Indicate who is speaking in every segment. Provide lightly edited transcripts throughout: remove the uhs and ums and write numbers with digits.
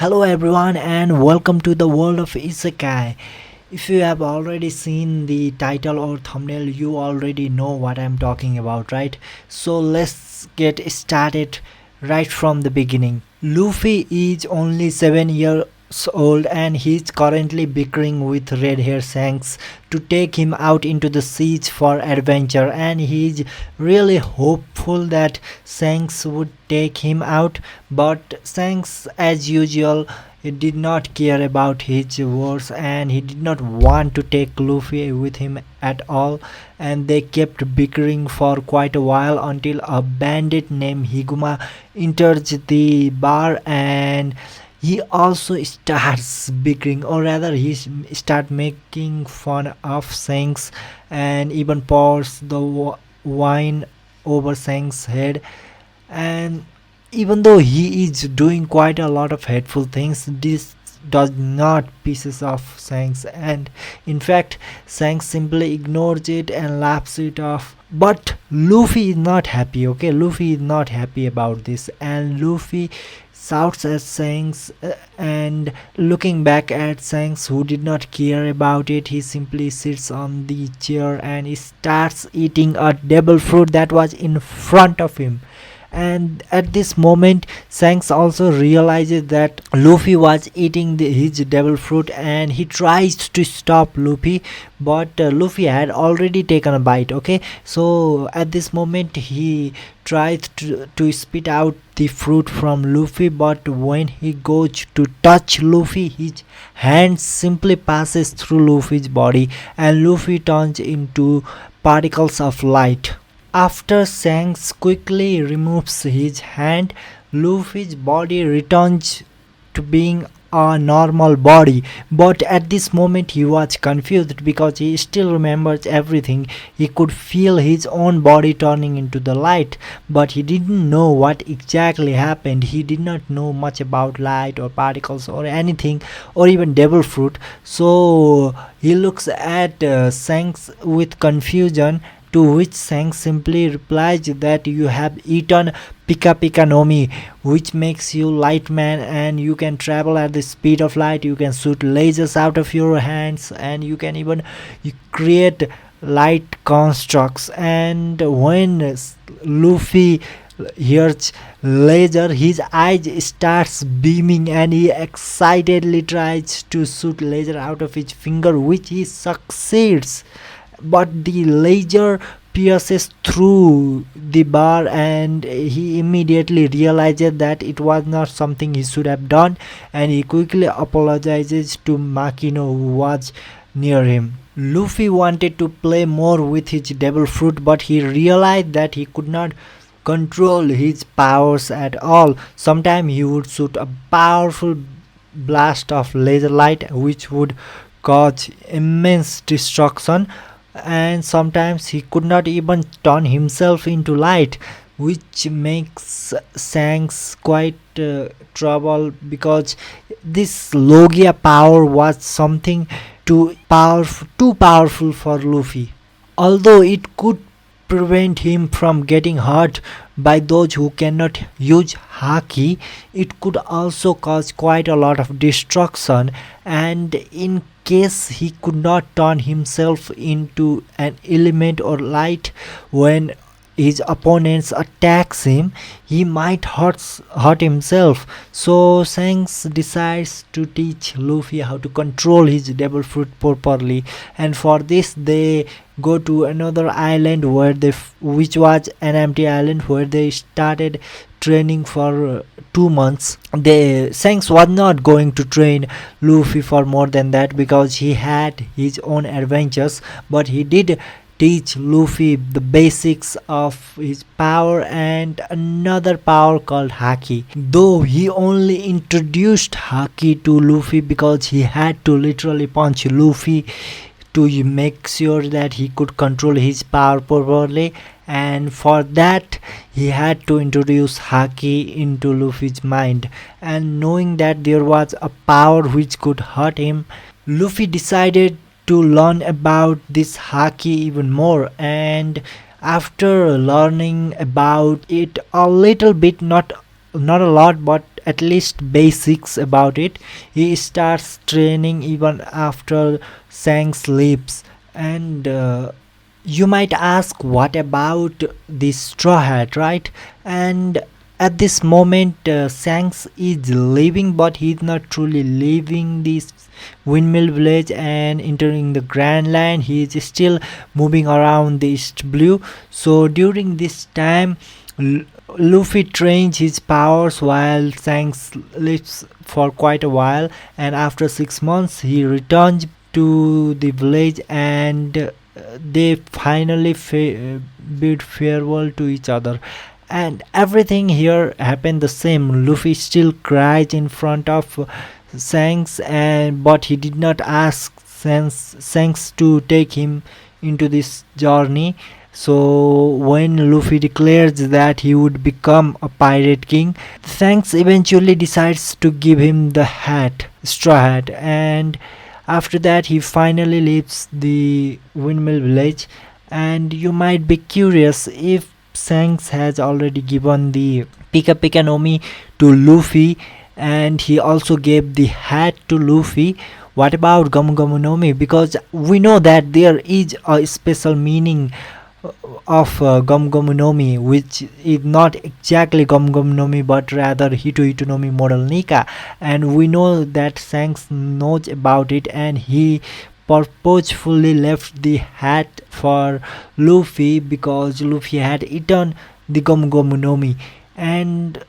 Speaker 1: Hello everyone and welcome to the world of Isekai. If you have already seen the title or thumbnail, you already know what I'm talking about, right? So let's get started right from the beginning. Luffy is only 7 years old and he's currently bickering with red hair Shanks to take him out into the seas for adventure, and he's really hopeful that Shanks would take him out, but Shanks, as usual, he did not care about his words and he did not want to take Luffy with him at all, and they kept bickering for quite a while until a bandit named Higuma enters the bar, and he also starts bickering, or rather he start making fun of Shanks and even pours the wine over Shanks' head. And even though he is doing quite a lot of hateful things, this does not pisses off Shanks, and in fact Shanks simply ignores it and laughs it off. But Luffy is not happy, okay? Luffy is not happy about this, and Luffy shouts at Shanks, and looking back at Shanks, who did not care about it, he simply sits on the chair and he starts eating a devil fruit that was in front of him. And at this moment Shanks also realizes that Luffy was eating his devil fruit, and he tries to stop Luffy, but Luffy had already taken a bite, okay? So at this moment he tries to spit out the fruit from Luffy, but when he goes to touch Luffy, his hand simply passes through Luffy's body and Luffy turns into particles of light. After Shanks quickly removes his hand, Luffy's body returns to being a normal body. But at this moment he was confused because he still remembers everything. He could feel his own body turning into the light, but he didn't know what exactly happened. He did not know much about light or particles or anything, or even devil fruit. So he looks at Shanks with confusion, to which Shanks simply replies that you have eaten Pika Pika no Mi, which makes you light man, and you can travel at the speed of light, you can shoot lasers out of your hands, and you can even create light constructs. And when Luffy hears laser, his eyes starts beaming and he excitedly tries to shoot laser out of his finger, which he succeeds, but the laser pierces through the bar, and he immediately realizes that it was not something he should have done, and he quickly apologizes to Makino, who was near him. Luffy wanted to play more with his devil fruit, but he realized that he could not control his powers at all. Sometimes he would shoot a powerful blast of laser light which would cause immense destruction, and sometimes he could not even turn himself into light, which makes Shanks quite trouble, because this Logia power was something too powerful for Luffy. Although it could prevent him from getting hurt by those who cannot use haki, it could also cause quite a lot of destruction, and in case he could not turn himself into an element or light when his opponents attacks him, he might hurt himself. So Shanks decides to teach Luffy how to control his devil fruit properly, and for this they go to another island which was an empty island, where they started training for 2 months. Shanks was not going to train Luffy for more than that because he had his own adventures, but he did teach Luffy the basics of his power and another power called haki. Though he only introduced haki to Luffy because he had to literally punch Luffy to make sure that he could control his power properly, and for that he had to introduce haki into Luffy's mind. And knowing that there was a power which could hurt him, Luffy decided to learn about this haki even more, and after learning about it a little bit, not a lot, but at least basics about it. He starts training even after Sang sleeps. And you might ask, what about this straw hat, right? And at this moment, Sanks is leaving, but he's not truly leaving this windmill village and entering the Grand Line. He is still moving around the East Blue. So during this time, Luffy trains his powers while Shanks lives for quite a while, and after 6 months, he returns to the village, and they finally bid farewell to each other. And everything here happened the same. Luffy still cries in front of Shanks, and but he did not ask Shanks to take him into this journey. So when Luffy declares that he would become a pirate king, Shanks eventually decides to give him the straw hat, and after that he finally leaves the windmill village. And you might be curious if Shanks has already given the Pika Pika no Mi to Luffy, and he also gave the hat to Luffy. What about Gomu Gomu no Mi? Because we know that there is a special meaning of Gomu Gomu no Mi, which is not exactly Gomu Gomu no Mi but rather Hito Hito no Mi Model Nika, and we know that Shanks knows about it, and he purposefully left the hat for Luffy because Luffy had eaten the Gomu Gomu no Mi. And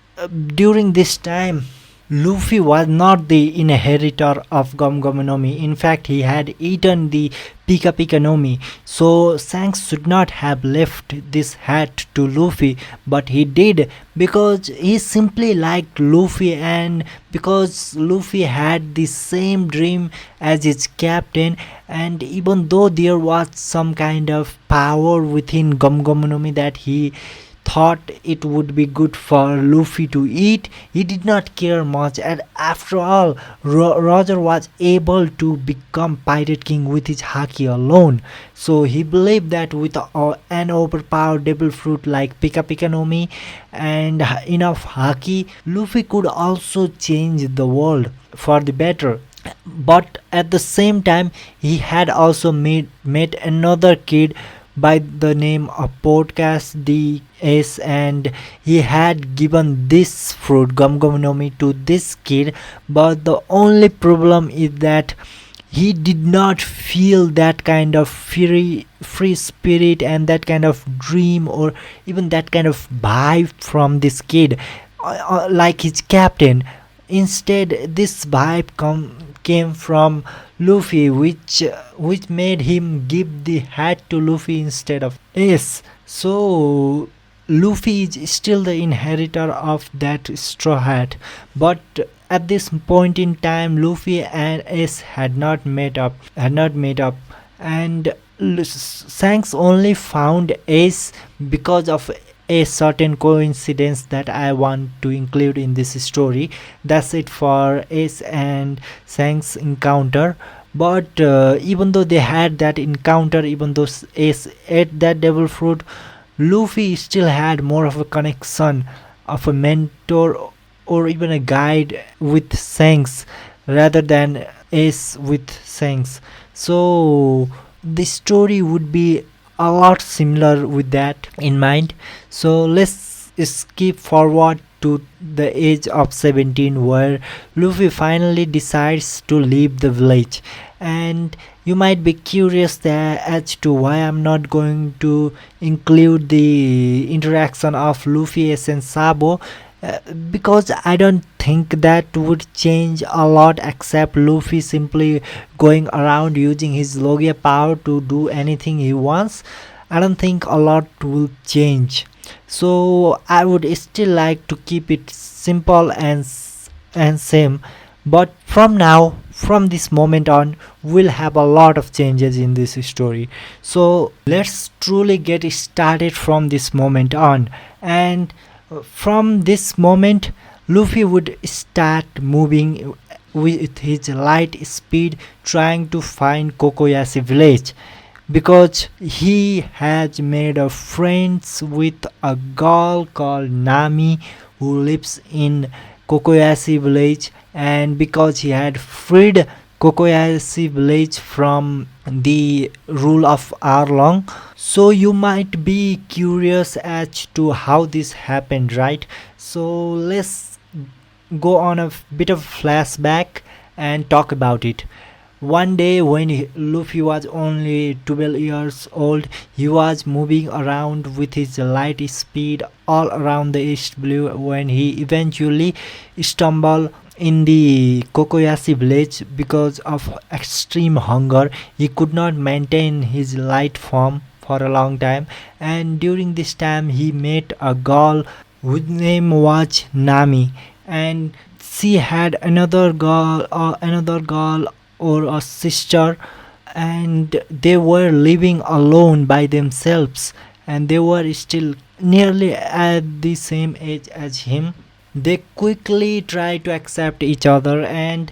Speaker 1: during this time, Luffy was not the inheritor of Gomu Gomu no Mi. In fact, he had eaten the Pika Pika no Mi. So Shanks should not have left this hat to Luffy, but he did because he simply liked Luffy, and because Luffy had the same dream as his captain. And even though there was some kind of power within Gomu Gomu no Mi that he thought it would be good for Luffy to eat, he did not care much. And after all, Roger was able to become Pirate King with his haki alone. So he believed that with an overpowered devil fruit like Pika Pika no Mi and enough haki, Luffy could also change the world for the better. But at the same time, he had also met another kid by the name of Podcast DS, and he had given this fruit Gum Gum no Mi to this kid. But the only problem is that he did not feel that kind of free spirit and that kind of dream or even that kind of vibe from this kid, like his captain. Instead, this vibe came from Luffy, which made him give the hat to Luffy instead of Ace. So Luffy is still the inheritor of that straw hat, but at this point in time, Luffy and Ace had not met up. And Shanks only found Ace because of a certain coincidence that I want to include in this story. That's it for Ace and Shanks encounter. But even though they had that encounter, even though Ace ate that devil fruit, Luffy still had more of a connection of a mentor or even a guide with Shanks rather than Ace with Shanks. So the story would be a lot similar with that in mind. So let's skip forward to the age of 17, where Luffy finally decides to leave the village. And you might be curious there as to why I'm not going to include the interaction of Luffy and Sabo, because I don't think that would change a lot except Luffy simply going around using his Logia power to do anything he wants. I don't think a lot will change. So I would still like to keep it simple and same. But from this moment on, we'll have a lot of changes in this story. So let's truly get started from this moment on. And from this moment, Luffy would start moving with his light speed, trying to find Kokoyashi village, because he has made a friends with a girl called Nami who lives in Kokoyashi village, and because he had freed Kokoyashi village from the rule of Arlong. So you might be curious as to how this happened, right? So let's go on a bit of flashback and talk about it. One day, when Luffy was only 12 years old, he was moving around with his light speed all around the East Blue when he eventually stumbled in the Kokoyashi village. Because of extreme hunger, he could not maintain his light form for a long time, and during this time he met a girl whose name was Nami, and she had another girl or a sister, and they were living alone by themselves, and they were still nearly at the same age as him. They quickly tried to accept each other, and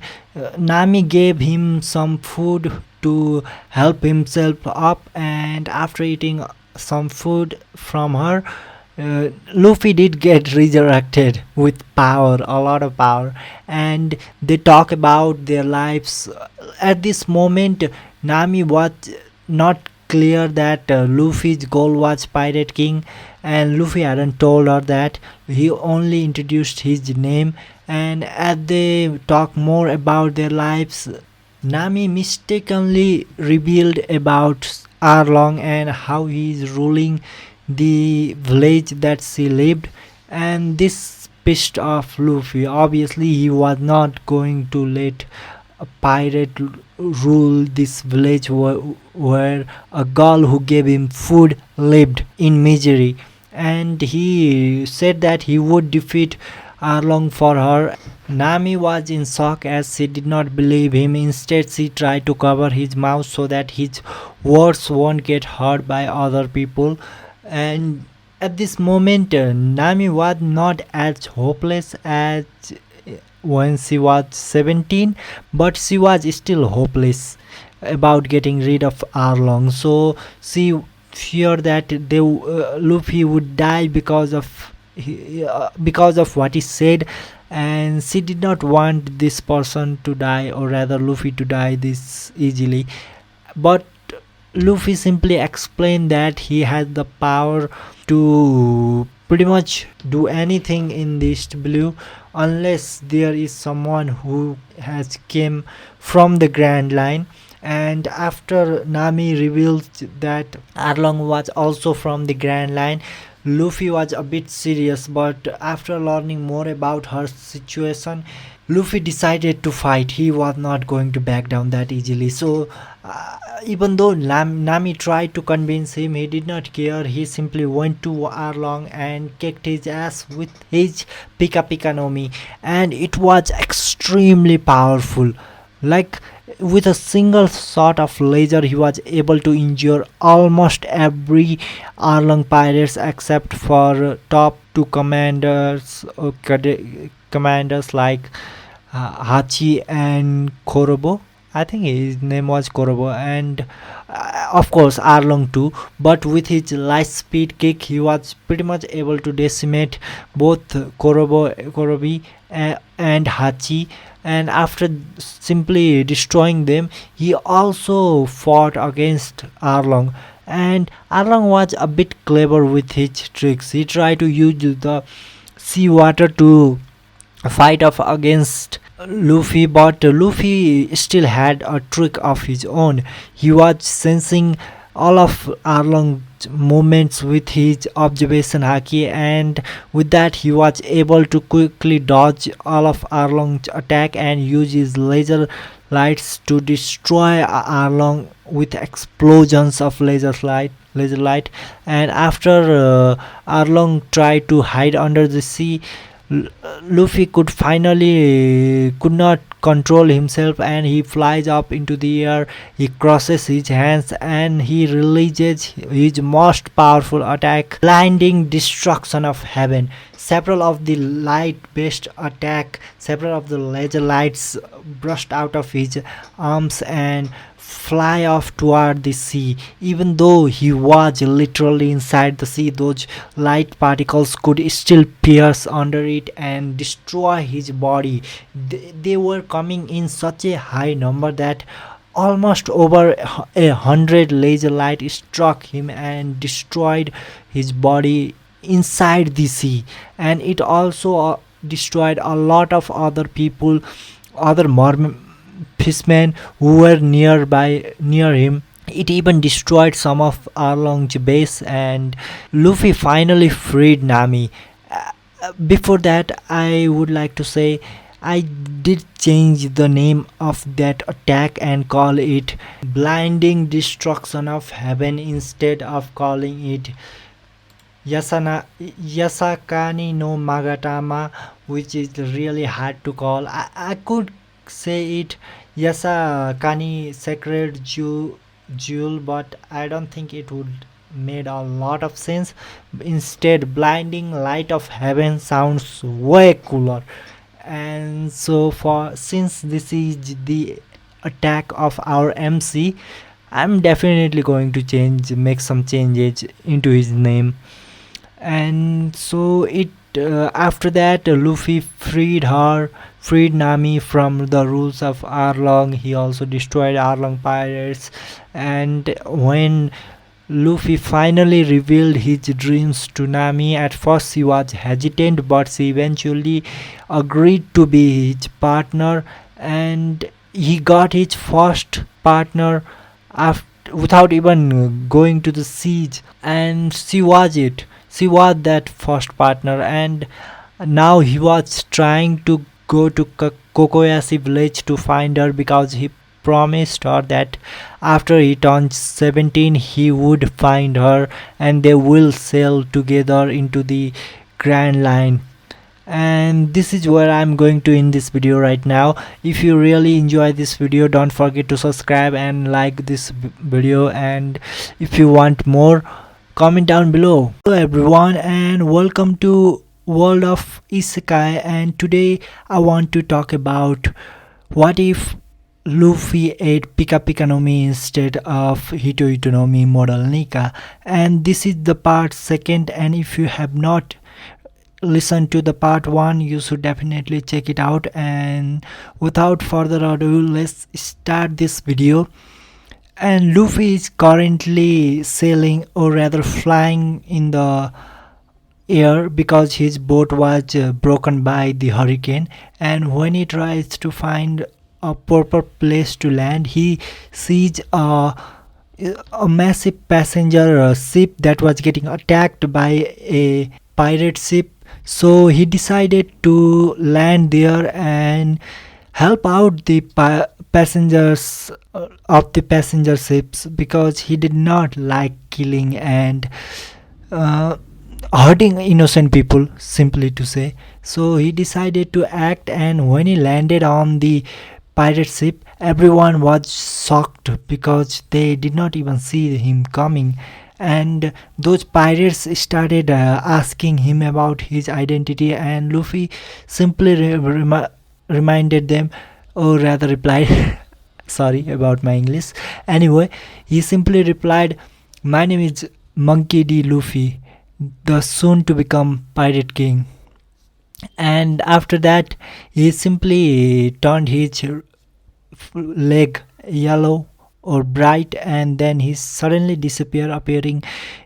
Speaker 1: Nami gave him some food to help himself up, and after eating some food from her, Luffy did get resurrected with power, a lot of power, and they talk about their lives. At this moment, Nami was not clear that Luffy's goal was Pirate King, and Luffy hadn't told her that. He only introduced his name, and as they talk more about their lives, Nami mistakenly revealed about Arlong and how he is ruling the village that she lived, and this pissed off Luffy. Obviously, he was not going to let a pirate rule this village where a girl who gave him food lived in misery, and he said that he would defeat Arlong for her. Nami was in shock as she did not believe him. Instead, she tried to cover his mouth so that his words won't get heard by other people. And at this moment, Nami was not as hopeless as when she was 17, but she was still hopeless about getting rid of Arlong. So she feared that Luffy would die because of what he said, and she did not want this person to die, or rather Luffy to die this easily. But Luffy simply explained that he had the power to pretty much do anything in the East Blue unless there is someone who has came from the Grand Line. And after Nami revealed that Arlong was also from the Grand Line, Luffy was a bit serious, but after learning more about her situation, Luffy decided to fight. He was not going to back down that easily. So, even though Nami tried to convince him, he did not care. He simply went to Arlong and kicked his ass with his Pika Pika no Mi, and it was extremely powerful. Like, with a single shot of laser, he was able to injure almost every Arlong pirates except for top two commanders, commanders like Hachi and Korobo. I think his name was Korobo, and of course Arlong too. But with his light speed kick, he was pretty much able to decimate both Korobi, and Hachi. And after simply destroying them, he also fought against Arlong. And Arlong was a bit clever with his tricks. He tried to use the seawater to fight off against Luffy, but Luffy still had a trick of his own. He was sensing all of Arlong's movements with his observation haki, and with that he was able to quickly dodge all of Arlong's attack and use his laser lights to destroy Arlong with explosions of laser light. And after Arlong tried to hide under the sea, Luffy could not control himself, and he flies up into the air. He crosses his hands and he releases his most powerful attack, blinding destruction of heaven. several of the light based attack, several of the laser lights brushed out of his arms and fly off toward the sea. Even though he was literally inside the sea, those light particles could still pierce under it and destroy his body. They were coming in such a high number that almost over 100 laser light struck him and destroyed his body inside the sea. And it also destroyed a lot of other people, other fishermen who were near him. It even destroyed some of Arlong's base, and Luffy finally freed Nami. Before that, I would like to say I did change the name of that attack and call it Blinding Destruction of Heaven instead of calling it Yasakani no Magatama, which is really hard to call. I could say it Yasakani Sacred Jewel, but I don't think it would made a lot of sense. Instead, Blinding Light of Heaven sounds way cooler. And so, for since this is the attack of our MC, I'm definitely going to make some changes into his name. And so it after that, Luffy freed Nami from the rules of Arlong. He also destroyed Arlong pirates. And when Luffy finally revealed his dreams to Nami, at first she was hesitant, but she eventually agreed to be his partner, and he got his first partner after, without even going to the siege. And she was that first partner. And now he was trying to go to Kokoyashi village to find her, because he promised her that after he turned 17 he would find her and they will sail together into the Grand Line. And this is where I'm going to end this video right now. If you really enjoy this video, don't forget to subscribe and like this video, and if you want more, comment down below. Hello everyone, and welcome to World of Isekai. And today I want to talk about what if Luffy ate Pika Pika no Mi instead of Hito Hito no Mi model Nika. And this is the part second, and if you have not listened to the part 1, you should definitely check it out. And without further ado, let's start this video. And Luffy is currently sailing, or rather flying in the air, because his boat was broken by the hurricane. And when he tries to find a proper place to land, he sees a massive passenger ship that was getting attacked by a pirate ship. So he decided to land there and help out the passengers of the passenger ships, because he did not like killing and hurting innocent people, simply to say. So he decided to act, and when he landed on the pirate ship, everyone was shocked because they did not even see him coming. And those pirates started asking him about his identity, and Luffy simply reminded them, or rather replied sorry about my English. Anyway, he simply replied, "My name is Monkey D. Luffy, the soon to become Pirate King." And after that, he simply turned his leg yellow or bright, and then he suddenly disappeared, appearing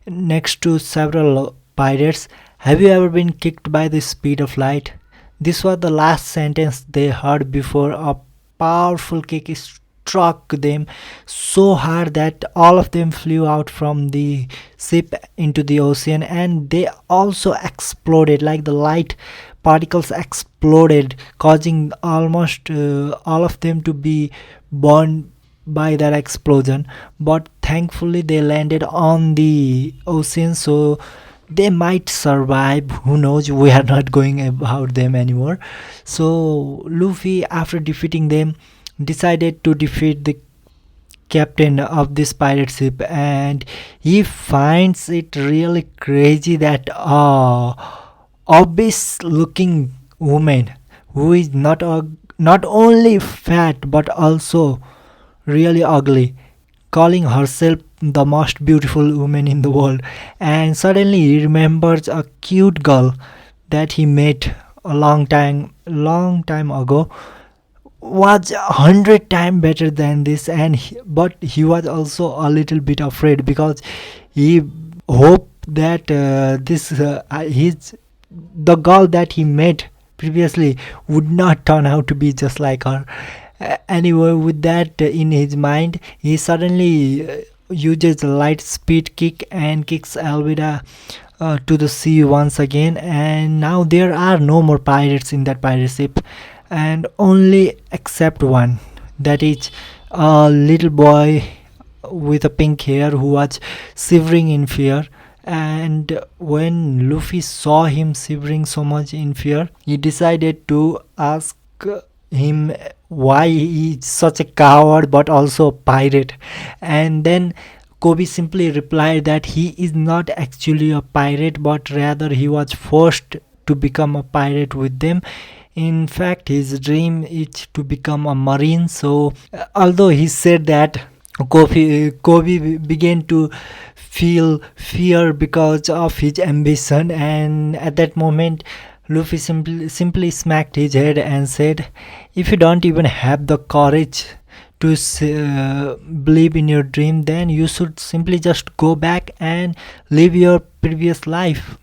Speaker 1: next to several pirates. "Have you ever been kicked by the speed of light?" This was the last sentence they heard before a powerful kick struck them so hard that all of them flew out from the ship into the ocean, and they also exploded. Like the light particles exploded, causing almost all of them to be burned by that explosion. But thankfully they landed on the ocean, so they might survive. Who knows, we are not going about them anymore. So Luffy, after defeating them, decided to defeat the captain of this pirate ship, and he finds it really crazy that obese looking woman who is not only fat but also really ugly, calling herself the most beautiful woman in the world. And suddenly he remembers a cute girl that he met a long time ago was 100 times better than this, and but he was also a little bit afraid because he hoped that this his the girl that he met previously would not turn out to be just like her. Anyway, with that in his mind, he suddenly uses a light speed kick and kicks Alvida to the sea once again. And now there are no more pirates in that pirate ship, and only except one, that is a little boy with a pink hair who was shivering in fear. And when Luffy saw him shivering so much in fear, he decided to ask him why he is such a coward but also a pirate. And then Kobe simply replied that he is not actually a pirate, but rather he was forced to become a pirate with them. In fact, his dream is to become a marine. So, although he said that, Kobe began to feel fear because of his ambition, and at that moment, Luffy simply smacked his head and said, "If you don't even have the courage to believe in your dream, then you should simply just go back and live your previous life."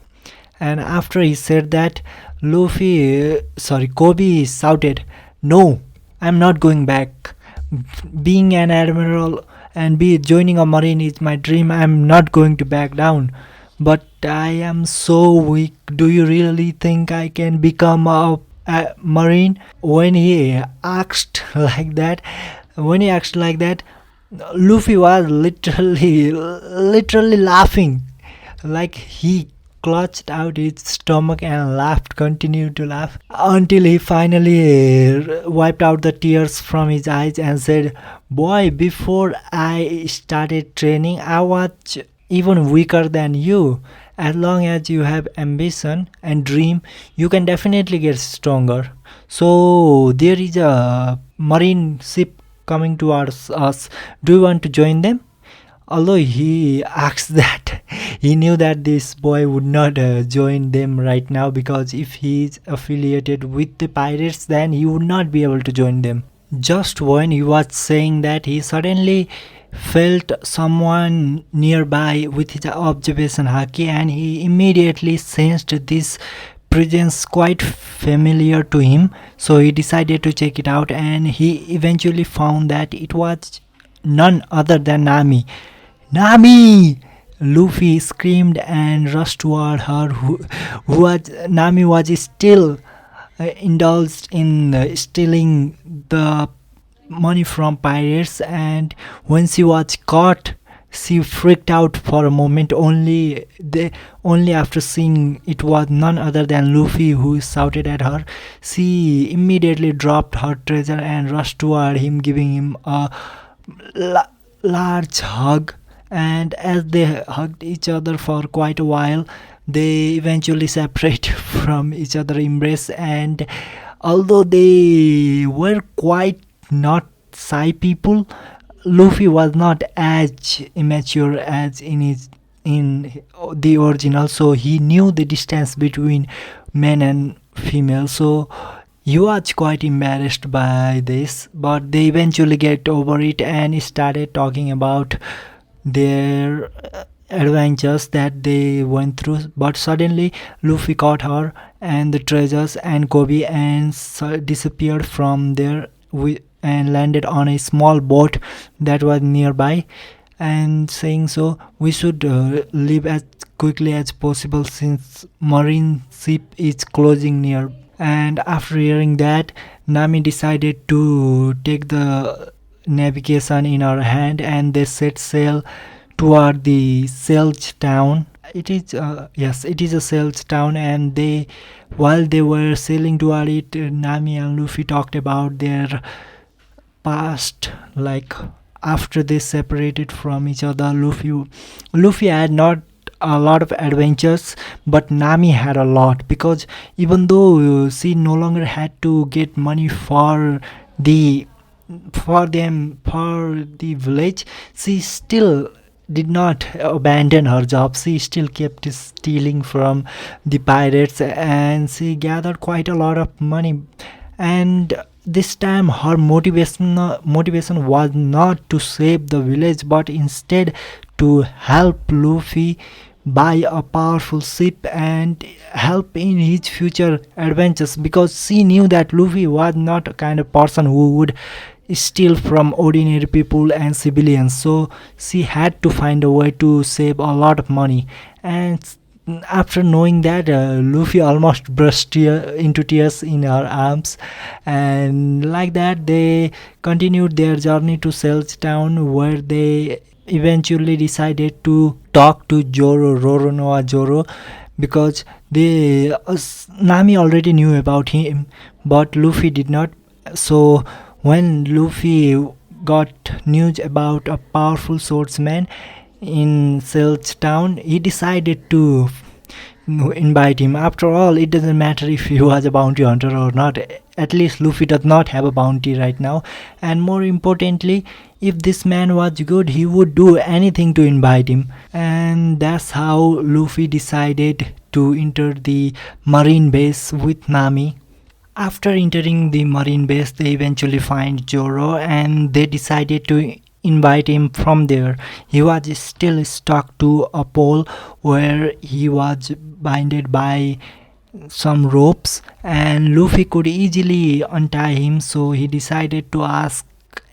Speaker 1: And after he said that, Kobe shouted, "No, I'm not going back. Being an admiral and be joining a marine is my dream. I'm not going to back down. But I am so weak. Do you really think I can become a marine?" When he asked like that, Luffy was literally laughing. Like he clutched out his stomach and continued to laugh until he finally wiped out the tears from his eyes and said, "Boy, before I started training, I was even weaker than you. As long as you have ambition and dream, you can definitely get stronger." So there is a marine ship coming towards us. Do you want to join them? Although he asked that, he knew that this boy would not join them right now, because if he is affiliated with the pirates, then he would not be able to join them. Just when he was saying that, he suddenly felt someone nearby with his observation haki, and he immediately sensed this presence quite familiar to him. So he decided to check it out, and he eventually found that it was none other than Nami. "Nami!" Luffy screamed and rushed toward her. Nami was still indulged in stealing the money from pirates, and when she was caught, she freaked out for a moment. Only after seeing it was none other than Luffy who shouted at her, she immediately dropped her treasure and rushed toward him, giving him a large hug. And as they hugged each other for quite a while, they eventually separated from each other embrace. And although they were quite not shy people, Luffy was not as immature as in the original, so he knew the distance between men and female. So he was quite embarrassed by this, but they eventually get over it and started talking about their adventures that they went through. But suddenly Luffy caught her and the treasures and Kobe and disappeared from there and landed on a small boat that was nearby, and saying, "So we should leave as quickly as possible since marine ship is closing near." And after hearing that, Nami decided to take the navigation in her hand, and they set sail toward the Selch town. It is a Selch town, and while they were sailing toward it, Nami and Luffy talked about their past, like after they separated from each other. Luffy had not a lot of adventures, but Nami had a lot, because even though she no longer had to get money the for the village, she still did not abandon her job. She still kept stealing from the pirates, and she gathered quite a lot of money. And this time her motivation was not to save the village, but instead to help Luffy buy a powerful ship and help in his future adventures, because she knew that Luffy was not a kind of person who would steal from ordinary people and civilians. So she had to find a way to save a lot of money. And after knowing that, Luffy almost burst into tears in her arms. And like that, they continued their journey to Cells Town, where they eventually decided to talk to Roronoa Zoro, because Nami already knew about him, but Luffy did not. So when Luffy got news about a powerful swordsman in Cells Town, he decided to invite him. After all, it doesn't matter if he was a bounty hunter or not. At least Luffy does not have a bounty right now. And more importantly, if this man was good, he would do anything to invite him. And that's how Luffy decided to enter the marine base with Nami. After entering the marine base, they eventually find Zoro, and they decided to invite him from there. He was still stuck to a pole where he was binded by some ropes, and Luffy could easily untie him, so he decided to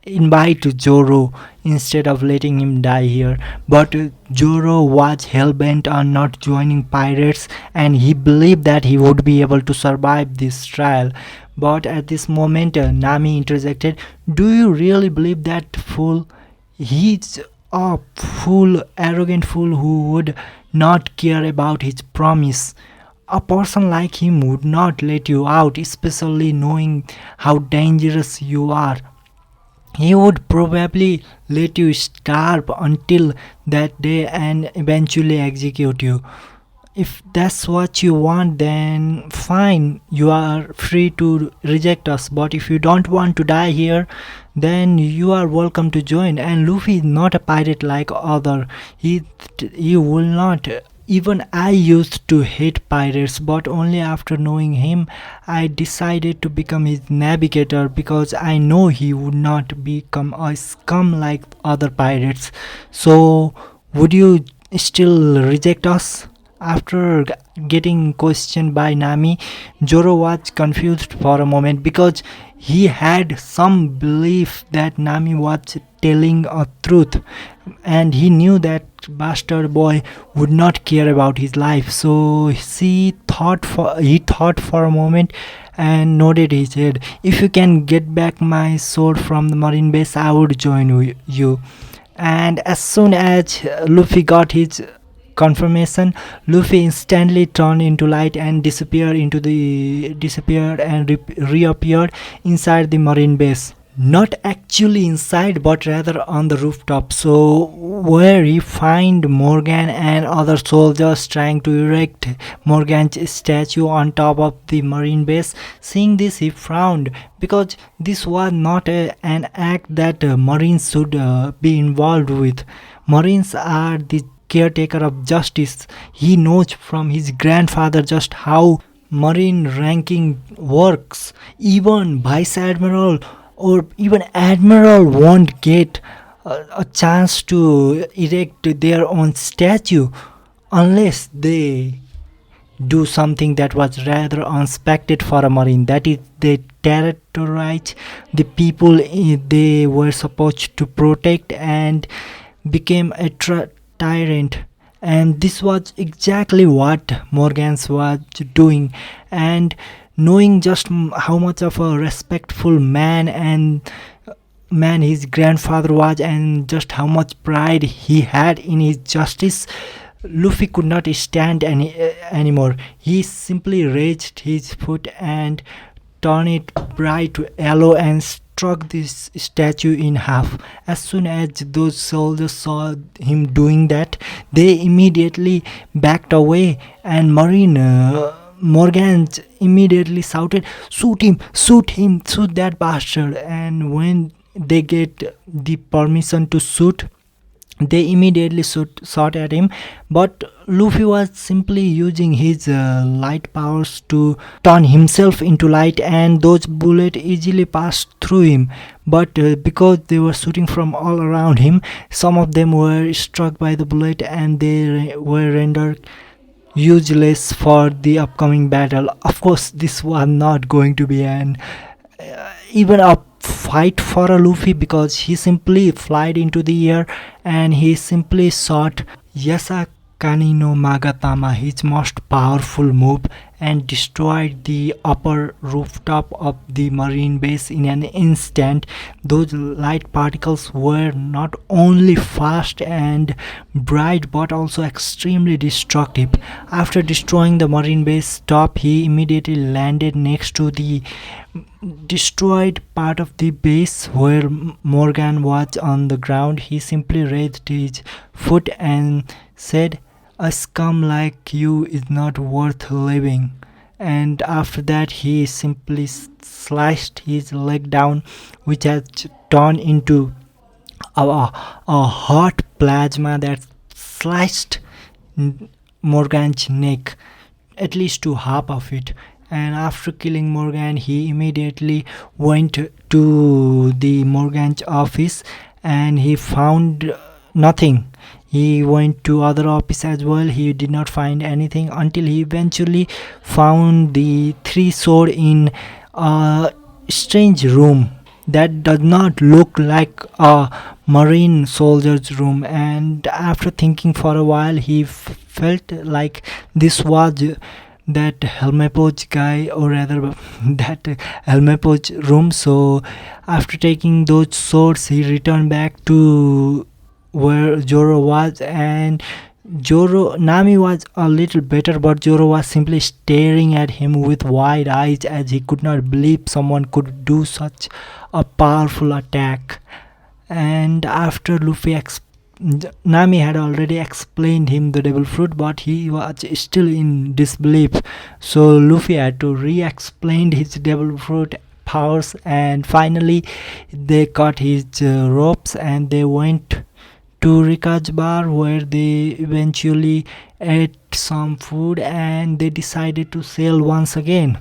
Speaker 1: invite Zoro instead of letting him die here. But Zoro was hell-bent on not joining pirates, and he believed that he would be able to survive this trial. But at this moment, Nami interjected, "Do you really believe that fool? He's a fool, arrogant fool who would not care about his promise. A person like him would not let you out, especially knowing how dangerous you are. He would probably let you starve until that day and eventually execute you. If that's what you want, then fine, you are free to reject us. But if you don't want to die here, then you are welcome to join." And Luffy is not a pirate like other. He will not. Even I used to hate pirates, but only after knowing him, I decided to become his navigator, because I know he would not become a scum like other pirates. So, would you still reject us? After getting questioned by Nami, Zoro was confused for a moment, because he had some belief that Nami was telling a truth, and he knew that bastard boy would not care about his life. So he thought for a moment and nodded his head. "If you can get back my sword from the marine base, I would join you." And as soon as Luffy got his confirmation, Luffy instantly turned into light and disappeared and reappeared inside the marine base. Not actually inside, but rather on the rooftop. So where he find Morgan and other soldiers trying to erect Morgan's statue on top of the marine base. Seeing this, he frowned, because this was not an act that Marines should be involved with. Marines are the caretaker of justice. He knows from his grandfather just how Marine ranking works. Even Vice Admiral or even Admiral won't get a chance to erect their own statue unless they do something that was rather unexpected for a Marine. That is, they terrorize the people they were supposed to protect and became a tyrant. And this was exactly what Morgans was doing. And knowing just how much of a respectful man his grandfather was, and just how much pride he had in his justice, Luffy could not stand anymore. He simply raised his foot and turned it bright yellow and struck this statue in half. As soon as those soldiers saw him doing that, they immediately backed away, and Marine Morgan immediately shouted, shoot that bastard!" And when they get the permission to shoot, they immediately shot at him, but Luffy was simply using his light powers to turn himself into light, and those bullets easily passed through him. But because they were shooting from all around him, some of them were struck by the bullet and they were rendered useless for the upcoming battle. Of course, this was not going to be an even a fight for a Luffy, because he simply flied into the air and he simply shot Yasakani no Magatama, his most powerful move, and destroyed the upper rooftop of the marine base in an instant. Those light particles were not only fast and bright but also extremely destructive. After destroying the marine base top, he immediately landed next to the destroyed part of the base where Morgan was on the ground. He simply raised his foot and said, "A scum like you is not worth living." And after that, he simply sliced his leg down, which has turned into a hot plasma that sliced Morgan's neck, at least to half of it. And after killing Morgan, he immediately went to the Morgan's office and he found nothing. He went to other office as well. He did not find anything until he eventually found the three sword in a strange room that does not look like a marine soldier's room. And after thinking for a while, he felt like this was that Helmepoch guy, or rather that Helmepoch room. So after taking those swords, he returned back to where Zoro was, and Nami was a little better, but Zoro was simply staring at him with wide eyes as he could not believe someone could do such a powerful attack. And after Nami had already explained him the devil fruit, but he was still in disbelief. So Luffy had to re-explain his devil fruit powers, and finally they cut his ropes and they went to Rika's bar, where they eventually ate some food and they decided to sail once again.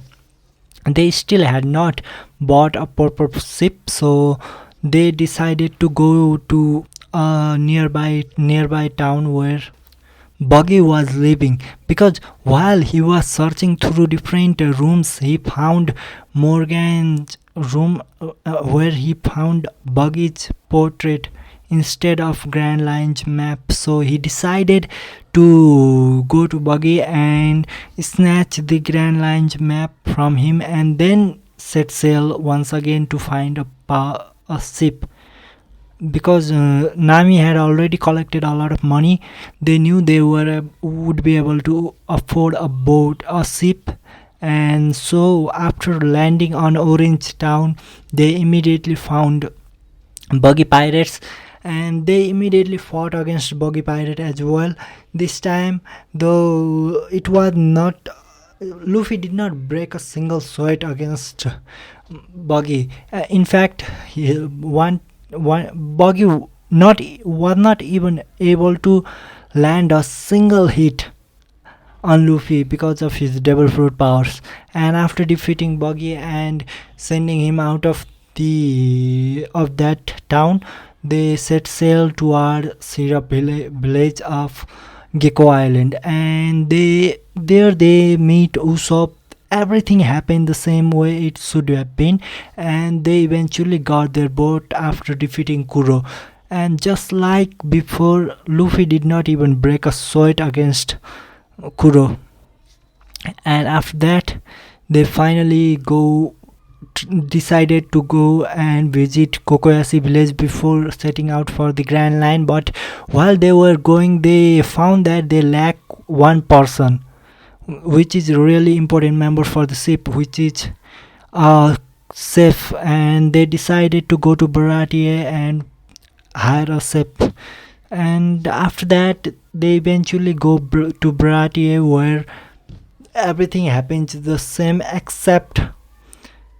Speaker 1: They still had not bought a proper ship, so they decided to go to a nearby town where Buggy was living, because while he was searching through different rooms, he found Morgan's room where he found Buggy's portrait instead of Grand Line's map. So he decided to go to Buggy and snatch the Grand Line's map from him and then set sail once again to find a ship. Because Nami had already collected a lot of money, they knew they would be able to afford a ship. And so after landing on Orange Town, they immediately found Buggy Pirates, and they immediately fought against Buggy Pirate as well. This time, though, it was not Luffy did not break a single sweat against Buggy. In fact, Buggy was not even able to land a single hit on Luffy because of his devil fruit powers. And after defeating Buggy and sending him out of that town, they set sail toward Syrup village of Gecko Island, and there they meet Usopp. Everything happened the same way it should have been, and they eventually got their boat after defeating Kuro. And just like before, Luffy did not even break a sweat against Kuro. And after that, they finally decided to go and visit Kokoyashi village before setting out for the Grand Line. But while they were going, they found that they lack one person, which is a really important member for the ship, which is a safe, and they decided to go to Baratie and hire a ship. And after that, they eventually go to Baratie, where everything happens the same except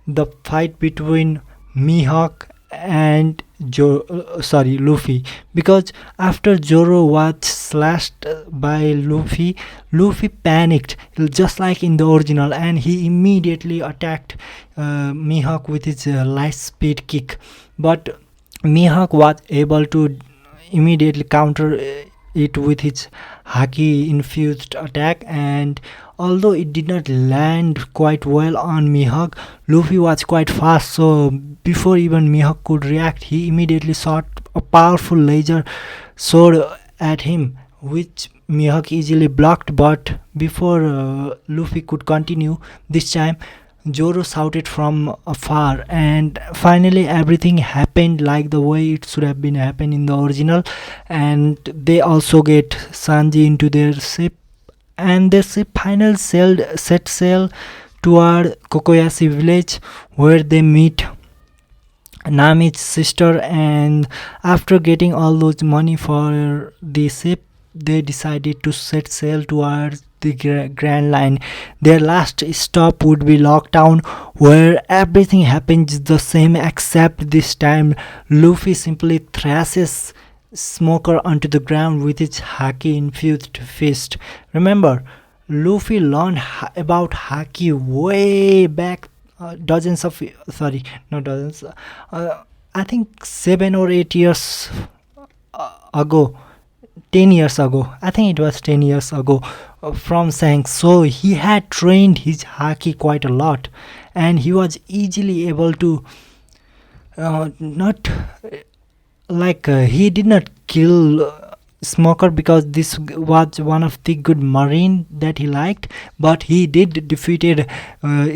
Speaker 1: the fight between Mihawk and Luffy, because after Zoro was slashed by Luffy, Luffy panicked just like in the original, and he immediately attacked Mihawk with his light speed kick. But Mihawk was able to immediately counter it with his haki infused attack, and although it did not land quite well on Mihawk, Luffy was quite fast, so before even Mihawk could react, he immediately shot a powerful laser sword at him, which Mihawk easily blocked. But before Luffy could continue, this time Zoro shouted from afar, and finally everything happened like the way it should have been happened in the original. And they also get Sanji into their ship, and their ship finally set sail toward Kokoyashi village, where they meet Nami's sister. And after getting all those money for the ship, they decided to set sail towards the Grand Line. Their last stop would be Lockdown, where everything happens the same except this time Luffy simply thrashes Smoker onto the ground with his haki infused fist. Remember, Luffy learned about haki way back, dozens of sorry, not dozens, I think 7 or 8 years ago, 10 years ago. I think it was 10 years ago, from Shanks. So he had trained his haki quite a lot, and he was easily able to not like he did not kill Smoker because this was one of the good marine that he liked, but he did defeated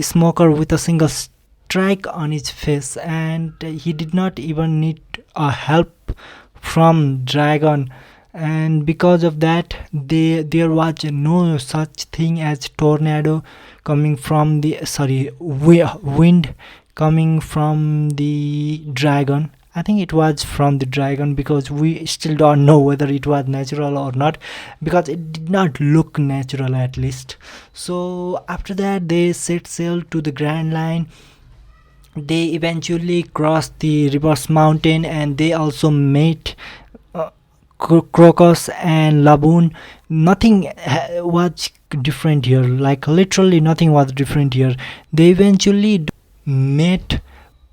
Speaker 1: Smoker with a single strike on his face, and he did not even need help from Dragon. And because of that, there was no such thing as tornado coming from the wind coming from the Dragon. I think it was from the Dragon, because we still don't know whether it was natural or not, because it did not look natural at least. So after that, they set sail to the Grand Line. They eventually crossed the Reverse Mountain, and they also met Crocus and Laboon. Nothing was different here, like literally nothing was different here. They eventually met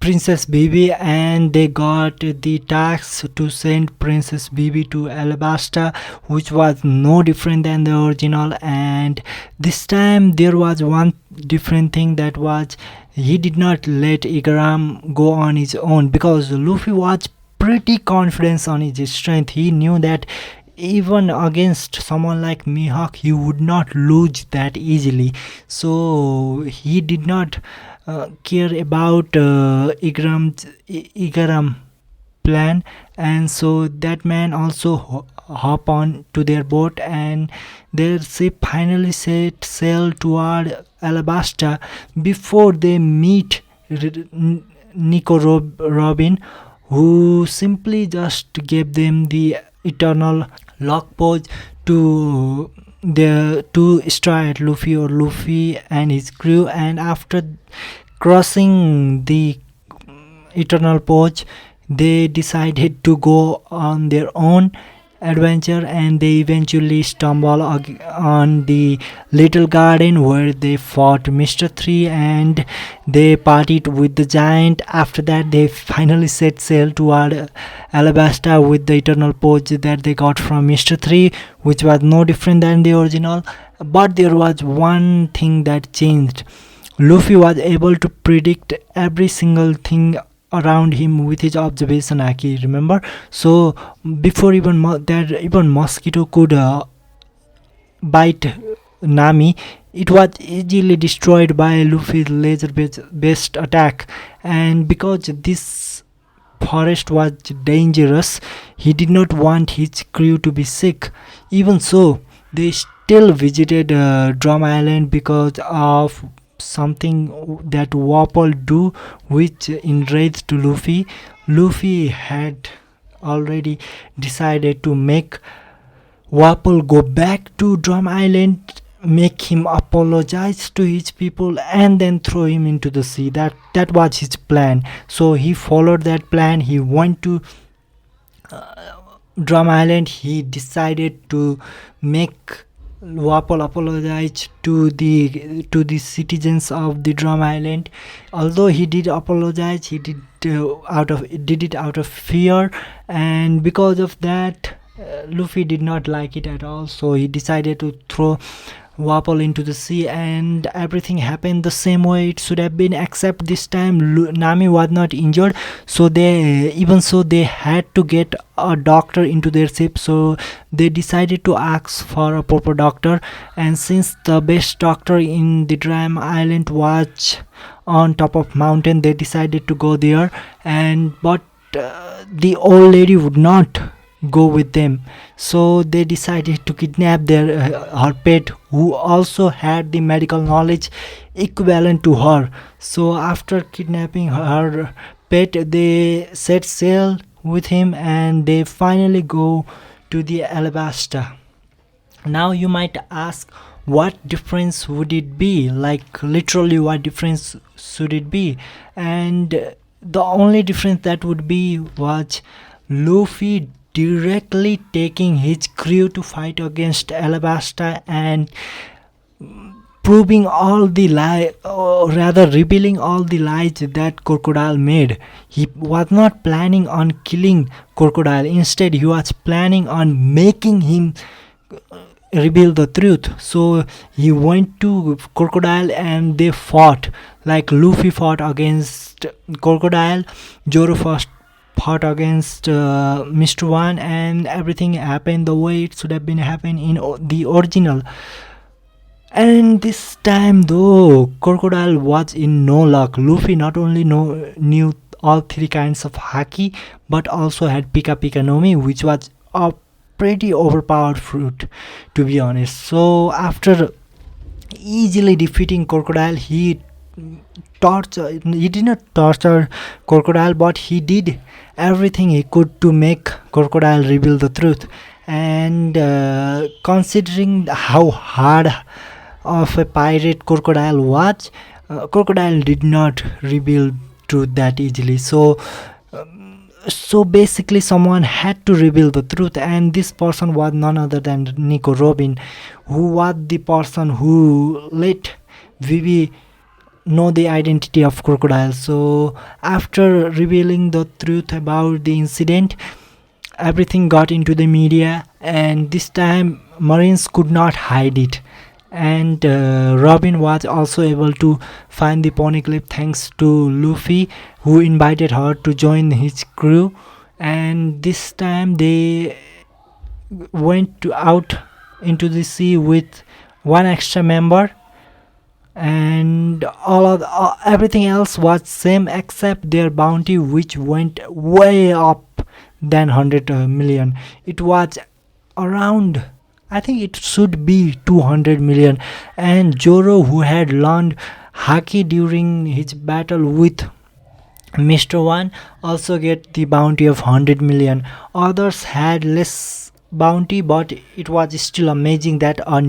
Speaker 1: Princess Bibi, and they got the task to send Princess Bibi to Alabasta, which was no different than the original. And this time there was one different thing, that was he did not let Igaram go on his own, because Luffy was pretty confident on his strength. He knew that even against someone like Mihawk, he would not lose that easily. So he did not care about Igaram plan, and so that man also hop on to their boat, and their ship finally set sail toward Alabasta before they meet Nico Robin, who simply just gave them the eternal lock pose to strike at Luffy and his crew. And after crossing the eternal pose, they decided to go on their own adventure, and they eventually stumble on the little garden where they fought Mr. 3 and they partied with the giant. After that, they finally set sail toward Alabasta with the eternal pose that they got from Mr. 3, which was no different than the original. But there was one thing that changed. Luffy was able to predict every single thing around him with his observation haki, remember? So before even mosquito could bite Nami, it was easily destroyed by Luffy's laser based attack. And because this forest was dangerous, he did not want his crew to be sick. Even so, they still visited Drum Island because of something that Wapol do, which enraged Luffy. Luffy had already decided to make Wapol go back to Drum Island, make him apologize to his people, and then throw him into the sea. That was his plan. So he followed that plan. He went to Drum Island. He decided to make Wapol apologize to the citizens of the Drum Island. Although he did apologize, he did it out of fear, and because of that, Luffy did not like it at all. So he decided to throw Wapol into the sea, and everything happened the same way it should have been, except this time Nami was not injured. So they had to get a doctor into their ship, so they decided to ask for a proper doctor. And since the best doctor in the Dram Island was on top of mountain, they decided to go there. And but the old lady would not go with them, so they decided to kidnap her pet, who also had the medical knowledge equivalent to her. So after kidnapping her pet, they set sail with him, and they finally go to the Alabasta. Now you might ask, what difference would it be? Like, literally, what difference should it be? And the only difference that would be was Luffy directly taking his crew to fight against Alabasta and proving all the lie, or rather revealing all the lies that Crocodile made. He was not planning on killing Crocodile. Instead, he was planning on making him reveal the truth. So he went to Crocodile and they fought. Like, Luffy fought against Crocodile, Zoro fought against Mr. One, and everything happened the way it should have been happened in the original. And this time, though, Crocodile was in no luck. Luffy not only knew all three kinds of haki, but also had Pika Pika no Mi, which was a pretty overpowered fruit, to be honest. So after easily defeating Crocodile, he did not torture Crocodile, but he did everything he could to make Crocodile reveal the truth. And considering how hard of a pirate Crocodile was, Crocodile did not reveal truth that easily. So basically, someone had to reveal the truth, and this person was none other than Nico Robin, who was the person who let Vivi know the identity of Crocodile. So after revealing the truth about the incident, everything got into the media, and this time Marines could not hide it. And Robin was also able to find the Poneglyph thanks to Luffy, who invited her to join his crew. And this time they went out into the sea with one extra member, and everything else was same except their bounty, which went way up than 100 million. It was around, I think it should be 200 million. And Zoro, who had learned haki during his battle with Mr. One, also get the bounty of 100 million. Others had less bounty, but it was still amazing that a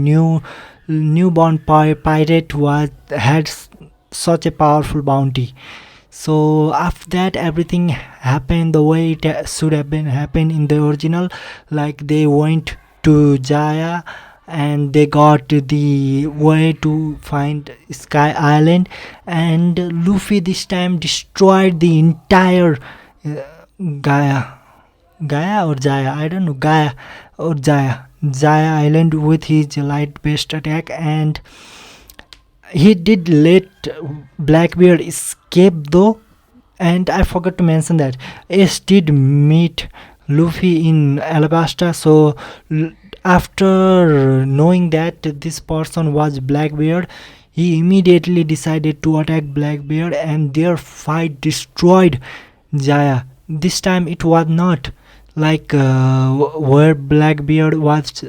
Speaker 1: newborn pirate had such a powerful bounty. So after that, everything happened the way it should have been happened in the original. Like, they went to Jaya and they got the way to find Sky Island, and Luffy this time destroyed the entire Gaia or Jaya, I don't know, Gaia or Jaya Island with his light based attack. And he did let Blackbeard escape though, and I forgot to mention that Ace did meet Luffy in Alabasta. So after knowing that this person was Blackbeard, he immediately decided to attack Blackbeard, and their fight destroyed Jaya. This time it was not like where Blackbeard was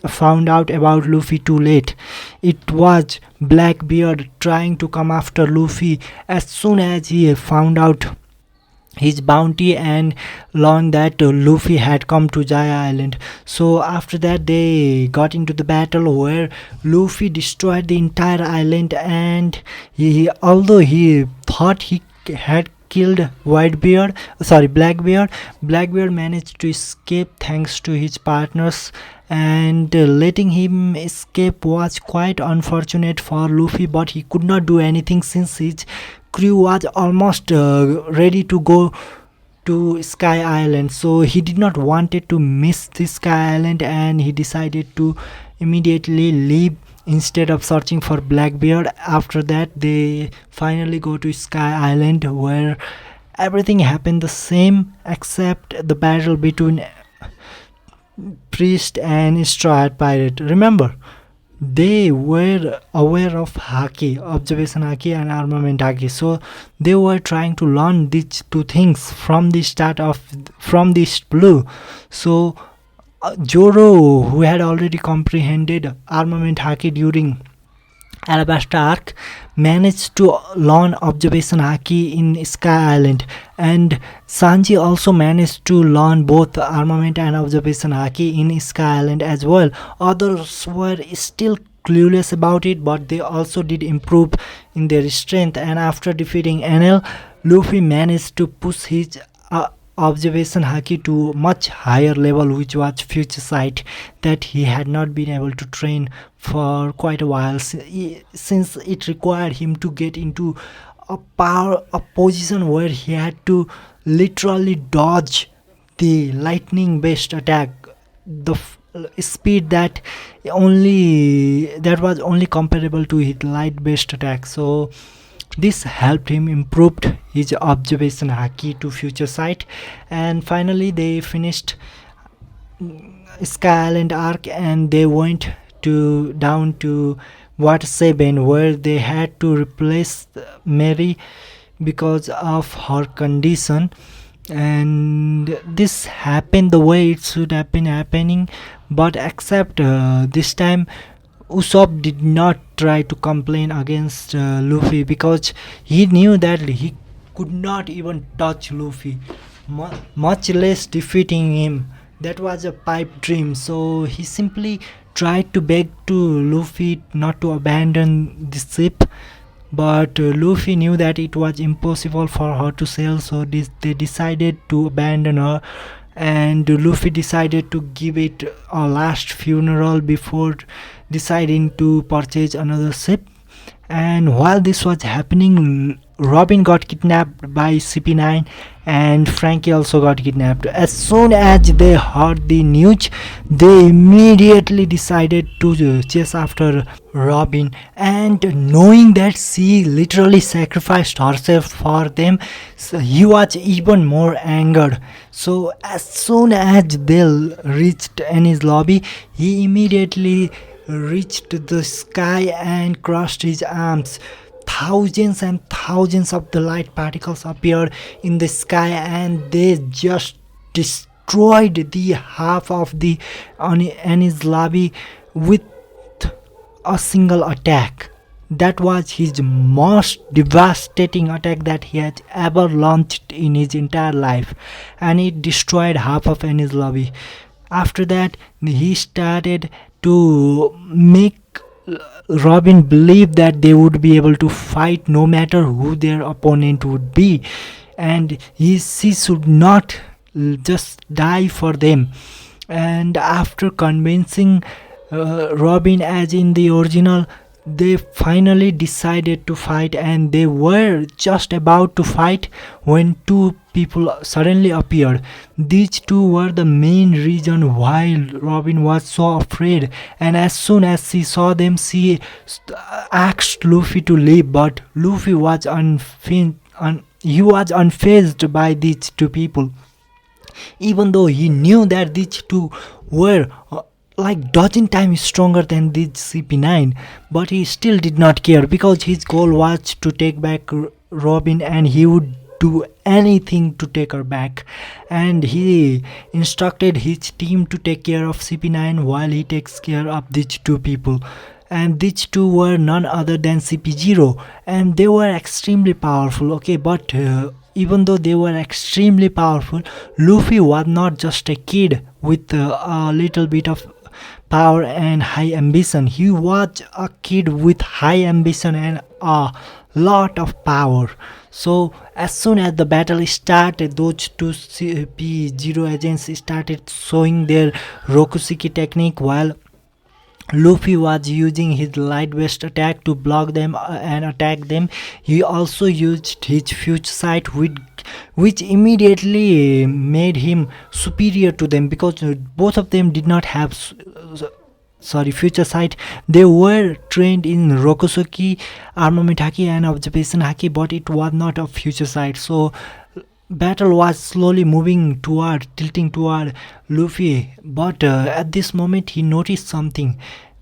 Speaker 1: found out about Luffy too late. It was Blackbeard trying to come after Luffy as soon as he found out his bounty and learned that Luffy had come to Jaya Island. So after that they got into the battle where Luffy destroyed the entire island, and although he thought he had killed Blackbeard managed to escape thanks to his partners, and letting him escape was quite unfortunate for Luffy, but he could not do anything since his crew was almost ready to go to Sky Island. So he did not wanted to miss the Sky Island, and he decided to immediately leave instead of searching for Blackbeard. After that they finally go to Sky Island where everything happened the same except the battle between priest and straw hat pirate. Remember, they were aware of haki, observation haki and armament haki, so they were trying to learn these two things from the start of from this blue. So Joro, who had already comprehended armament haki during Alabasta arc, managed to learn observation haki in Sky Island, and Sanji also managed to learn both armament and observation haki in Sky Island as well. Others were still clueless about it, but they also did improve in their strength, and after defeating Enel, Luffy managed to push his observation haki to much higher level, which was future sight, that he had not been able to train for quite a while, since it required him to get into a position where he had to literally dodge the lightning based attack, the speed that was only comparable to his light based attack. So this helped him improve his observation haki to future sight, and finally they finished Sky Island arc, and they went to down to Water 7 where they had to replace Mary because of her condition, and this happened the way it should have been happening, but except this time Usopp did not try to complain against Luffy because he knew that he could not even touch Luffy, much less defeating him. That was a pipe dream. So he simply tried to beg to Luffy not to abandon the ship, but Luffy knew that it was impossible for her to sail, so they decided to abandon her, and Luffy decided to give it a last funeral before deciding to purchase another ship. And while this was happening, Robin got kidnapped by CP9, and Frankie also got kidnapped. As soon as they heard the news, they immediately decided to chase after Robin, and knowing that she literally sacrificed herself for them, so he was even more angered. So as soon as they reached Annie's lobby, he immediately reached the sky and crossed his arms. Thousands and thousands of the light particles appeared in the sky, and they just destroyed the half of the Annie's lobby with a single attack. That was his most devastating attack that he had ever launched in his entire life, and it destroyed half of Annie's lobby. After that, he started to make Robin believe that they would be able to fight no matter who their opponent would be, and she should not just die for them. And after convincing Robin, as in the original, they finally decided to fight, and they were just about to fight when two people suddenly appeared. These two were the main reason why Robin was so afraid, and as soon as she saw them, she asked Luffy to leave, but Luffy was he was unfazed by these two people, even though he knew that these two were like dozen times stronger than this CP9, but he still did not care because his goal was to take back Robin, and he would do anything to take her back, and he instructed his team to take care of CP9 while he takes care of these two people. And these two were none other than CP0, and they were extremely powerful. Okay, but even though they were extremely powerful, Luffy was not just a kid with a little bit of power and high ambition. He was a kid with high ambition and a lot of power. So as soon as the battle started, those two CP0 agents started showing their Rokuseki technique, while Luffy was using his light-based attack to block them and attack them. He also used his future sight, which immediately made him superior to them, because both of them did not have future sight. They were trained in Rokusoki, armament haki, and observation haki, but it was not a future sight. So battle was slowly tilting toward Luffy, but at this moment he noticed something.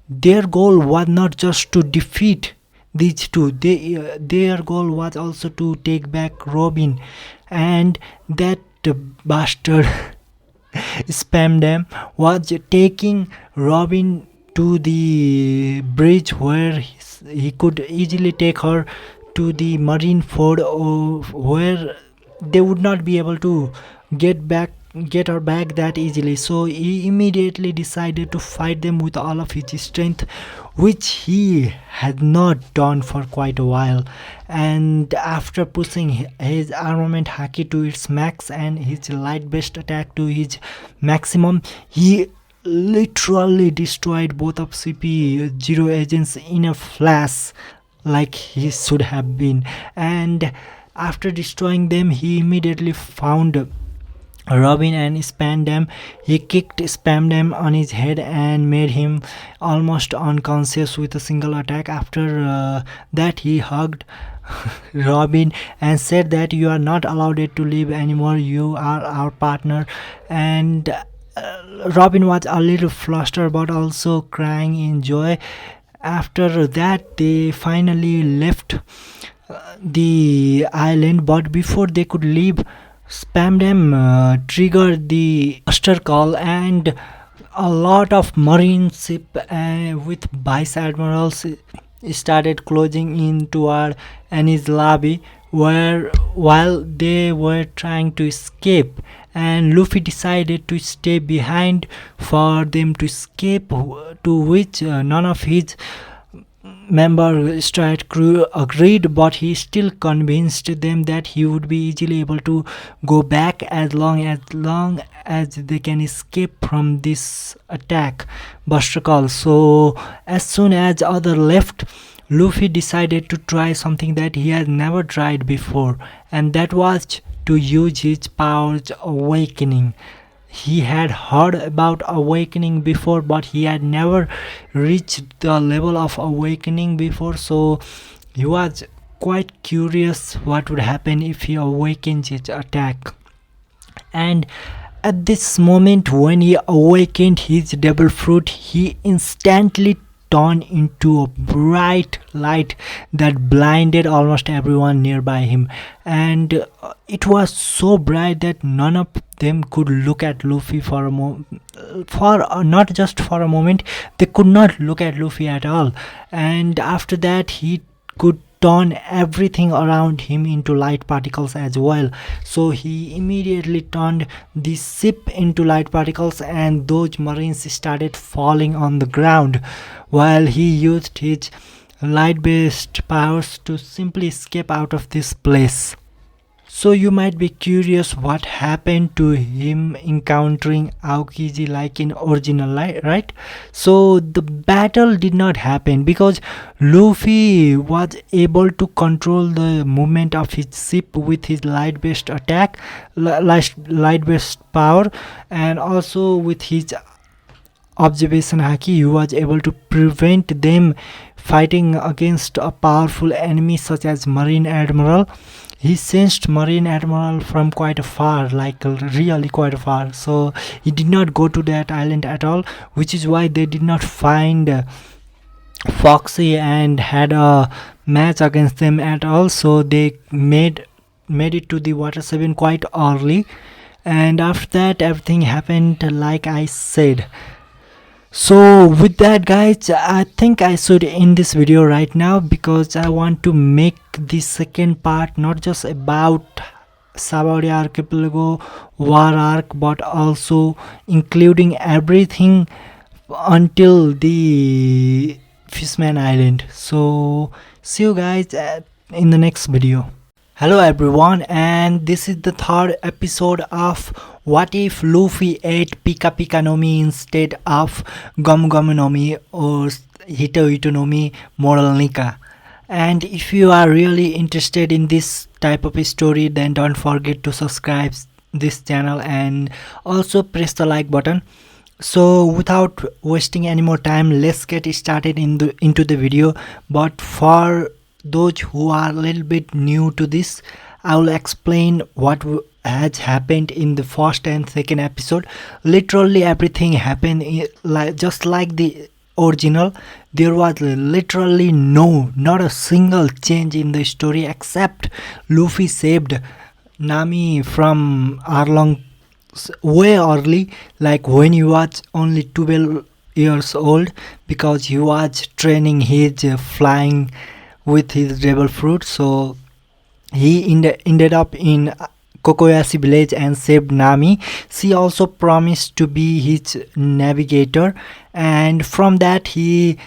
Speaker 1: Their goal was not just to defeat these two, their goal was also to take back Robin, and that bastard spam them was taking Robin to the bridge where he could easily take her to the marine ford, or where they would not be able to get her back that easily. So he immediately decided to fight them with all of his strength, which he had not done for quite a while. And after pushing his armament haki to its max and his light based attack to his maximum, he literally destroyed both of CP0 agents in a flash, like he should have been. And after destroying them, he immediately found Robin and spammed them. He spammed them on his head and made him almost unconscious with a single attack. After that, he hugged Robin and said that you are not allowed to live anymore, you are our partner. And Robin was a little flustered but also crying in joy. After that, they finally left the island, but before they could leave, Spamdem triggered the muster call, and a lot of marine ship with vice admirals started closing in toward Annie's lobby, where while they were trying to escape, and Luffy decided to stay behind for them to escape, to which none of his member strike crew agreed, but he still convinced them that he would be easily able to go back as long as they can escape from this attack buster call. So as soon as other left, Luffy decided to try something that he had never tried before, and that was to use his powers awakening. He had heard about awakening before, but he had never reached the level of awakening before, so he was quite curious what would happen if he awakens his attack. And at this moment, when he awakened his devil fruit, he instantly turned into a bright light that blinded almost everyone nearby him, and it was so bright that none of them could look at Luffy for a not just for a moment, they could not look at Luffy at all. And after that, he could turn everything around him into light particles as well. So he immediately turned the ship into light particles, and those marines started falling on the ground, while he used his light based powers to simply escape out of this place. So you might be curious what happened to him encountering Aokiji like in original, right? So the battle did not happen because Luffy was able to control the movement of his ship with his light based attack, light based power, and also with his observation haki. He was able to prevent them fighting against a powerful enemy such as Marine Admiral. He sensed Marine Admiral from quite far, like really quite far, so he did not go to that island at all, which is why they did not find Foxy and had a match against them at all. So they made made it to the water 7 quite early, and after that everything happened like I said. So with that guys, I think I should end this video right now, because I want to make the second part not just about Sabaudi archipelago war arc, but also including everything until the Fishman Island. So see you guys in the next video. Hello everyone, and this is the third episode of What If Luffy ate Pika Pika no Mi instead of Gum Gum no Mi or Hito Hito no Mi Moral Nika. And if you are really interested in this type of story, then don't forget to subscribe this channel and also press the like button. So without wasting any more time, let's get started into the video. But for those who are a little bit new to this, I will explain what has happened in the first and second episode. Literally everything happened just like the original. There was literally not a single change in the story, except Luffy saved Nami from Arlong way early, like when he was only 12 years old, because he was training his flying with his devil fruit. So he ended up in Kokoyashi village and saved Nami. She also promised to be his navigator, and from that he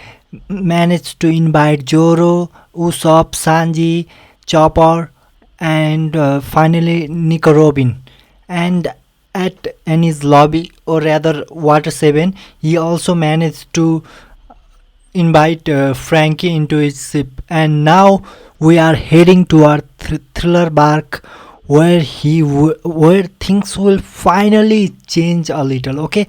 Speaker 1: managed to invite Zoro, Usopp, Sanji, Chopper, and finally Nico Robin. And at Annie's lobby, or rather Water 7, he also managed to invite Frankie into his ship. And now we are heading to our thriller bark, where where things will finally change a little. Okay,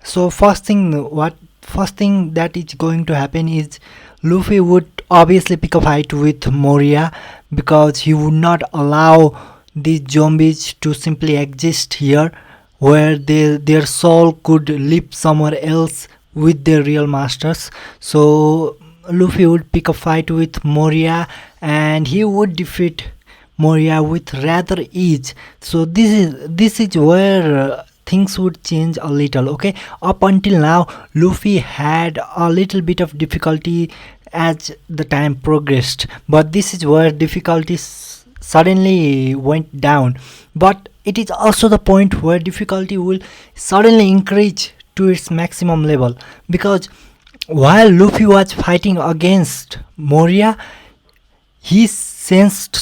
Speaker 1: so first thing that is going to happen is Luffy would obviously pick a fight with Moria, because he would not allow these zombies to simply exist here, where their soul could live somewhere else with their real masters. So Luffy would pick a fight with Moria, and he would defeat Moria with rather ease. So this is where things would change a little. Okay, up until now Luffy had a little bit of difficulty as the time progressed, but this is where difficulties suddenly went down. But it is also the point where difficulty will suddenly increase to its maximum level, because while Luffy was fighting against Moria, he sensed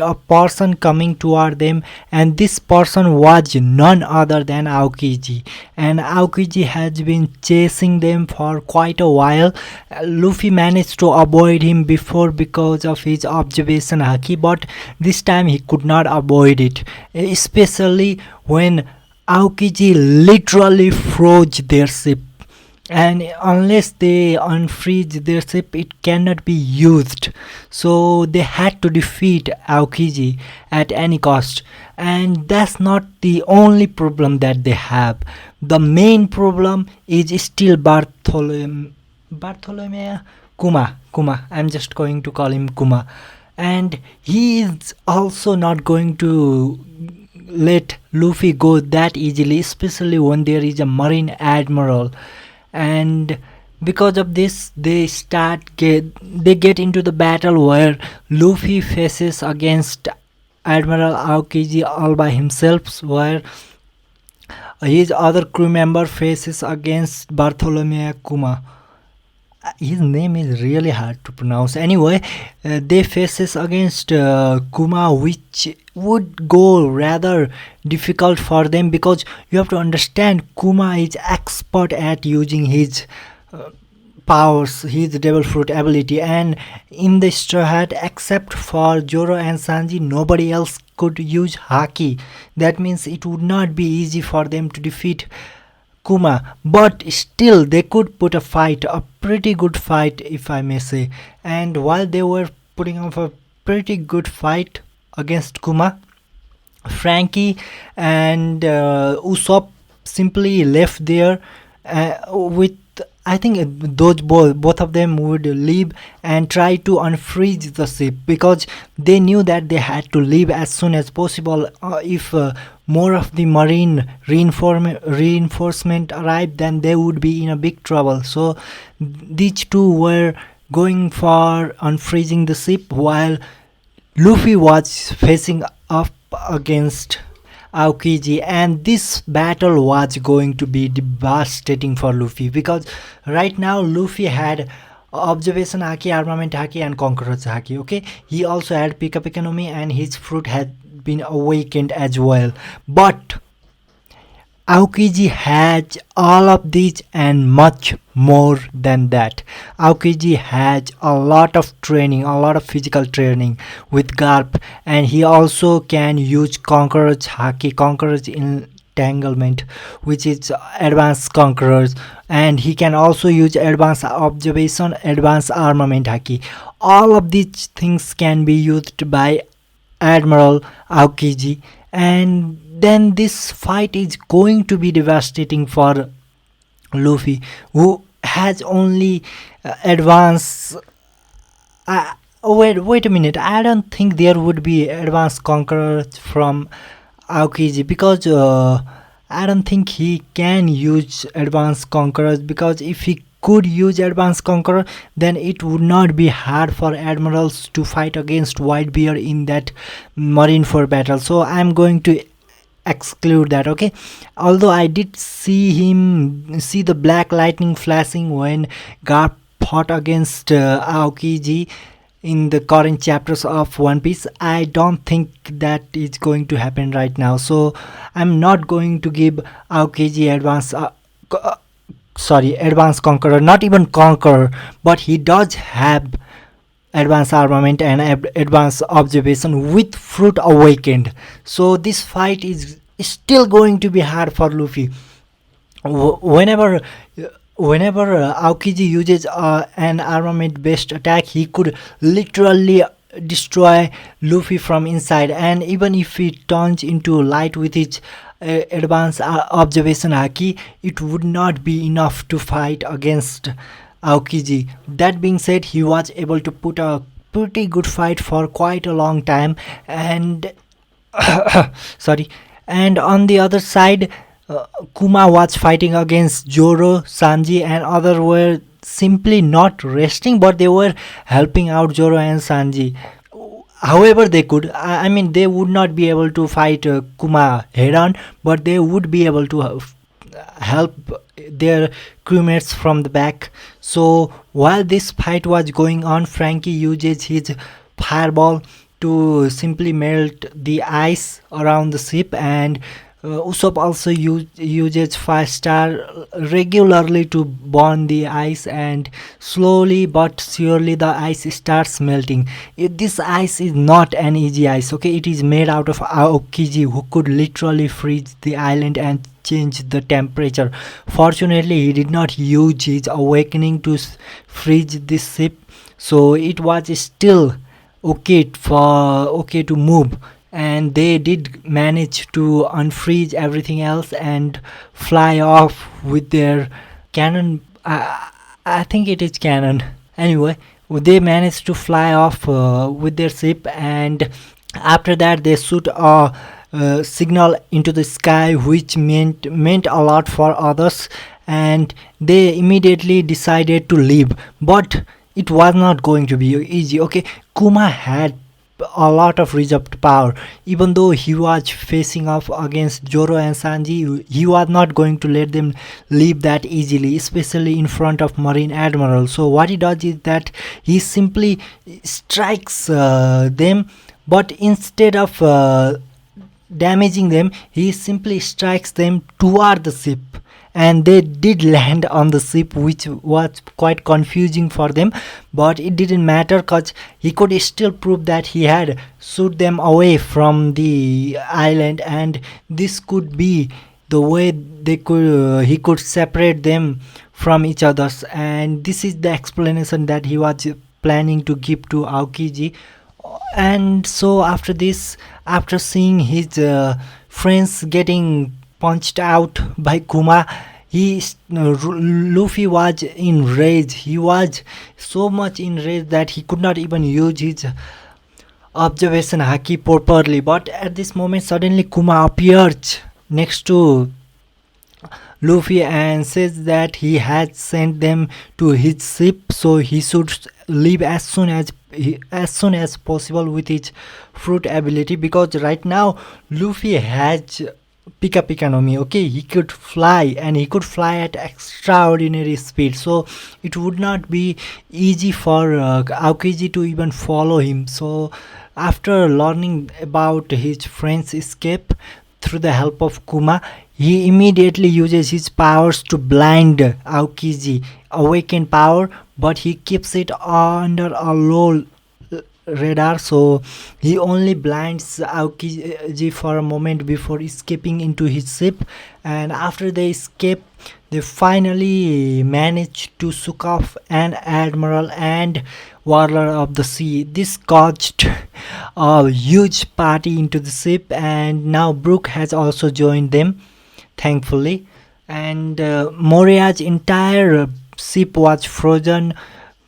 Speaker 1: a person coming toward them, and this person was none other than Aokiji. And Aokiji has been chasing them for quite a while. Luffy managed to avoid him before because of his observation haki, but this time he could not avoid it, especially when Aokiji literally froze their ship, and unless they unfreeze their ship, it cannot be used. So they had to defeat Aokiji at any cost. And that's not the only problem that they have. The main problem is still Bartholomew Kuma. I'm just going to call him Kuma. And he is also not going to let Luffy go that easily, especially when there is a Marine Admiral. And because of this, they get into the battle where Luffy faces against Admiral Aokiji all by himself, where his other crew member faces against Bartholomew Kuma. His name is really hard to pronounce. Anyway, they faces against Kuma, which would go rather difficult for them, because you have to understand Kuma is expert at using his powers, his devil fruit ability, and in the Straw Hat, except for Zoro and Sanji, nobody else could use haki. That means it would not be easy for them to defeat Kuma, but still they could put a pretty good fight, if I may say. And while they were putting up a pretty good fight against Kuma, Frankie and Usopp simply left there with I think those both of them would leave and try to unfreeze the ship, because they knew that they had to leave as soon as possible. If more of the marine reinforcement arrived, then they would be in a big trouble. So these two were going for unfreezing the ship, while Luffy was facing up against Aokiji, and this battle was going to be devastating for Luffy, because right now Luffy had observation haki, armament haki, and conqueror's haki. Okay, he also had Pika Pika no Mi, and his fruit had been awakened as well. But Aokiji has all of these and much more than that. Aokiji has a lot of training, a lot of physical training with Garp, and he also can use Conqueror's Haki, Conqueror's Entanglement, which is advanced Conquerors, and he can also use advanced observation, advanced armament Haki. All of these things can be used by Admiral Aokiji, and then this fight is going to be devastating for Luffy, who has only advanced. Wait a minute. I don't think there would be advanced conqueror from Aokiji, because I don't think he can use advanced conquerors, because if he could use advanced conqueror, then it would not be hard for admirals to fight against Whitebeard in that Marineford battle. So I'm going to exclude that. Okay, although I did see the black lightning flashing when Garp fought against Aokiji in the current chapters of One Piece, I don't think that is going to happen right now. So I'm not going to give Aokiji advanced conqueror, not even conqueror, but he does have advanced armament and advanced observation with fruit awakened. So this fight is still going to be hard for Luffy. Whenever Aokiji uses an armament based attack, he could literally destroy Luffy from inside, and even if he turns into light with his advanced observation haki, it would not be enough to fight against Aokiji. That being said, he was able to put a pretty good fight for quite a long time, and sorry. And on the other side, Kuma was fighting against Zoro, Sanji, and others were simply not resting, but they were helping out Zoro and Sanji. However they could. I mean, they would not be able to fight Kuma head on, but they would be able to help their crewmates from the back. So while this fight was going on, Frankie uses his fireball to simply melt the ice around the ship, and Usopp also uses 5-star regularly to burn the ice, and slowly but surely the ice starts melting. This ice is not an easy ice, okay? It is made out of Aokiji, who could literally freeze the island and change the temperature. Fortunately, he did not use his awakening to freeze this ship, so it was still okay to move, and they did manage to unfreeze everything else and fly off with their cannon. I think it is cannon. Anyway, they managed to fly off with their ship, and after that they shoot a signal into the sky, which meant a lot for others, and they immediately decided to leave. But it was not going to be easy. Okay, Kuma had a lot of reserved power. Even though he was facing off against Zoro and Sanji, he was not going to let them leave that easily, especially in front of Marine Admiral. So what he does is that he simply strikes them, but instead of damaging them, he simply strikes them toward the ship, and they did land on the ship, which was quite confusing for them, but it didn't matter because he could still prove that he had shot them away from the island, and this could be the way he could separate them from each other. And this is the explanation that he was planning to give to Aokiji. And so after this, after seeing his friends getting punched out by Kuma, Luffy was in rage. He was so much in rage that he could not even use his observation haki properly. But at this moment, suddenly Kuma appears next to Luffy and says that he had sent them to his ship, so he should leave as soon as possible with his fruit ability, because right now Luffy has Pika Pika no Mi. Okay, he could fly, and he could fly at extraordinary speed. So it would not be easy for Aokiji to even follow him. So after learning about his friend's escape through the help of Kuma, he immediately uses his powers to blind Aokiji, awaken power, but he keeps it under a low radar, so he only blinds Aokiji for a moment before escaping into his ship. And after they escape, they finally manage to shook off an admiral and warlord of the sea. This caused a huge party into the ship, and now Brook has also joined them, thankfully. And Moria's entire ship was frozen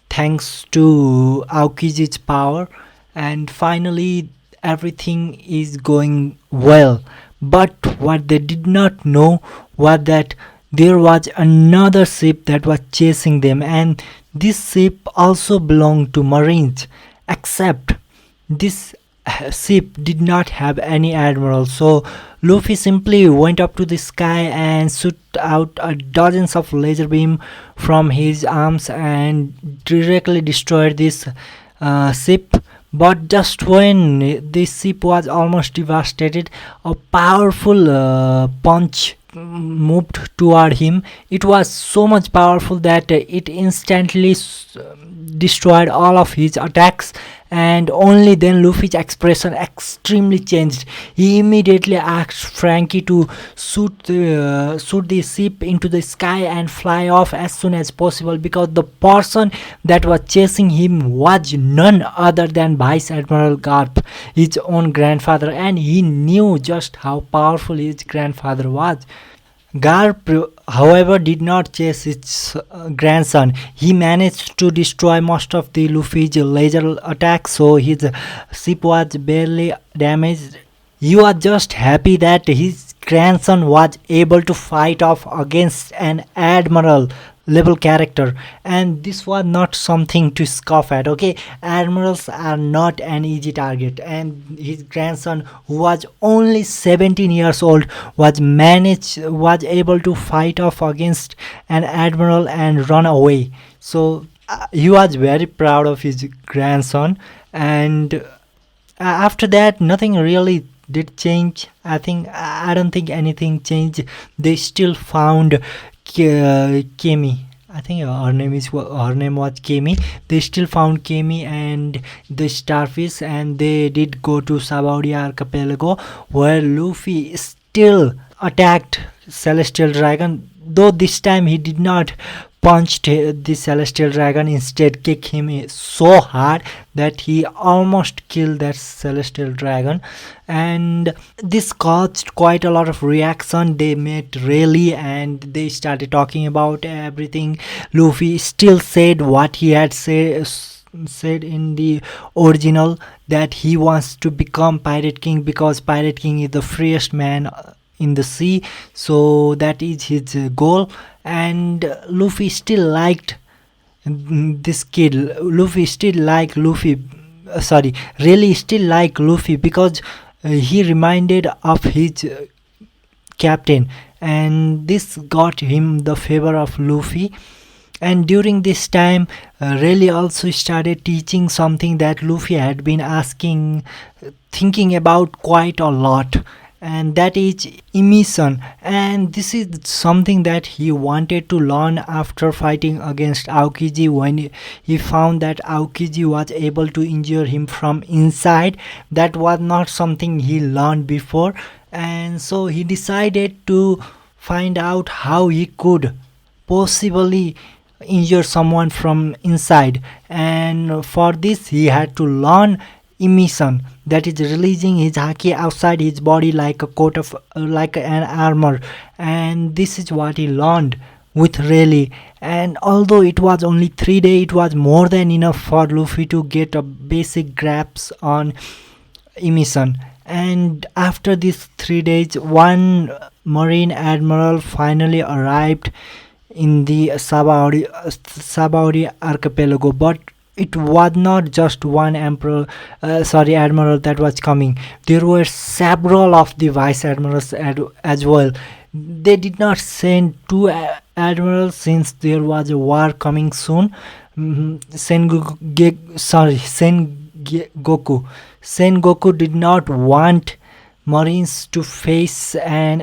Speaker 1: thanks to Aokiji's power, and finally everything is going well. But what they did not know was that there was another ship that was chasing them, and this ship also belonged to Marines, except this ship did not have any admiral. So Luffy simply went up to the sky and shot out dozens of laser beam from his arms and directly destroyed this ship. But just when this ship was almost devastated, a powerful punch moved toward him. It was so much powerful that it instantly destroyed all of his attacks, and only then Luffy's expression extremely changed. He immediately asked Frankie to shoot the ship into the sky and fly off as soon as possible, because the person that was chasing him was none other than Vice Admiral Garp, his own grandfather, and he knew just how powerful his grandfather was. Garp, however, did not chase his grandson. He managed to destroy most of the Luffy's laser attacks, so his ship was barely damaged. He was just happy that his grandson was able to fight off against an admiral level character, and this was not something to scoff at. Okay, admirals are not an easy target, and his grandson, who was only 17 years old, was able to fight off against an admiral and run away. So he was very proud of his grandson. And after that, nothing really did change. I don't think anything changed. They still found Kemi. I think her name was Kemi. They still found Kemi and the starfish, and they did go to Sabaudi archipelago, where Luffy still attacked Celestial Dragon, though this time he did not punch the Celestial Dragon, instead kicked him so hard that he almost killed that Celestial Dragon. And this caused quite a lot of reaction. They met Rayleigh and they started talking about everything. Luffy still said what he had said in the original, that he wants to become Pirate King because Pirate King is the freest man in the sea, so that is his goal. And Luffy still liked this kid. Luffy still liked Luffy. Really still liked Luffy because he reminded of his captain, and this got him the favor of Luffy. And during this time, Rayleigh also started teaching something that Luffy had been thinking about quite a lot, and that is emission. And this is something that he wanted to learn after fighting against Aokiji, when he found that Aokiji was able to injure him from inside. That was not something he learned before, and so he decided to find out how he could possibly injure someone from inside. And for this he had to learn emission, that is releasing his haki outside his body like a coat of like an armor. And this is what he learned with Rayleigh. And although it was only 3 days, it was more than enough for Luffy to get a basic grasp on emission. And after these 3 days, one Marine Admiral finally arrived in the Sabaody archipelago. But it was not just one admiral that was coming. There were several of the vice admirals as well. They did not send two admirals since there was a war coming soon. Sengoku did not want Marines to face an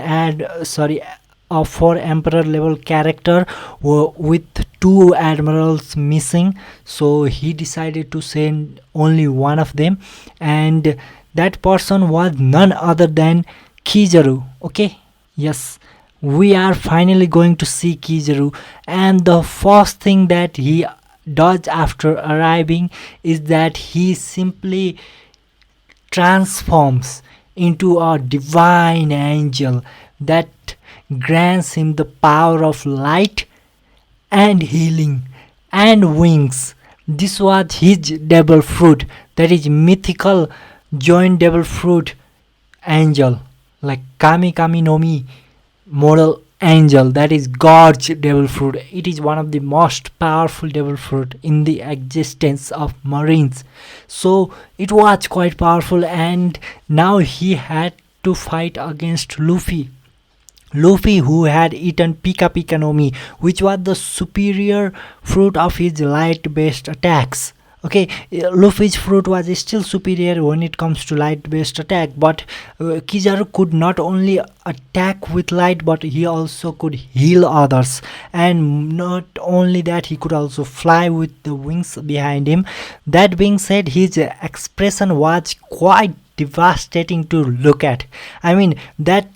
Speaker 1: a 4 emperor level character with 2 admirals missing, so he decided to send only one of them, and that person was none other than Kizaru. Okay, yes, we are finally going to see Kizaru, and the first thing that he does after arriving is that he simply transforms into a divine angel that grants him the power of light and healing and wings. This was his devil fruit, that is mythical joint devil fruit angel, like Kami Kami no Mi model angel, that is God's devil fruit. It is one of the most powerful devil fruit in the existence of Marines. So it was quite powerful, and now he had to fight against Luffy, who had eaten Pika Pika no Mi, which was the superior fruit of his light based attacks. Okay, Luffy's fruit was still superior when it comes to light based attack, but Kizaru could not only attack with light, but he also could heal others. And not only that, he could also fly with the wings behind him. That being said, his expression was quite devastating to look at. I mean, that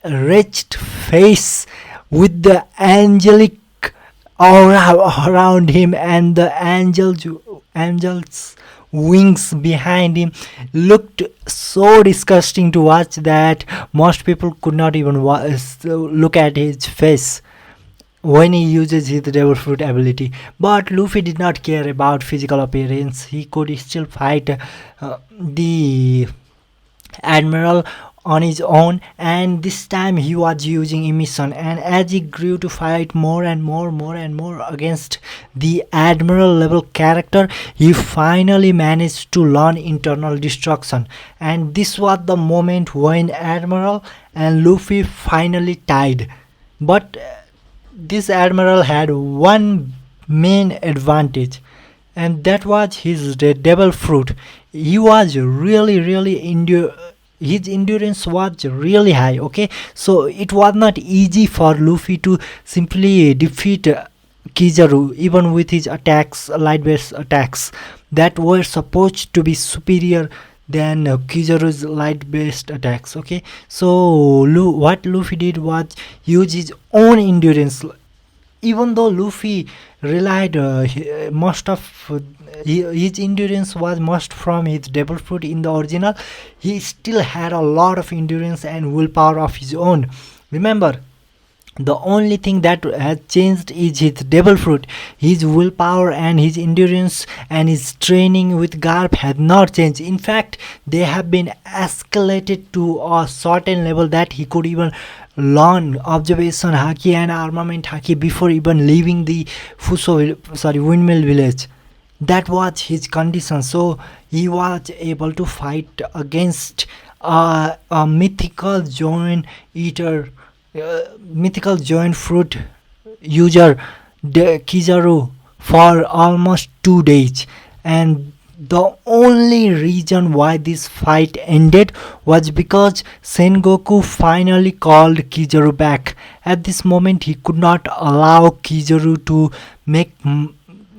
Speaker 1: wretched face with the angelic aura around him and the angel's wings behind him looked so disgusting to watch that most people could not even look at his face when he uses his devil fruit ability. But Luffy did not care about physical appearance. He could still fight the admiral on his own, and this time he was using emission. And as he grew to fight more and more against the admiral level character, he finally managed to learn internal destruction. And this was the moment when Admiral and Luffy finally tied. But this admiral had one main advantage, and that was his devil fruit. He was really his endurance was really high. Okay, so it was not easy for Luffy to simply defeat Kizaru, even with his attacks, light based attacks that were supposed to be superior than Kizaru's light based attacks. Okay, so what Luffy did was use his own endurance. Even though Luffy relied most of his endurance was most from his devil fruit in the original, he still had a lot of endurance and willpower of his own. Remember, the only thing that has changed is his devil fruit. His willpower and his endurance and his training with Garp had not changed. In fact, they have been escalated to a certain level that he could even learn observation haki and armament haki before even leaving the windmill village. That was his condition. So he was able to fight against a mythical joint eater, mythical joint fruit user, Kizaru, for almost 2 days. And the only reason why this fight ended was because Sengoku finally called Kizaru back. At this moment, he could not allow Kizaru to make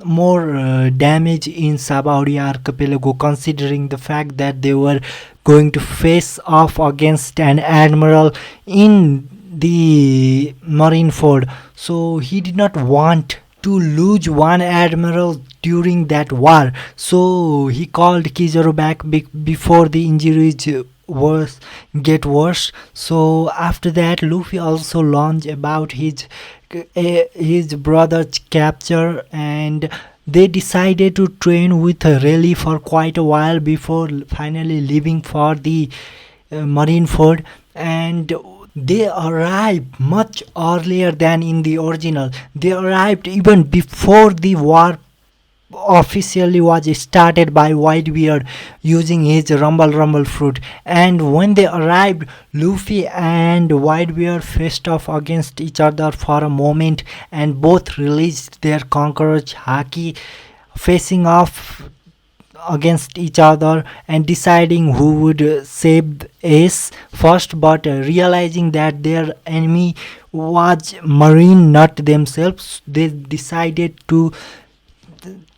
Speaker 1: more damage in Sabaody archipelago, considering the fact that they were going to face off against an admiral in the Marineford. So he did not want to lose one admiral during that war. So he called Kizaru back before the injuries worse get worse. So after that, Luffy also learned about his brother's capture, and they decided to train with Rayleigh for quite a while before finally leaving for the Marineford. And they arrived much earlier than in the original. They arrived even before the war officially was started by Whitebeard using his Rumble Rumble fruit. And when they arrived, Luffy and Whitebeard faced off against each other for a moment, and both released their conqueror's haki, facing off against each other and deciding who would save Ace first, but realizing that their enemy was Marine, not themselves, they decided to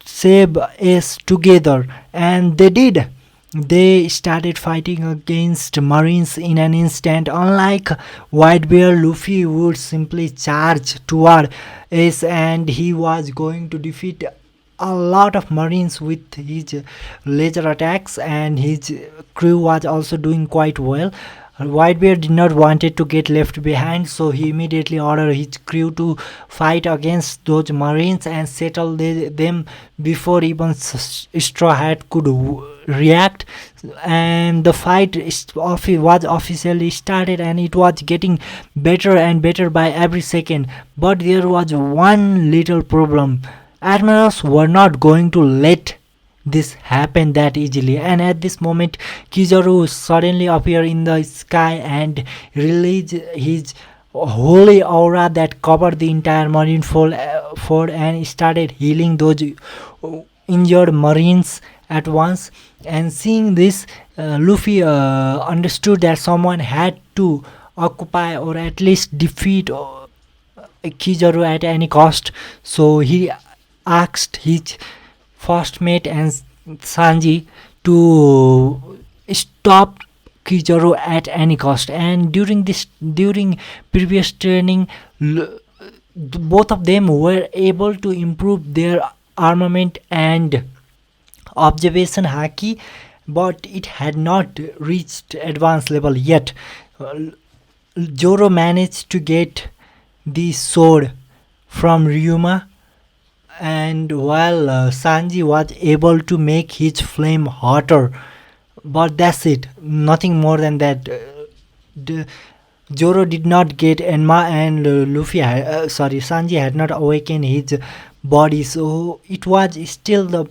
Speaker 1: save Ace together, and they did. They started fighting against Marines in an instant. Unlike Whitebeard, Luffy would simply charge toward Ace, and he was going to defeat a lot of Marines with his laser attacks, and his crew was also doing quite well. Whitebeard did not wanted to get left behind, so he immediately ordered his crew to fight against those Marines and settle them before even Straw Hat could react. And the fight was officially started, and it was getting better and better by every second. But there was one little problem. Admirals were not going to let this happen that easily, and at this moment Kizaru suddenly appeared in the sky and released his holy aura that covered the entire Marineford and started healing those injured Marines at once. And seeing this, Luffy understood that someone had to occupy or at least defeat Kizaru at any cost. So he asked his first mate and Sanji to stop Kizaru at any cost. And during previous training, both of them were able to improve their armament and observation haki, but it had not reached advanced level yet. Zoro managed to get the sword from Ryuma, and while Sanji was able to make his flame hotter, but that's it, nothing more than that. Zoro did not get Enma, and Sanji had not awakened his body, so it was still the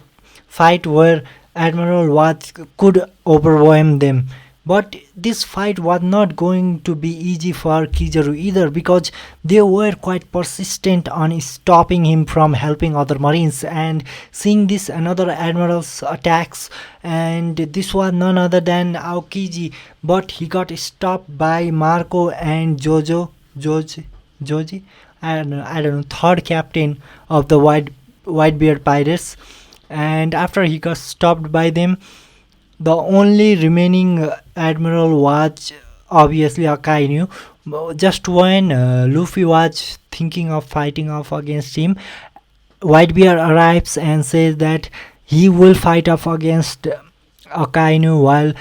Speaker 1: fight where Admiral could overwhelm them. But this fight was not going to be easy for Kizaru either, because they were quite persistent on stopping him from helping other Marines. And seeing this, another admiral's attacks, and this was none other than Aokiji, but he got stopped by Marco and Joji. I don't know, third captain of the Whitebeard Pirates. And after he got stopped by them, the only remaining admiral was obviously Akainu. Just when Luffy was thinking of fighting off against him, Whitebeard arrives and says that he will fight off against Akainu while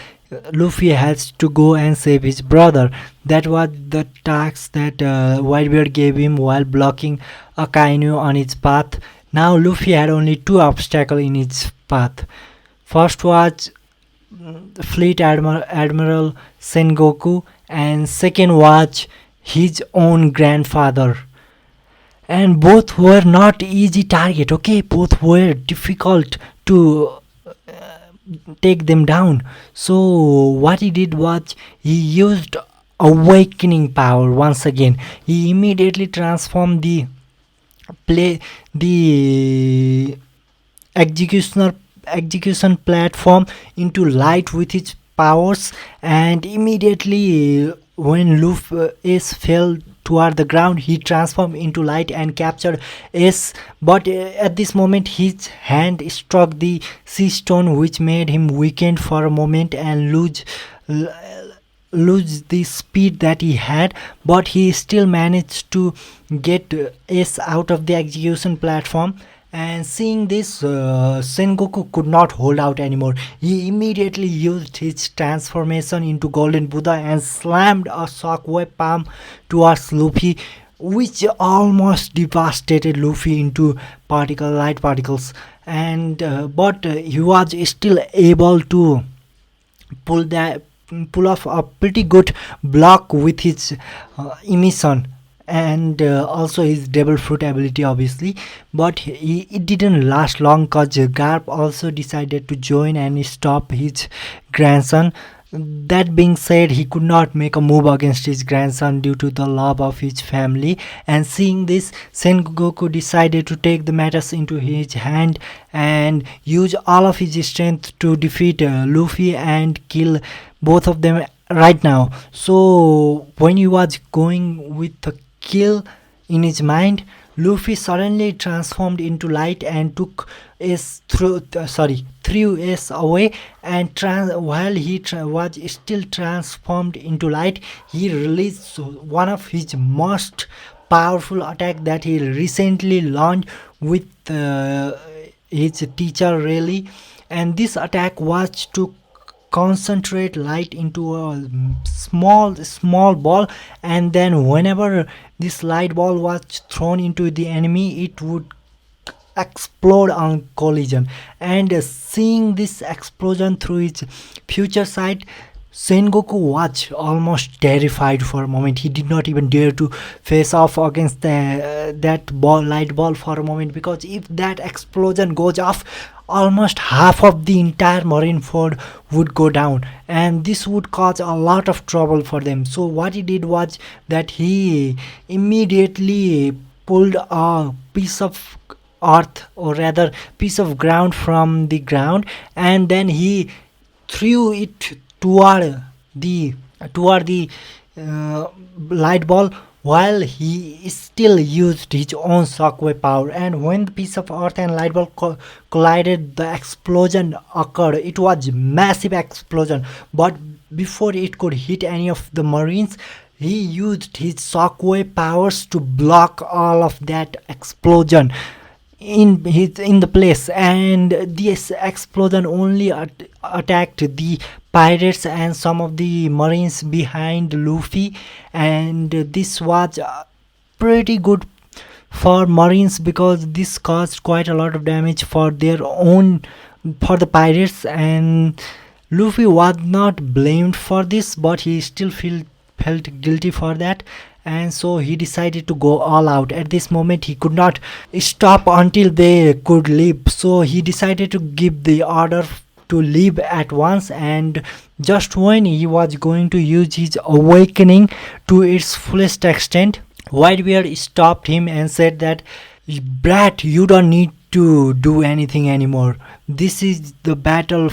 Speaker 1: Luffy has to go and save his brother. That was the task that Whitebeard gave him while blocking Akainu on its path. Now Luffy had only two obstacles in its path. First was Fleet Admiral Sengoku, and second was his own grandfather. And both were not easy target, okay? Both were difficult to take them down. So what he did was he used awakening power once again. He immediately transformed the execution platform into light with his powers, and immediately when Luffy fell toward the ground, he transformed into light and captured Ace. But at this moment his hand struck the sea stone, which made him weakened for a moment and lose the speed that he had, but he still managed to get Ace out of the execution platform. And seeing this, Sengoku could not hold out anymore. He immediately used his transformation into Golden Buddha and slammed a shockwave palm towards Luffy, which almost devastated Luffy into light particles. And but he was still able to pull that pull off a pretty good block with his emission, and also his devil fruit ability, obviously. But it didn't last long, cause Garp also decided to join and stop his grandson. That being said, he could not make a move against his grandson due to the love of his family. And seeing this, Sengoku decided to take the matters into his hand and use all of his strength to defeat Luffy and kill both of them right now. So when he was going with the kill in his mind, Luffy suddenly transformed into light and took threw S away. And while he was still transformed into light, he released one of his most powerful attack that he recently learned with his teacher Rayleigh. And this attack was to concentrate light into a small ball, and then whenever this light ball was thrown into the enemy, it would explode on collision. And seeing this explosion through its future sight, Sengoku was almost terrified for a moment. He did not even dare to face off against that light ball for a moment, because if that explosion goes off, almost half of the entire Marineford would go down, and this would cause a lot of trouble for them. So what he did was that he immediately pulled a piece of earth, or rather piece of ground, from the ground, and then he threw it toward the light ball, while he still used his own shockwave power. And when the piece of earth and light bulb collided, the explosion occurred. It was massive explosion, but before it could hit any of the marines, he used his shockwave powers to block all of that explosion in the place. And this explosion only attacked the pirates and some of the marines behind Luffy, and this was pretty good for marines, because this caused quite a lot of damage for the pirates. And Luffy was not blamed for this, but he still felt guilty for that, and so he decided to go all out. At this moment, he could not stop until they could leave, so he decided to give the order to leave at once. And just when he was going to use his awakening to its fullest extent, Whitebeard stopped him and said that, "Brat, you don't need to do anything anymore. This is the battle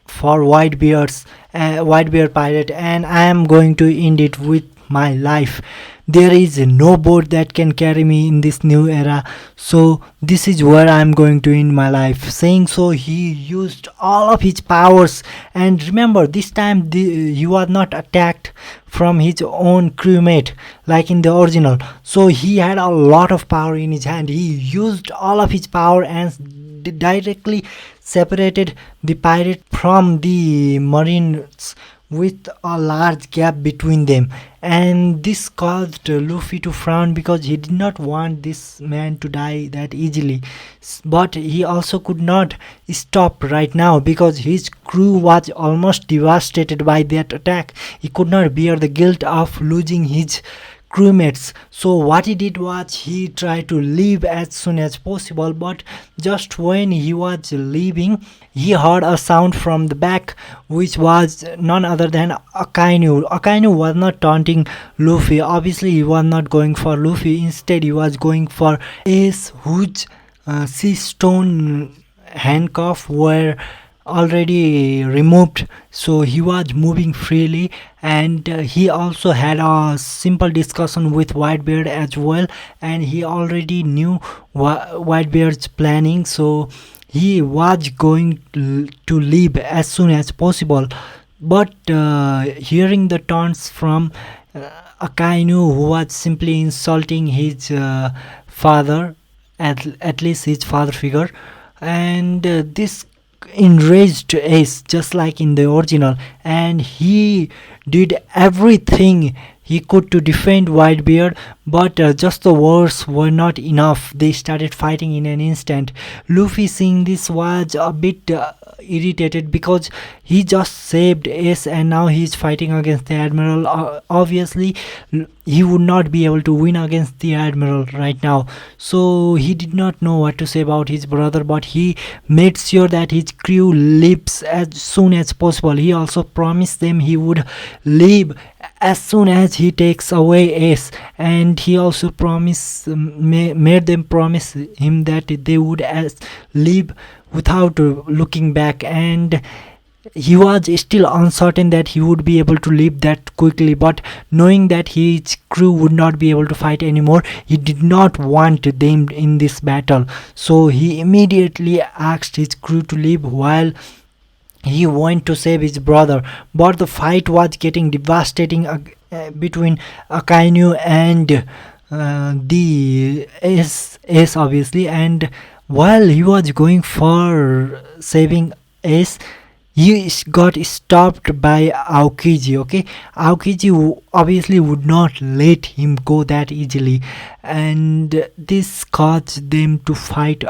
Speaker 1: for Whitebeard pirate, and I am going to end it with my life. There is no boat that can carry me in this new era, so this is where I am going to end my life." Saying so, he used all of his powers, and remember, this time he was not attacked from his own crewmate like in the original, so he had a lot of power in his hand. He used all of his power and directly separated the pirate from the marines with a large gap between them. And this caused Luffy to frown, because he did not want this man to die that easily. But he also could not stop right now, because his crew was almost devastated by that attack. He could not bear the guilt of losing his crewmates. So what he did was he tried to leave as soon as possible, but just when he was leaving, he heard a sound from the back, which was none other than Akainu. Akainu was not taunting Luffy. Obviously, he was not going for Luffy. Instead, he was going for Ace, whose sea stone handcuff were already removed, so he was moving freely. And he also had a simple discussion with Whitebeard as well, and he already knew Whitebeard's planning, so he was going to leave as soon as possible. But hearing the taunts from Akainu, who was simply insulting his father, at least his father figure, and this enraged Ace just like in the original, and he did everything he could to defend Whitebeard, but just the words were not enough. They started fighting in an instant. Luffy, seeing this, was a bit irritated because he just saved Ace and now he's fighting against the Admiral. Obviously, he would not be able to win against the Admiral right now. So he did not know what to say about his brother, but he made sure that his crew leaves as soon as possible. He also promised them he would leave as soon as he takes away Ace, and he also made them promise him that they would leave without looking back, and he was still uncertain that he would be able to leave that quickly, but knowing that his crew would not be able to fight anymore, he did not want them in this battle. So he immediately asked his crew to leave while he went to save his brother. But the fight was getting devastating between Akainu and the Ace obviously, and while he was going for saving Ace, he got stopped by Aokiji. Okay, Aokiji obviously would not let him go that easily, and this caused them to fight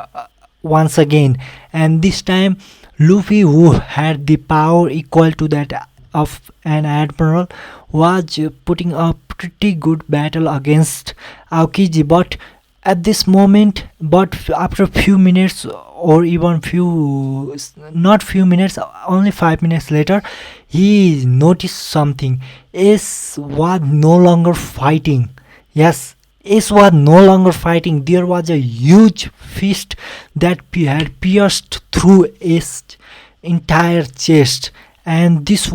Speaker 1: once again. And this time, Luffy, who had the power equal to that of an admiral, was putting up pretty good battle against Aokiji. But at this moment, after a few minutes, or even not few minutes, only 5 minutes later, he noticed something. Ace was no longer fighting. Yes, Ace was no longer fighting. There was a huge fist that had pierced through Ace's entire chest, and this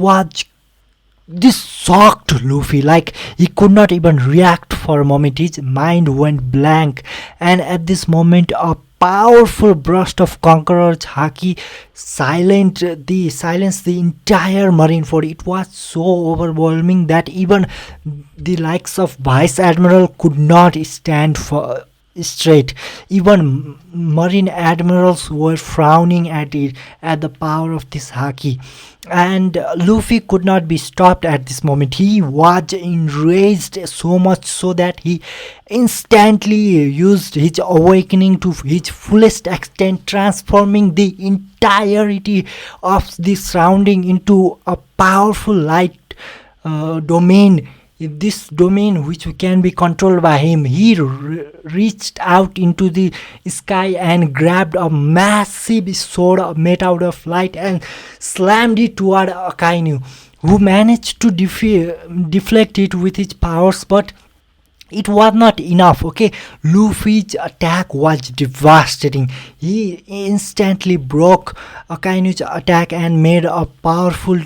Speaker 1: shocked Luffy. Like, he could not even react for a moment. His mind went blank, and at this moment, a powerful burst of Conqueror's Haki silenced the entire Marineford. It was so overwhelming that even the likes of Vice Admiral could not stand for straight. Even marine admirals were frowning at the power of this Haki. And Luffy could not be stopped at this moment. He was enraged so much so that he instantly used his awakening to his fullest extent, transforming the entirety of the surrounding into a powerful light domain. This domain which can be controlled by him. He reached out into the sky and grabbed a massive sword made out of light and slammed it toward Akainu, who managed to deflect it with his powers, but it was not enough. Okay, Luffy's attack was devastating. He instantly broke Akainu's attack and made a powerful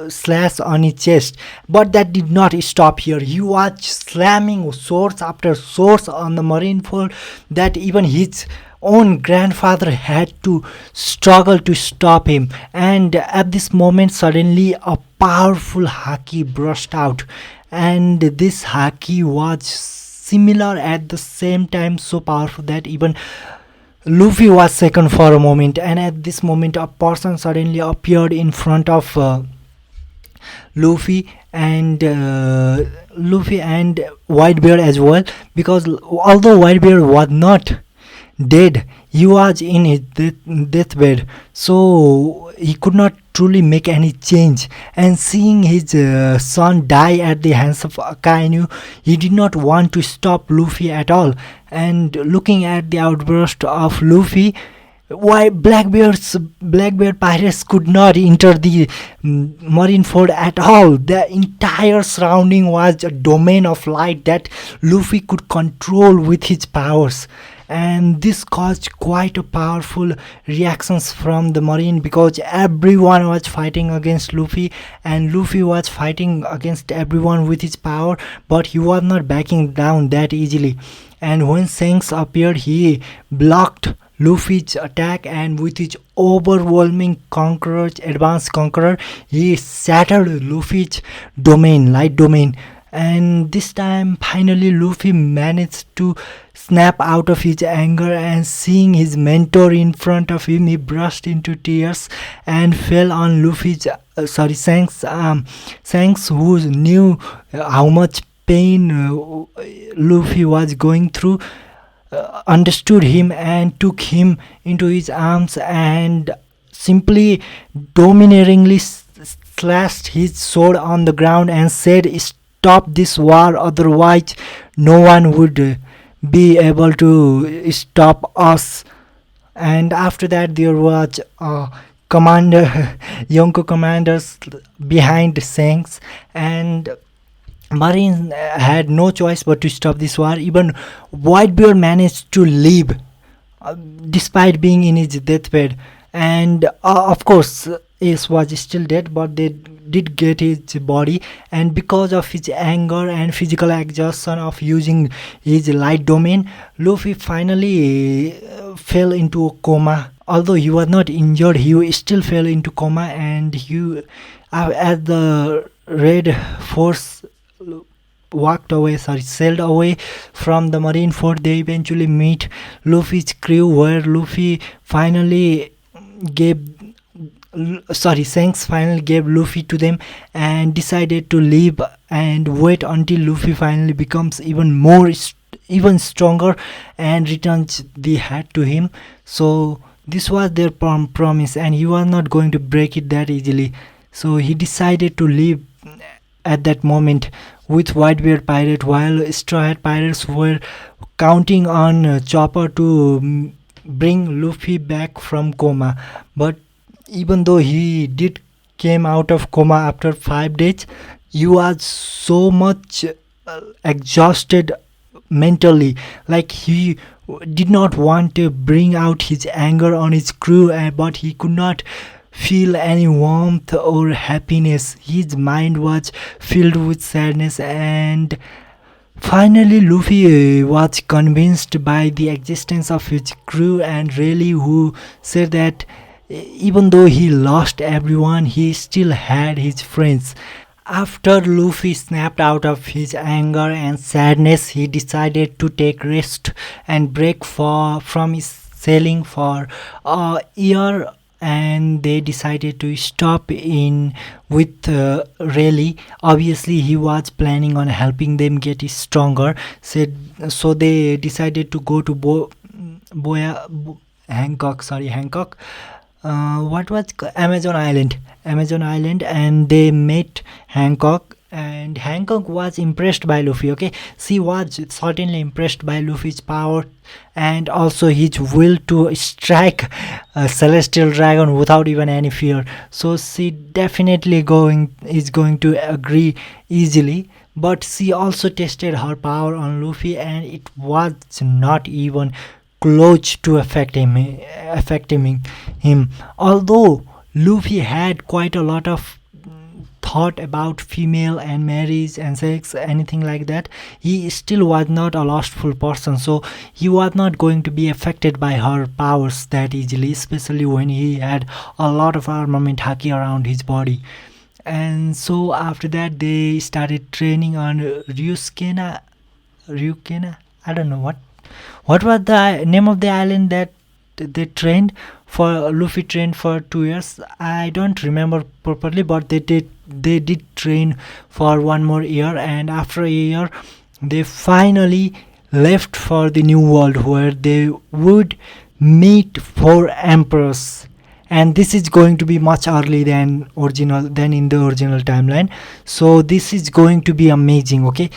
Speaker 1: slash on his chest. But that did not stop here. He was slamming swords after swords on the Marineford that even his own grandfather had to struggle to stop him. And at this moment, suddenly a powerful Haki burst out, and this Haki was similar at the same time, so powerful that even Luffy was shaken for a moment. And at this moment, a person suddenly appeared in front of Luffy and Whitebeard as well, because although Whitebeard was not dead, he was in his deathbed, so he could not truly make any change. And seeing his son die at the hands of Akainu, he did not want to stop Luffy at all. And looking at the outburst of Luffy, why Blackbeard pirates could not enter the Marineford at all. The entire surrounding was a domain of light that Luffy could control with his powers. And this caused quite a powerful reactions from the marine, because everyone was fighting against Luffy, and Luffy was fighting against everyone with his power, but he was not backing down that easily. And when Shanks appeared, he blocked Luffy's attack, and with his overwhelming conqueror, advanced conqueror, he shattered Luffy's domain, light domain. And this time, finally, Luffy managed to snap out of his anger, and seeing his mentor in front of him, he burst into tears and fell on Luffy's, Shanks' arm. Shanks, who knew how much pain Luffy was going through, understood him and took him into his arms and simply domineeringly slashed his sword on the ground and said, "Stop this war, otherwise no one would be able to stop us." And after that, there was commander Yonko commanders behind Shanks, and Marine had no choice but to stop this war. Even Whitebeard managed to leave despite being in his deathbed, and of course Ace was still dead, but they did get his body, and because of his anger and physical exhaustion of using his light domain, Luffy finally fell into a coma. Although he was not injured, he still fell into coma, and he as the red force sailed away from the marine fort, they eventually meet Luffy's crew, where Luffy finally gave Shanks finally gave Luffy to them and decided to leave and wait until Luffy finally becomes even stronger and returns the hat to him. So this was their promise, and he was not going to break it that easily. So he decided to leave at that moment with Whitebeard pirate, while Straw Hat pirates were counting on Chopper to bring Luffy back from coma. But even though he did came out of coma after 5 days, he was so much exhausted mentally, like he did not want to bring out his anger on his crew, but he could not feel any warmth or happiness. His mind was filled with sadness, and finally Luffy was convinced by the existence of his crew and Rayleigh, who said that even though he lost everyone, he still had his friends. After Luffy snapped out of his anger and sadness, he decided to take rest and break from his sailing for a year, and they decided to stop in with Rayleigh. Obviously, he was planning on helping them get stronger. So they decided to go to Hancock. What was Amazon Island, and they met Hancock, and Hancock was impressed by Luffy. Okay, she was certainly impressed by Luffy's power and also his will to strike a celestial dragon without even any fear. So she definitely is going to agree easily. But she also tested her power on Luffy, and it was not even close to affecting him. Although Luffy had quite a lot of thought about female and marriage and sex, anything like that, he still was not a lustful person, so he was not going to be affected by her powers that easily, especially when he had a lot of armament haki around his body. And so after that, they started training on Ryukena. I don't know what was the name of the island that they trained for. Luffy trained for 2 years. I don't remember properly, but they did train for 1 more year, and after a year they finally left for the new world, where they would meet 4 emperors. And this is going to be much early than in the original timeline, so this is going to be amazing. Okay,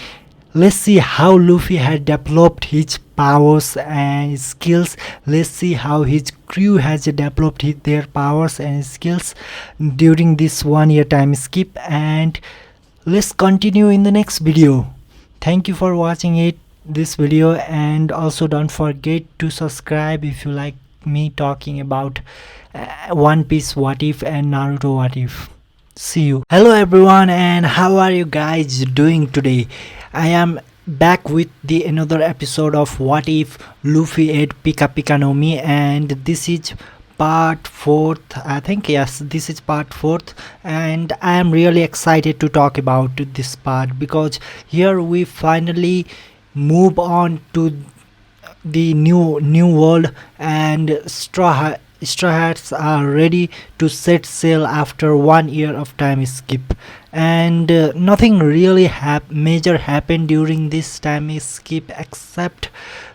Speaker 1: let's see how Luffy had developed his powers and skills. Let's see how his crew has developed their powers and skills during this 1 year time skip, and let's continue in the next video. Thank you for watching this video, and also don't forget to subscribe if you like me talking about One Piece What If and Naruto What If. See you. Hello everyone, and how are you guys doing today? I am back with the another episode of What If Luffy ate Pika Pika no Mi, and this is part fourth. I think yes, this is part fourth, and I am really excited to talk about this part because here we finally move on to the new world, and straw hats are ready to set sail after 1 year of time skip. And nothing really major happened during this time skip except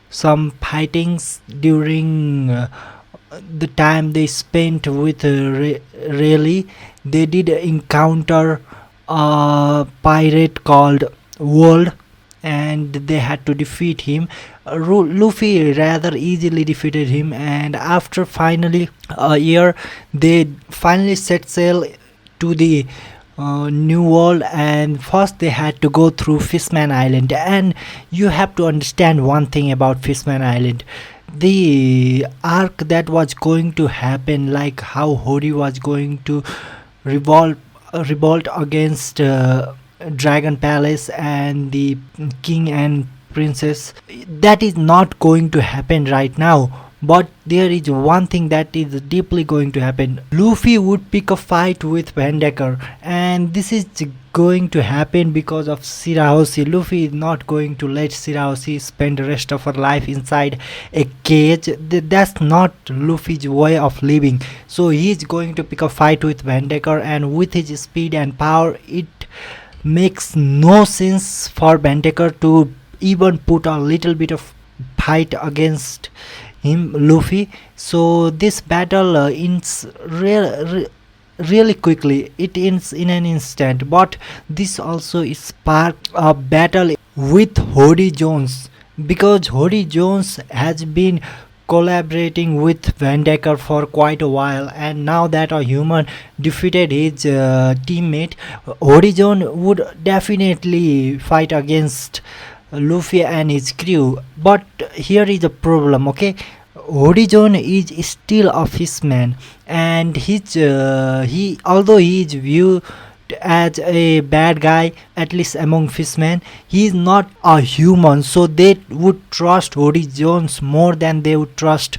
Speaker 1: some fightings during the time they spent with Rayleigh. They did encounter a pirate called World, and they had to defeat him. Luffy rather easily defeated him, and after finally a year, they finally set sail to the new world. And first they had to go through Fishman Island, and you have to understand one thing about Fishman Island. The arc that was going to happen, like how Hori was going to revolt revolt against Dragon Palace and the king and princess, that is not going to happen right now. But there is one thing that is deeply going to happen. Luffy would pick a fight with Vandecker, and this is going to happen because of Shirahoshi. Luffy is not going to let Shirahoshi spend the rest of her life inside a cage. That's not Luffy's way of living. So he is going to pick a fight with Vandecker, and with his speed and power, it makes no sense for Vandecker to even put a little bit of fight against him, Luffy. So this battle ends really quickly. It ends in an instant. But this also sparked a battle with Hody Jones, because Hody Jones has been collaborating with Vandecker for quite a while, and now that a human defeated his teammate, Hody Jones would definitely fight against Luffy and his crew. But here is a problem, okay? Horizon is still a fishman, and he although he is viewed as a bad guy, at least among fishmen, he is not a human. So they would trust Horizon more than they would trust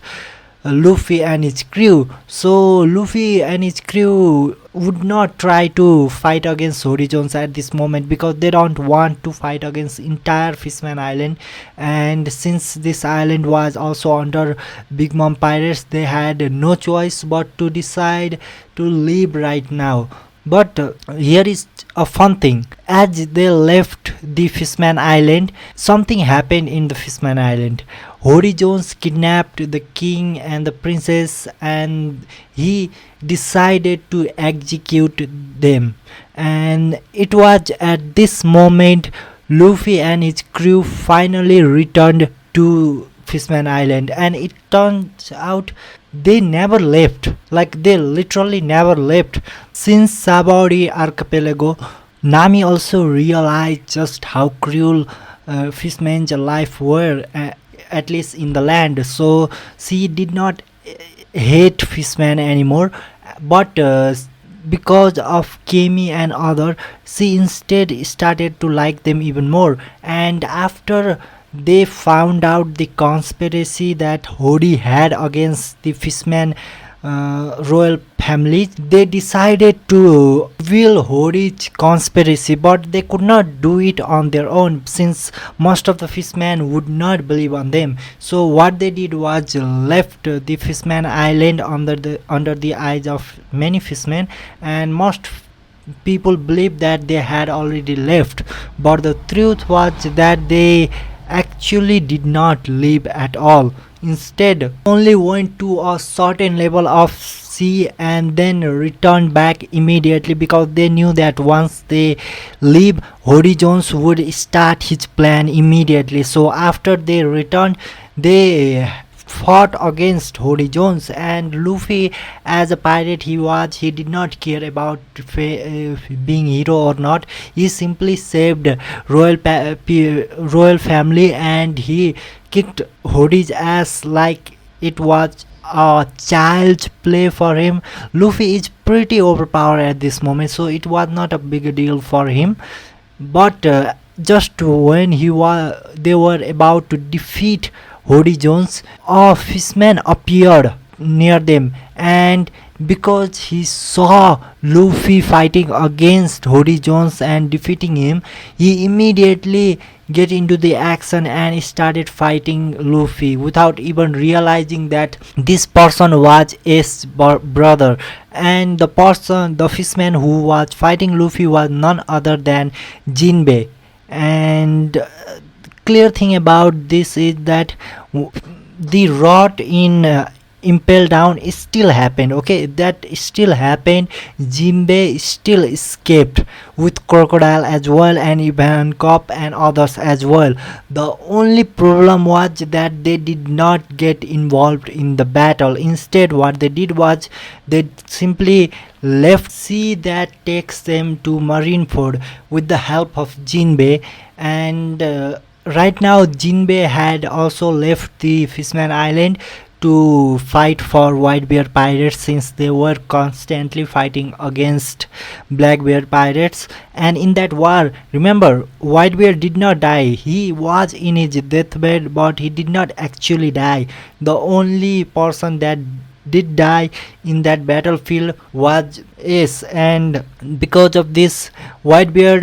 Speaker 1: Luffy and his crew. So Luffy and his crew would not try to fight against Horizons at this moment, because they don't want to fight against entire Fishman Island. And since this island was also under Big Mom Pirates, they had no choice but to decide to leave right now. But here is a fun thing. As they left the Fishman Island, something happened in the Fishman Island. Hody Jones kidnapped the king and the princess, and he decided to execute them. And it was at this moment Luffy and his crew finally returned to Fishman Island, and it turns out they never left. Like, they literally never left. Since Sabaody Archipelago, Nami also realized just how cruel fishmen's life were, at least in the land. So she did not hate fishmen anymore, but because of Kemi and other, she instead started to like them even more. And after they found out the conspiracy that Hody had against the fishman royal family, they decided to reveal Hody's conspiracy. But they could not do it on their own, since most of the fishmen would not believe on them. So what they did was left the Fishman Island under the eyes of many fishmen, and most people believed that they had already left. But the truth was that they actually did not leave at all. Instead, only went to a certain level of sea and then returned back immediately, because they knew that once they leave, Hody Jones would start his plan immediately. So after they returned, they fought against Hody Jones. And Luffy, as a pirate he did not care about being hero or not. He simply saved royal family, and he kicked Hody's ass like it was a child's play for him. Luffy is pretty overpowered at this moment, so it was not a big deal for him. But just when they were about to defeat Hody Jones, a fishman appeared near them, and because he saw Luffy fighting against Hody Jones and defeating him, he immediately get into the action and started fighting Luffy without even realizing that this person was his brother. And the fishman who was fighting Luffy was none other than Jinbei. And clear thing about this is that the rot in impel down is still happened. Okay, that still happened. Jinbei still escaped with crocodile as well, and even cop and others as well. The only problem was that they did not get involved in the battle. Instead, what they did was they simply left sea that takes them to Marineford with the help of Jinbei. And right now Jinbei had also left the Fishman Island to fight for White Bear Pirates, since they were constantly fighting against Black Bear Pirates. And in that war, remember, White Bear did not die. He was in his deathbed, but he did not actually die. The only person that did die in that battlefield was Ace, and because of this, Whitebeard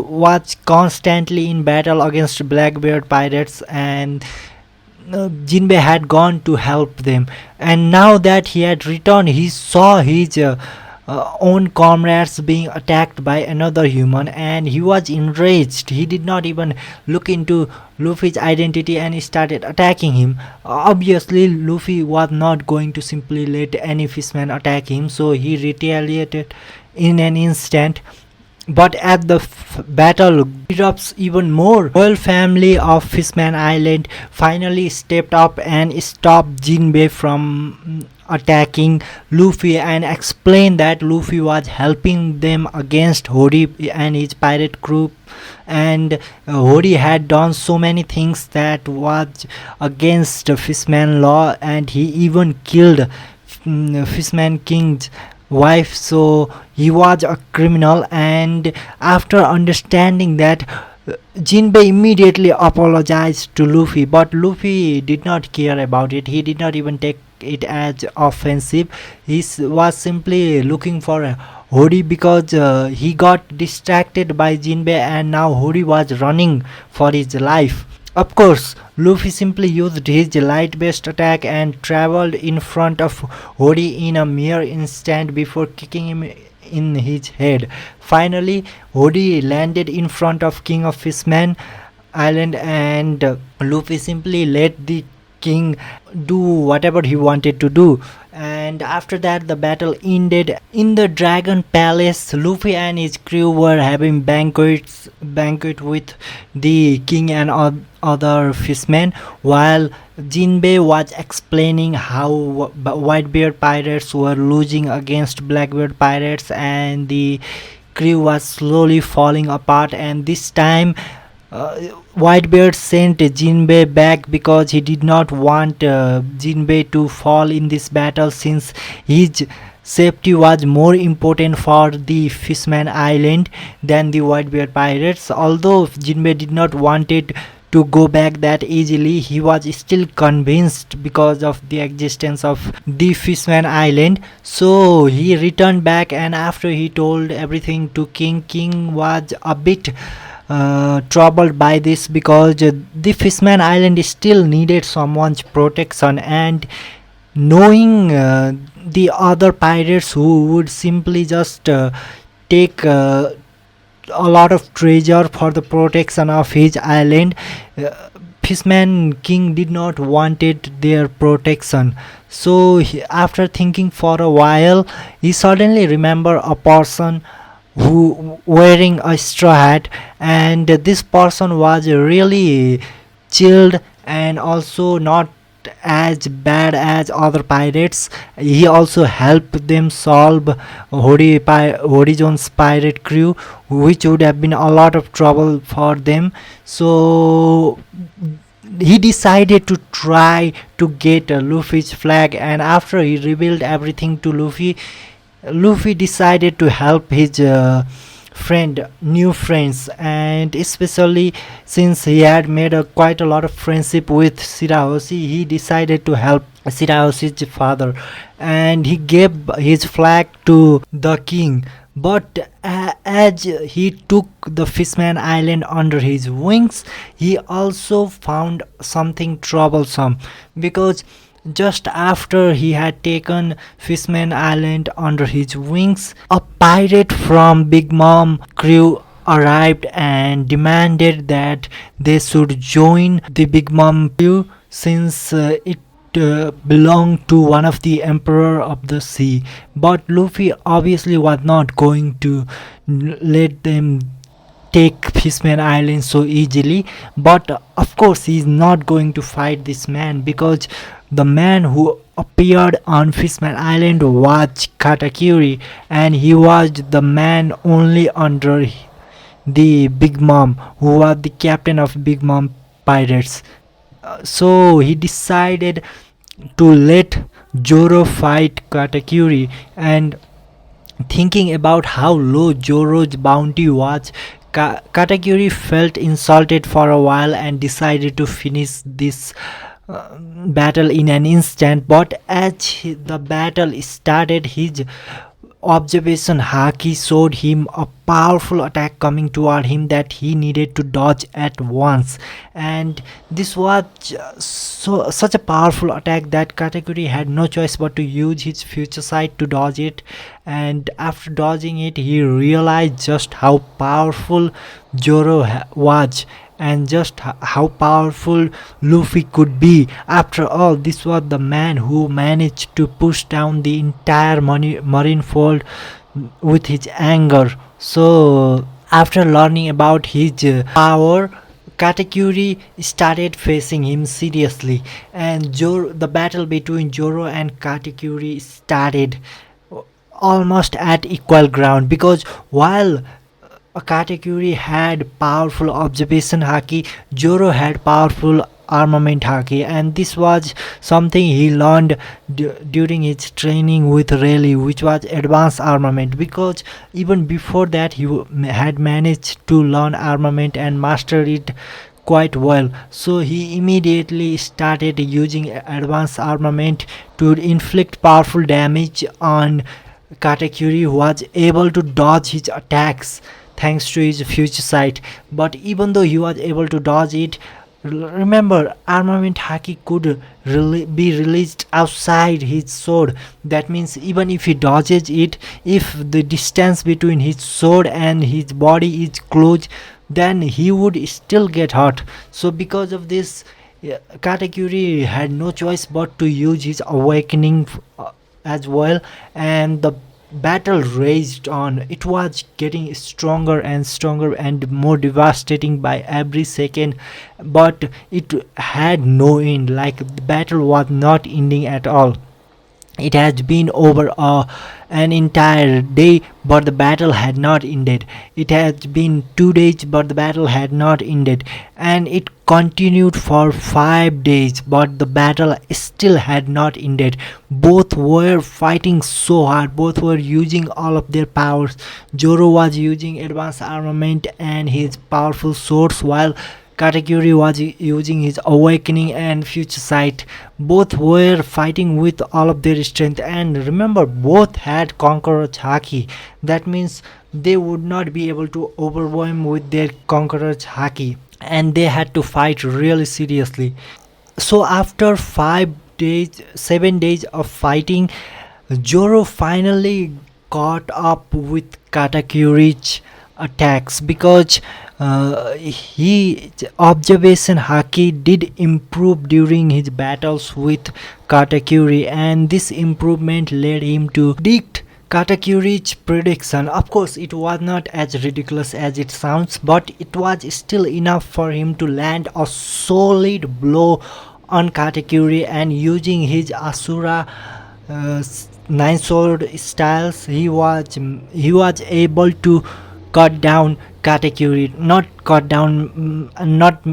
Speaker 1: was constantly in battle against Blackbeard pirates, and Jinbei had gone to help them. And now that he had returned, he saw his own comrades being attacked by another human, and he was enraged. He did not even look into Luffy's identity and he started attacking him. Obviously, Luffy was not going to simply let any fishman attack him, so he retaliated in an instant. But as the battle erupts even more, royal family of Fishman Island finally stepped up and stopped Jinbei from attacking Luffy, and explained that Luffy was helping them against Hody and his pirate crew, and Hody had done so many things that was against Fishman law, and he even killed Fishman King's wife, so he was a criminal. And after understanding that, Jinbei immediately apologized to Luffy, but Luffy did not care about it. He did not even take it as offensive. He was simply looking for Hody because he got distracted by Jinbei, and now Hody was running for his life. Of course, Luffy simply used his light based attack and traveled in front of Hody in a mere instant before kicking him in his head. Finally, Hody landed in front of King of Fishman Island, and Luffy simply let the king do whatever he wanted to do. And after that, the battle ended in the Dragon Palace. Luffy and his crew were having banquet with the king and other fishmen, while Jinbei was explaining how Whitebeard pirates were losing against Blackbeard pirates, and the crew was slowly falling apart. And this time, Whitebeard sent Jinbei back because he did not want Jinbei to fall in this battle, since his safety was more important for the Fishman Island than the Whitebeard pirates. Although Jinbei did not want it to go back that easily, he was still convinced because of the existence of the Fishman Island. So he returned back, and after he told everything to King was a bit troubled by this, because the Fishman Island still needed someone's protection, and knowing the other pirates who would simply just take a lot of treasure for the protection of his island, Fishman King did not wanted their protection. So after thinking for a while, he suddenly remembered a person who wearing a straw hat, and this person was really chilled and also not as bad as other pirates. He also helped them solve Hody Jones pirate crew, which would have been a lot of trouble for them. So he decided to try to get Luffy's flag, and after he revealed everything to Luffy decided to help his new friends, and especially since he had made quite a lot of friendship with Shirahoshi, he decided to help Shirahoshi's father, and he gave his flag to the king. But as he took the Fishman Island under his wings, he also found something troublesome, because just after he had taken Fishman Island under his wings, a pirate from Big Mom crew arrived and demanded that they should join the Big Mom crew, since it belonged to one of the emperor of the sea. But Luffy obviously was not going to let them take Fishman Island so easily. But of course, he's not going to fight this man, because the man who appeared on Fishman Island was Katakuri, and he was the man only under the Big Mom, who was the captain of Big Mom pirates. So he decided to let Joro fight Katakuri, and thinking about how low Joro's bounty was, Katakuri felt insulted for a while and decided to finish this battle in an instant. But as the battle started, his observation haki showed him a powerful attack coming toward him that he needed to dodge at once, and this was such a powerful attack that Katakuri had no choice but to use his future sight to dodge it. And after dodging it, he realized just how powerful Joro was, and just how powerful Luffy could be. After all, this was the man who managed to push down the entire Marineford with his anger. So, after learning about his power, Katakuri started facing him seriously, and the battle between Joro and Katakuri started almost at equal ground, because while Katakuri had powerful observation haki, Joro had powerful armament haki, and this was something he learned during his training with Rayleigh, which was advanced armament, because even before that he had managed to learn armament and master it quite well. So he immediately started using advanced armament to inflict powerful damage on Katakuri, who was able to dodge his attacks thanks to his future sight. But even though he was able to dodge it, remember, armament haki could be released outside his sword. That means even if he dodges it, if the distance between his sword and his body is close, then he would still get hurt. So because of this, Katakuri had no choice but to use his awakening as well, and the battle raged on. It was getting stronger and stronger and more devastating by every second, but it had no end. Like, the battle was not ending at all. It has been over an entire day, but the battle had not ended. It has been 2 days, but the battle had not ended. And it continued for 5 days, but the battle still had not ended. Both were fighting so hard, both were using all of their powers. Joro was using advanced armament and his powerful swords, while Katakuri was using his awakening and future sight. Both were fighting with all of their strength, and remember, both had Conqueror's haki. That means they would not be able to overwhelm with their Conqueror's haki, and they had to fight really seriously. So after 5 days, 7 days of fighting, Joro finally caught up with Katakuri's attacks, because his observation haki did improve during his battles with Katakuri, and this improvement led him to predict Katakuri's prediction. Of course, it was not as ridiculous as it sounds, but it was still enough for him to land a solid blow on Katakuri, and using his Asura nine sword styles, he was able to cut down Katakuri. Not cut down, not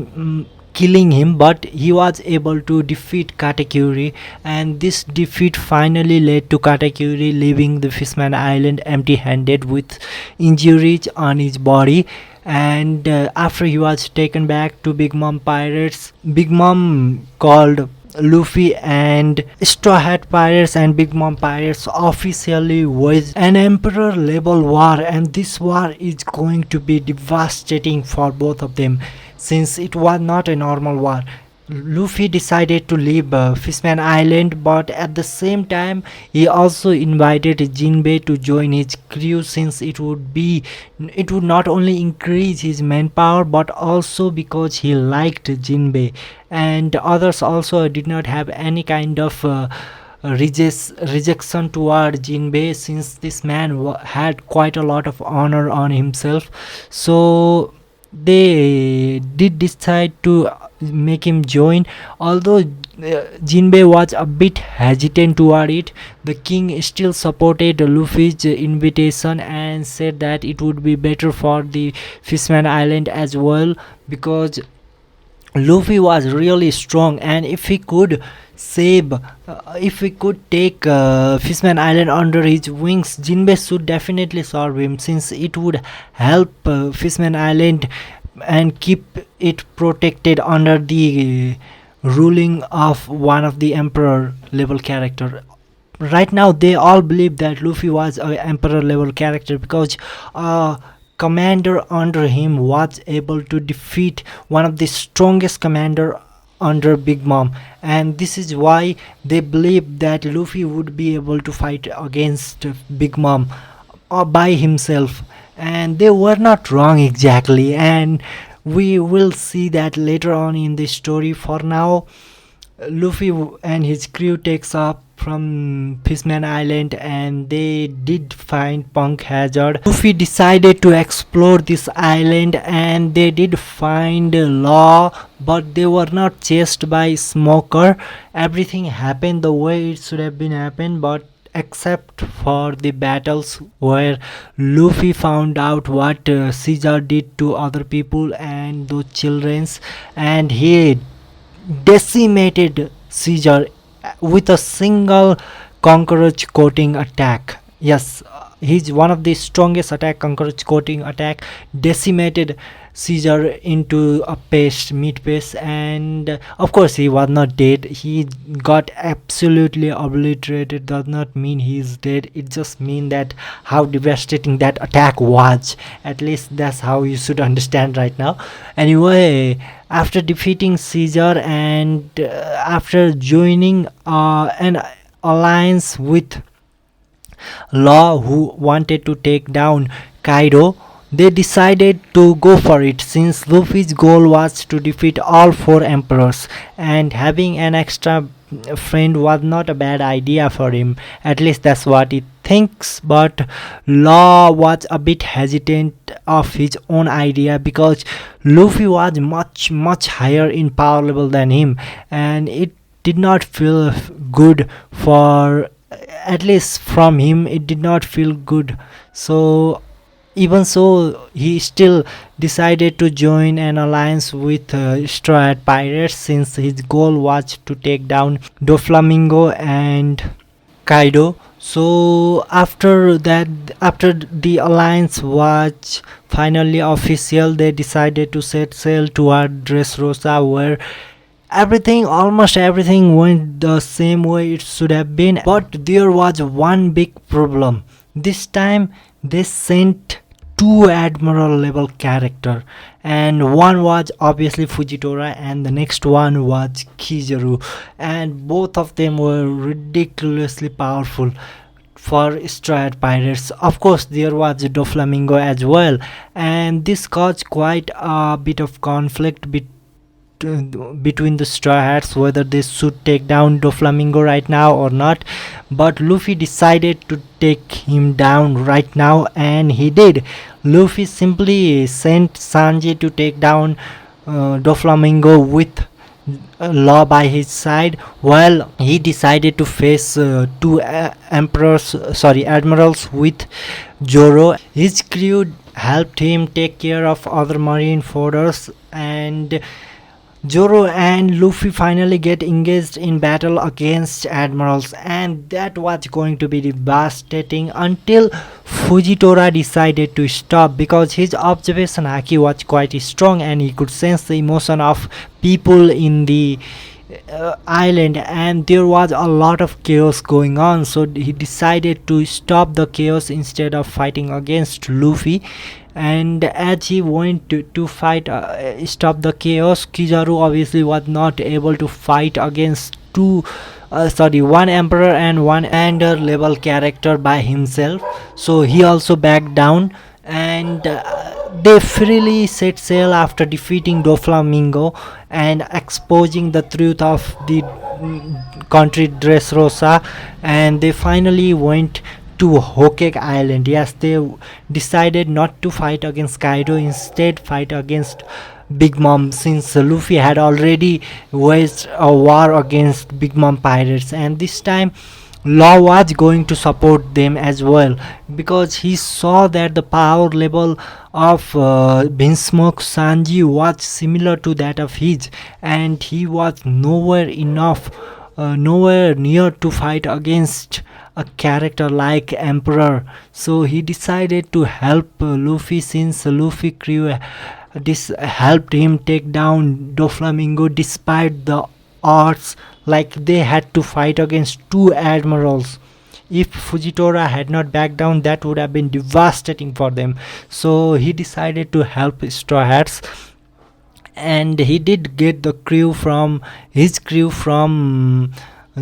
Speaker 1: killing him, but he was able to defeat Katakuri, and this defeat finally led to Katakuri leaving the Fishman Island empty-handed with injuries on his body. And after he was taken back to Big Mom Pirates, Big Mom called Luffy and Straw Hat Pirates and Big Mom Pirates officially waged an Emperor level war, and this war is going to be devastating for both of them since it was not a normal war. Luffy decided to leave Fishman Island, but at the same time he also invited Jinbei to join his crew since it would not only increase his manpower but also because he liked Jinbei, and others also did not have any kind of rejection toward Jinbei since this man had quite a lot of honor on himself. So they did decide to make him join, although Jinbei was a bit hesitant toward it. The king still supported Luffy's invitation and said that it would be better for the Fishman Island as well, because Luffy was really strong, and if he could take Fishman Island under his wings, Jinbei should definitely serve him since it would help Fishman Island and keep it protected under the ruling of one of the emperor level character. Right now they all believe that Luffy was a emperor level character because commander under him was able to defeat one of the strongest commander under Big Mom, and this is why they believe that Luffy would be able to fight against Big Mom by himself, and they were not wrong exactly, and we will see that later on in the story. For now, Luffy and his crew takes up from Fishman Island, and they did find Punk Hazard. Luffy decided to explore this island, and they did find Law, but they were not chased by Smoker. Everything happened the way it should have been happened, but except for the battles where Luffy found out what Caesar did to other people and those childrens, and he decimated Caesar with a single cockroach coating attack. Yes, he's one of the strongest attack. Cockroach coating attack decimated Caesar into a meat paste, and of course he was not dead. He got absolutely obliterated. Does not mean he's dead. It just means that how devastating that attack was. At least that's how you should understand right now. Anyway, after defeating Caesar and after joining an alliance with Law, who wanted to take down Kaido, they decided to go for it since Luffy's goal was to defeat all four emperors, and having an extra friend was not a bad idea for him. At least that's what he thinks, but Law was a bit hesitant of his own idea because Luffy was much higher in power level than him, and it did not feel good for, at least from him, it did not feel good. So even so, he still decided to join an alliance with Straw Hat Pirates since his goal was to take down Doflamingo and Kaido. So after that, after the alliance was finally official, they decided to set sail toward Dressrosa, where almost everything went the same way it should have been. But there was one big problem. This time they sent two admiral level character, and one was obviously Fujitora and the next one was Kizaru, and both of them were ridiculously powerful for Straw Hat Pirates. Of course there was Doflamingo as well, and this caused quite a bit of conflict between the Straw Hats whether they should take down Doflamingo right now or not. But Luffy decided to take him down right now, and he did. Luffy simply sent Sanji to take down Doflamingo with Law by his side, while he decided to face two admirals with Zoro. His crew helped him take care of other marine fodders, and Zoro and Luffy finally get engaged in battle against admirals, and that was going to be devastating until Fujitora decided to stop because his observation haki was quite strong and he could sense the emotion of people in the island, and there was a lot of chaos going on, so he decided to stop the chaos instead of fighting against Luffy. And as he went to fight, stop the chaos, Kizaru obviously was not able to fight against one emperor and one commander level character by himself, so he also backed down. And they freely set sail after defeating Doflamingo and exposing the truth of the country Dressrosa, and they finally went to Hokage Island. Yes, they decided not to fight against Kaido, instead fight against Big Mom, since Luffy had already waged a war against Big Mom pirates, and this time Law was going to support them as well because he saw that the power level of Binsmoke Sanji was similar to that of his, and he was nowhere near to fight against a character like Emperor. So he decided to help Luffy, since Luffy crew this helped him take down Doflamingo despite the odds, like they had to fight against two admirals. If Fujitora had not backed down, that would have been devastating for them. So he decided to help Straw Hats, and he did get the crew from his crew from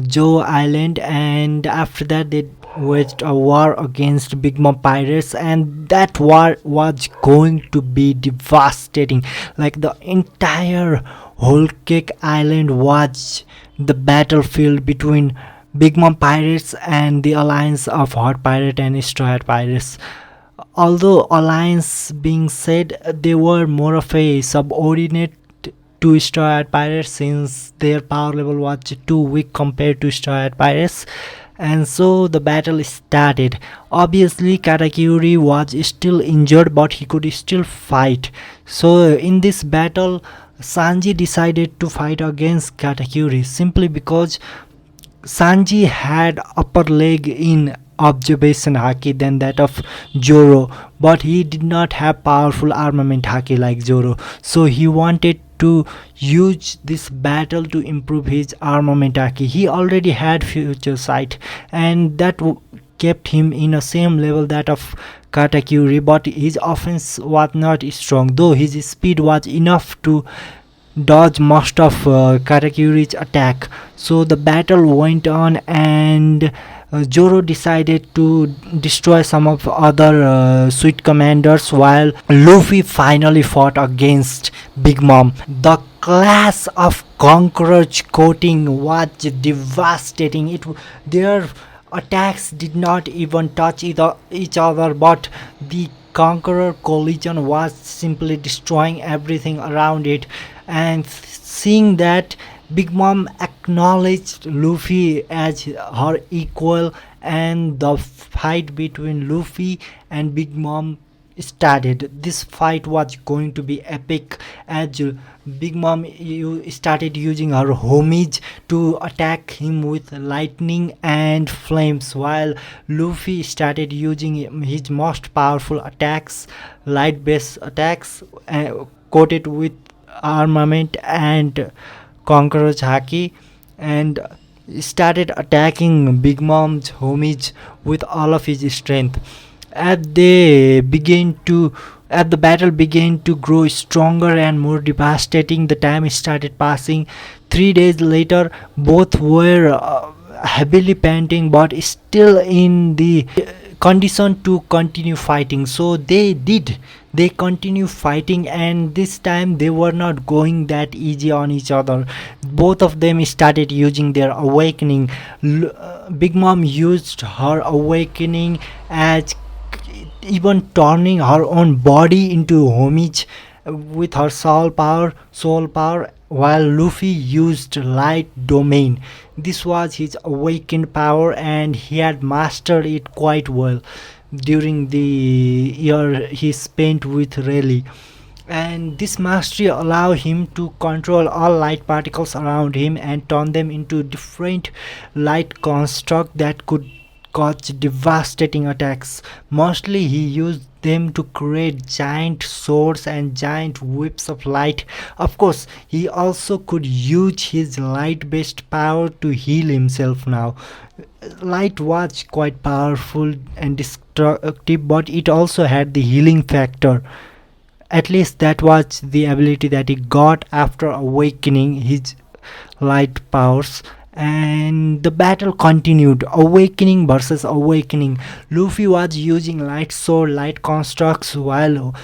Speaker 1: Joe Island, and after that they waged a war against Big Mom pirates, and that war was going to be devastating. Like the entire whole Cake Island was the battlefield between Big Mom pirates and the alliance of Hot Pirate and Straw Hat pirates. Although alliance being said, they were more of a subordinate to Straw Hat pirates, since their power level was too weak compared to Straw Hat pirates. And so the battle started. Obviously Katakuri was still injured, but he could still fight. So in this battle, Sanji decided to fight against Katakuri simply because Sanji had upper leg in observation haki than that of Zoro, but he did not have powerful armament haki like Zoro. So he wanted to use this battle to improve his armament haki. He already had future sight, and that kept him in the same level that of Katakuri, but his offense was not strong, though his speed was enough to dodge most of Katakuri's attack. So the battle went on, and Zoro decided to destroy some of other sweet commanders, while Luffy finally fought against Big Mom. The class of Conqueror's coating was devastating. Their attacks did not even touch each other, but the Conqueror collision was simply destroying everything around it. And seeing that, Big Mom acknowledged Luffy as her equal, and the fight between Luffy and Big Mom started. This fight was going to be epic, as Big Mom started using her homage to attack him with lightning and flames, while Luffy started using his most powerful attacks, light based attacks, coated with armament and Conqueror's haki, and started attacking Big Mom's homage with all of his strength. As the battle began to grow stronger and more devastating, the time started passing. 3 days later, both were heavily panting, but still in the condition to continue fighting. So they continue fighting, and this time they were not going that easy on each other. Both of them started using their awakening. Big Mom used her awakening as even turning her own body into homage with her soul power, while Luffy used light domain. This was his awakened power, and he had mastered it quite well during the year he spent with Rayleigh. and this mastery allow him to control all light particles around him and turn them into different light construct that could cause devastating attacks. Mostly he used them to create giant swords and giant whips of light. Of course, he also could use his light based power to heal himself now. Light was quite powerful and destructive, but it also had the healing factor. At least that was the ability that he got after awakening his light powers. And the battle continued, awakening versus awakening. Luffy was using light sword, light constructs, while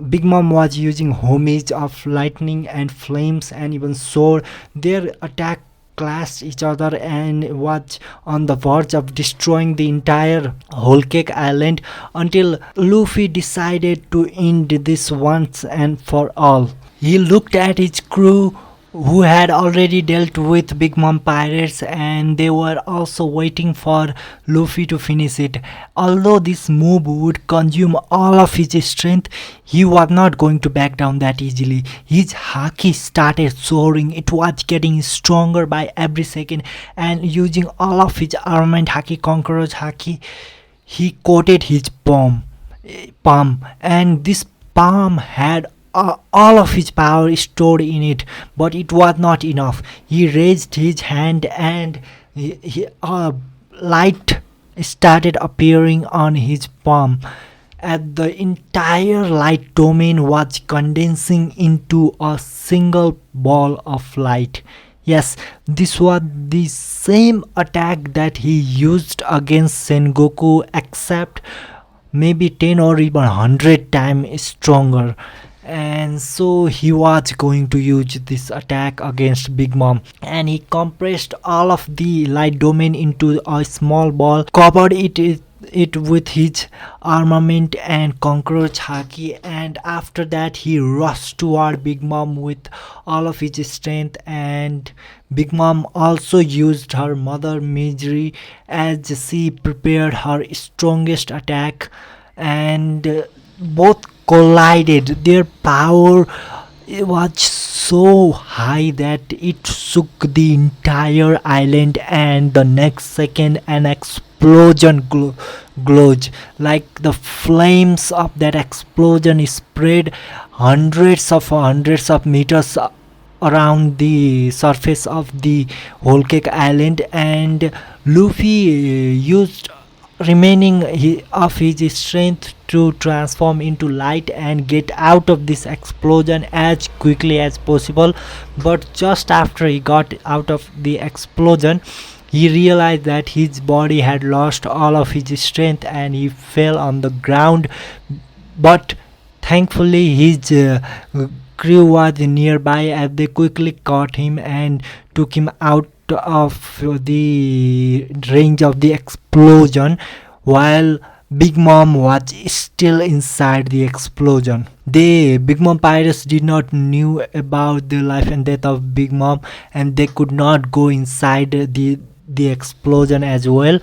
Speaker 1: Big Mom was using homage of lightning and flames and even sword. Their attack clashed each other and was on the verge of destroying the entire whole cake island until Luffy decided to end this once and for all. He looked at his crew who had already dealt with Big Mom pirates, and they were also waiting for Luffy to finish it. Although this move would consume all of his strength, he was not going to back down that easily. His haki started soaring. It was getting stronger by every second, and using all of his armament haki, Conqueror's haki, he coated his palm, and this palm had all of his power stored in it, but it was not enough. He raised his hand and light started appearing on his palm. And the entire light domain was condensing into a single ball of light. Yes, this was the same attack that he used against Sengoku, except maybe 10 or even 100 times stronger. And so he was going to use this attack against Big Mom, and he compressed all of the light domain into a small ball, covered it with his armament and Conqueror's haki, and after that he rushed toward Big Mom with all of his strength. And Big Mom also used her mother misery as she prepared her strongest attack, and both collided. Their power was so high that it shook the entire island, and the next second an explosion glowed. Like the flames of that explosion spread hundreds of meters around the surface of the whole cake island, and Luffy used remaining of his strength to transform into light and get out of this explosion as quickly as possible. But just after he got out of the explosion, he realized that his body had lost all of his strength and he fell on the ground. But thankfully his crew was nearby, as they quickly caught him and took him out of the range of the explosion, while Big Mom was still inside the explosion. The Big Mom pirates did not knew about the life and death of Big Mom, and they could not go inside the explosion as well.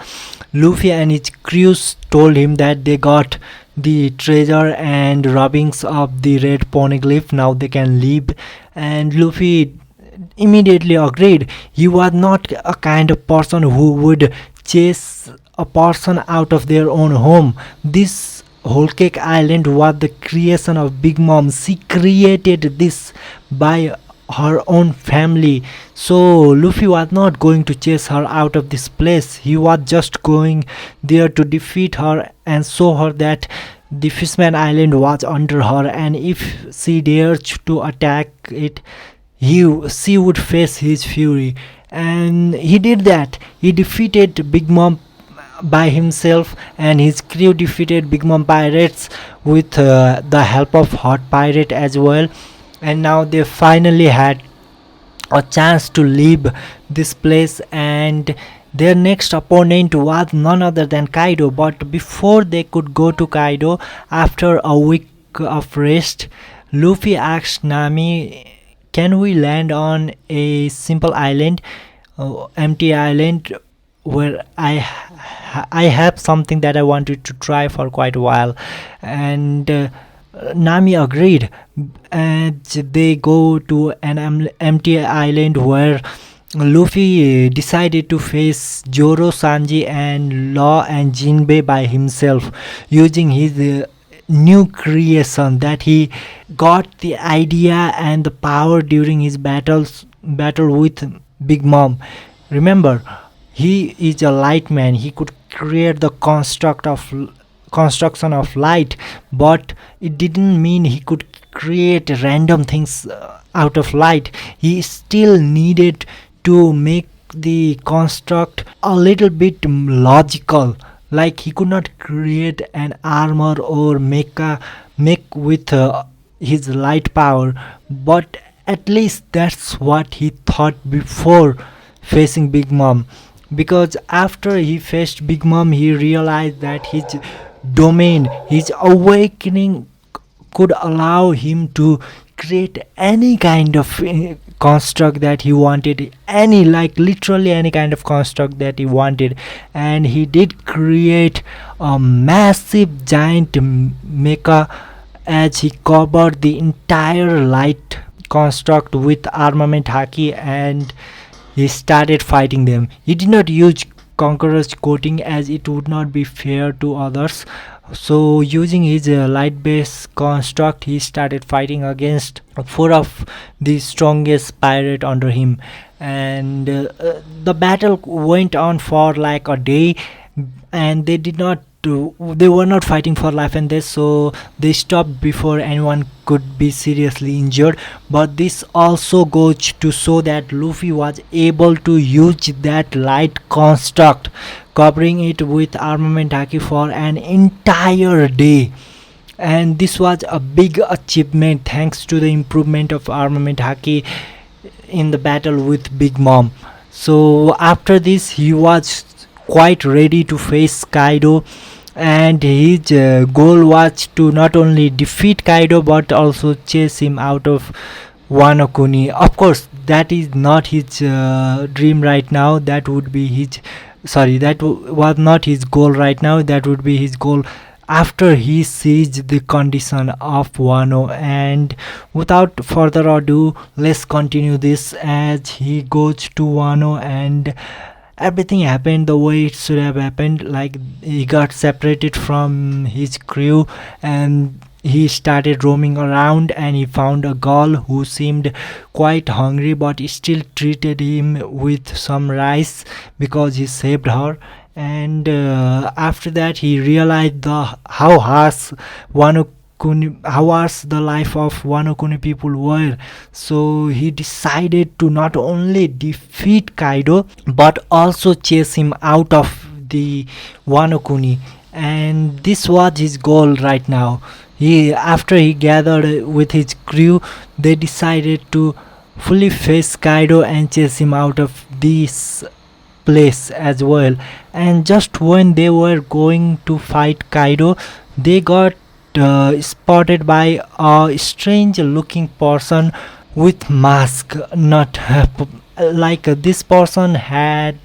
Speaker 1: Luffy and his crews told him that they got the treasure and rubbings of the red poneglyph. Now they can leave, and Luffy immediately agreed. He was not a kind of person who would chase a person out of their own home. This whole cake island was the creation of Big Mom. She created this by her own family. So Luffy was not going to chase her out of this place. He was just going there to defeat her and show her that the Fishman Island was under her, and if she dared to attack it, she would face his fury. And he did that. He defeated Big Mom by himself, and his crew defeated Big Mom pirates with the help of Hot Pirate as well. And now they finally had a chance to leave this place, and their next opponent was none other than Kaido. But before they could go to Kaido, after a week of rest, Luffy asked Nami, can we land on a simple island, empty island, where I have something that I wanted to try for quite a while. And Nami agreed, and they go to an empty island where Luffy decided to face Joro, Sanji, and Law and Jinbei by himself, using his new creation that he got the idea and the power during his battle with Big Mom. Remember, he is a light man. He could create the construction of light, but it didn't mean he could create random things out of light. He still needed to make the construct a little bit logical. Like he could not create an armor or make with his light power, but at least that's what he thought before facing Big Mom. Because after he faced Big Mom, he realized that his domain, his awakening, could allow him to create any kind of construct that he wanted, any, like literally any kind of construct that he wanted. And he did create a massive giant mecha, as he covered the entire light construct with armament haki, and he started fighting them. He did not use Conqueror's coating as it would not be fair to others. So, using his light based construct, he started fighting against four of the strongest pirate under him. And the battle went on for like a day, and they were not fighting for life and death, so they stopped before anyone could be seriously injured. But this also goes to show that Luffy was able to use that light construct, covering it with armament haki for an entire day. And this was a big achievement thanks to the improvement of armament haki in the battle with Big Mom. So after this, he was quite ready to face Kaido, and his goal was to not only defeat Kaido but also chase him out of Wano Kuni. Of course, that is not his dream right now. That would be his, sorry, was not his goal right now. That would be his goal after he sees the condition of Wano. And without further ado, let's continue this as he goes to Wano, and everything happened the way it should have happened. Like he got separated from his crew, and he started roaming around, and he found a girl who seemed quite hungry, but he still treated him with some rice because he saved her. And after that, he realized how harsh how harsh the life of Wano Kuni people were. So he decided to not only defeat Kaido but also chase him out of the Wano Kuni. And this was his goal right now. After he gathered with his crew, they decided to fully face Kaido and chase him out of this place as well. And just when they were going to fight Kaido, they got spotted by a strange looking person with mask. Not like this person had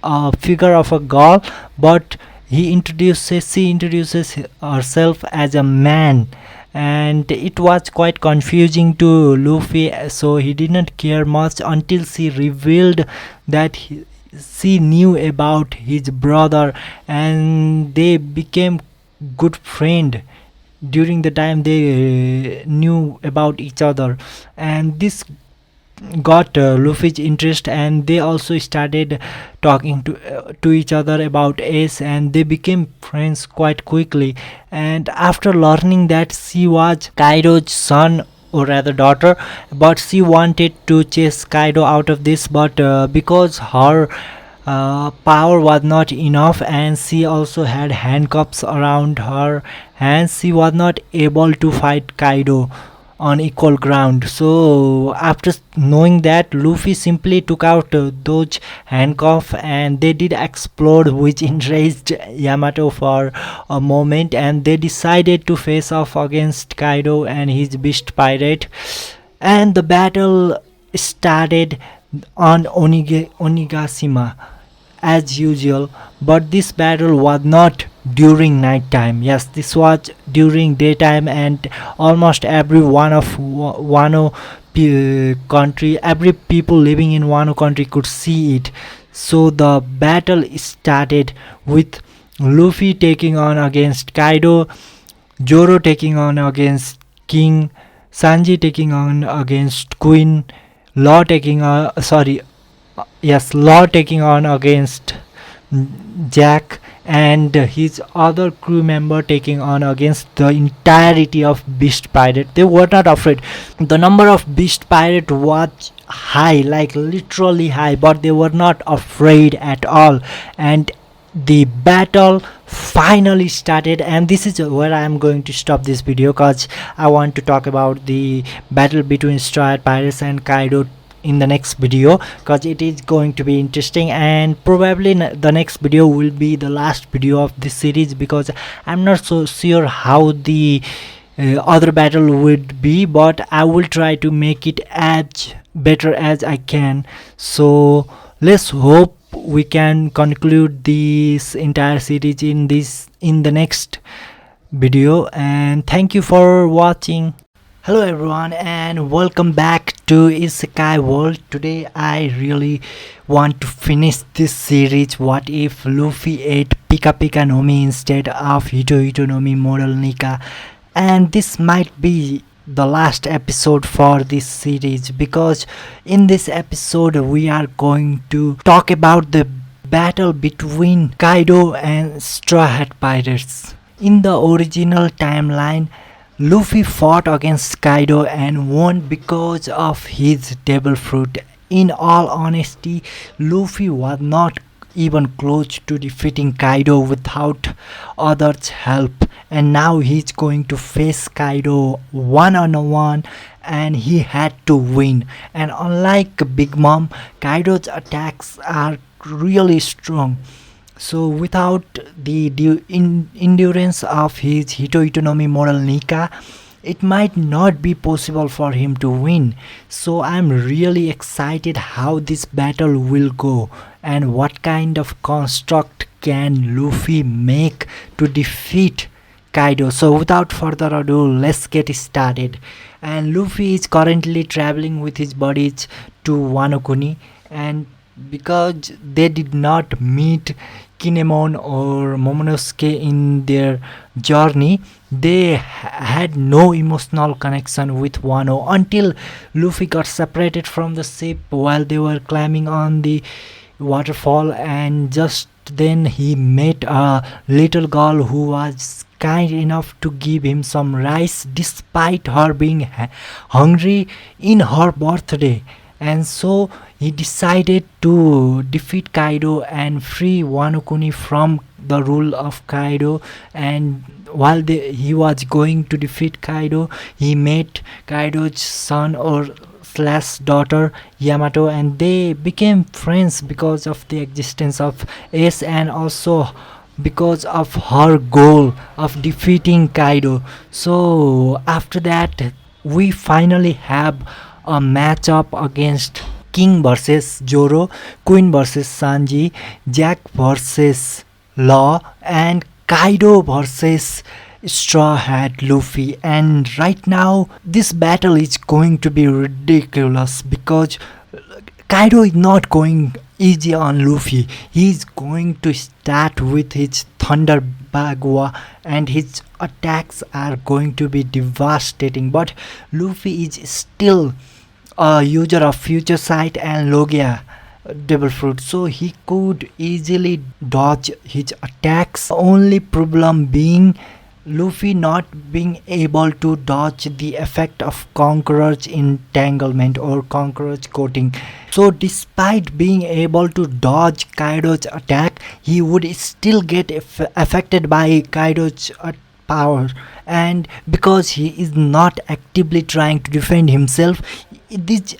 Speaker 1: a figure of a girl, but she introduces herself as a man. And it was quite confusing to Luffy, so he didn't care much until she revealed that she knew about his brother, and they became good friend during the time they knew about each other. And this got Luffy's interest, and they also started talking to each other about Ace, and they became friends quite quickly. And after learning that she was Kaido's son, or rather daughter, but she wanted to chase Kaido out of this, but because her power was not enough, and she also had handcuffs around her hands, she was not able to fight Kaido on equal ground. So after knowing that, Luffy simply took out those handcuffs, and they did explode, which enraged Yamato for a moment, and they decided to face off against Kaido and his beast pirate. And the battle started on Onigashima as usual, but this battle was not during night time. Yes, this was during daytime, and almost every one of Wano country, every people living in Wano country could see it. So the battle started with Luffy taking on against Kaido, Zoro taking on against King, Sanji taking on against Queen, Law taking on Law taking on against Jack, and his other crew member taking on against the entirety of Beast Pirate. They were not afraid. The number of Beast Pirate was high, like literally high, but they were not afraid at all. And the battle finally started, and this is where I am going to stop this video, because I want to talk about the battle between Straw Hat Pirates and Kaido in the next video, because it is going to be interesting, and probably the next video will be the last video of this series, because I'm not so sure how the other battle would be, but I will try to make it as better as I can. So let's hope we can conclude this entire series in the next video, and thank you for watching. Hello everyone, and welcome back to Isekai World. Today I really want to finish this series. What if Luffy ate Pika Pika no Mi instead of Hito Hito no Mi Model Nika? And this might be the last episode for this series, because in this episode we are going to talk about the battle between Kaido and Straw Hat Pirates. In the original timeline, Luffy fought against Kaido and won because of his devil fruit. In all honesty, Luffy was not even close to defeating Kaido without others' help, and now he's going to face Kaido one-on-one, and he had to win. And unlike Big Mom, Kaido's attacks are really strong. So without the endurance of his Hito Hito no Mi Model Nika, it might not be possible for him to win. So I'm really excited how this battle will go, and what kind of construct can Luffy make to defeat Kaido. So without further ado, let's get started. And Luffy is currently traveling with his buddies to Wano Kuni, and because they did not meet Kinemon or Momonosuke in their journey, they had no emotional connection with Wano until Luffy got separated from the ship while they were climbing on the waterfall, and just then he met a little girl who was kind enough to give him some rice despite her being hungry in her birthday. And so he decided to defeat Kaido and free Wano Kuni from the rule of Kaido. And while he was going to defeat Kaido, he met Kaido's son or slash daughter Yamato, and they became friends because of the existence of Ace, and also because of her goal of defeating Kaido. So after that, we finally have a matchup against King versus Zoro, Queen versus Sanji, Jack versus Law, and Kaido versus Straw Hat Luffy. And right now this battle is going to be ridiculous, because Kaido is not going easy on Luffy. He's going to start with his Thunder Bagua, and his attacks are going to be devastating, but Luffy is still a user of Future Sight and Logia devil fruit, so he could easily dodge his attacks. The only problem being Luffy not being able to dodge the effect of Conqueror's entanglement or Conqueror's coating. So despite being able to dodge Kaido's attack, he would still get affected by Kaido's power, and because he is not actively trying to defend himself, these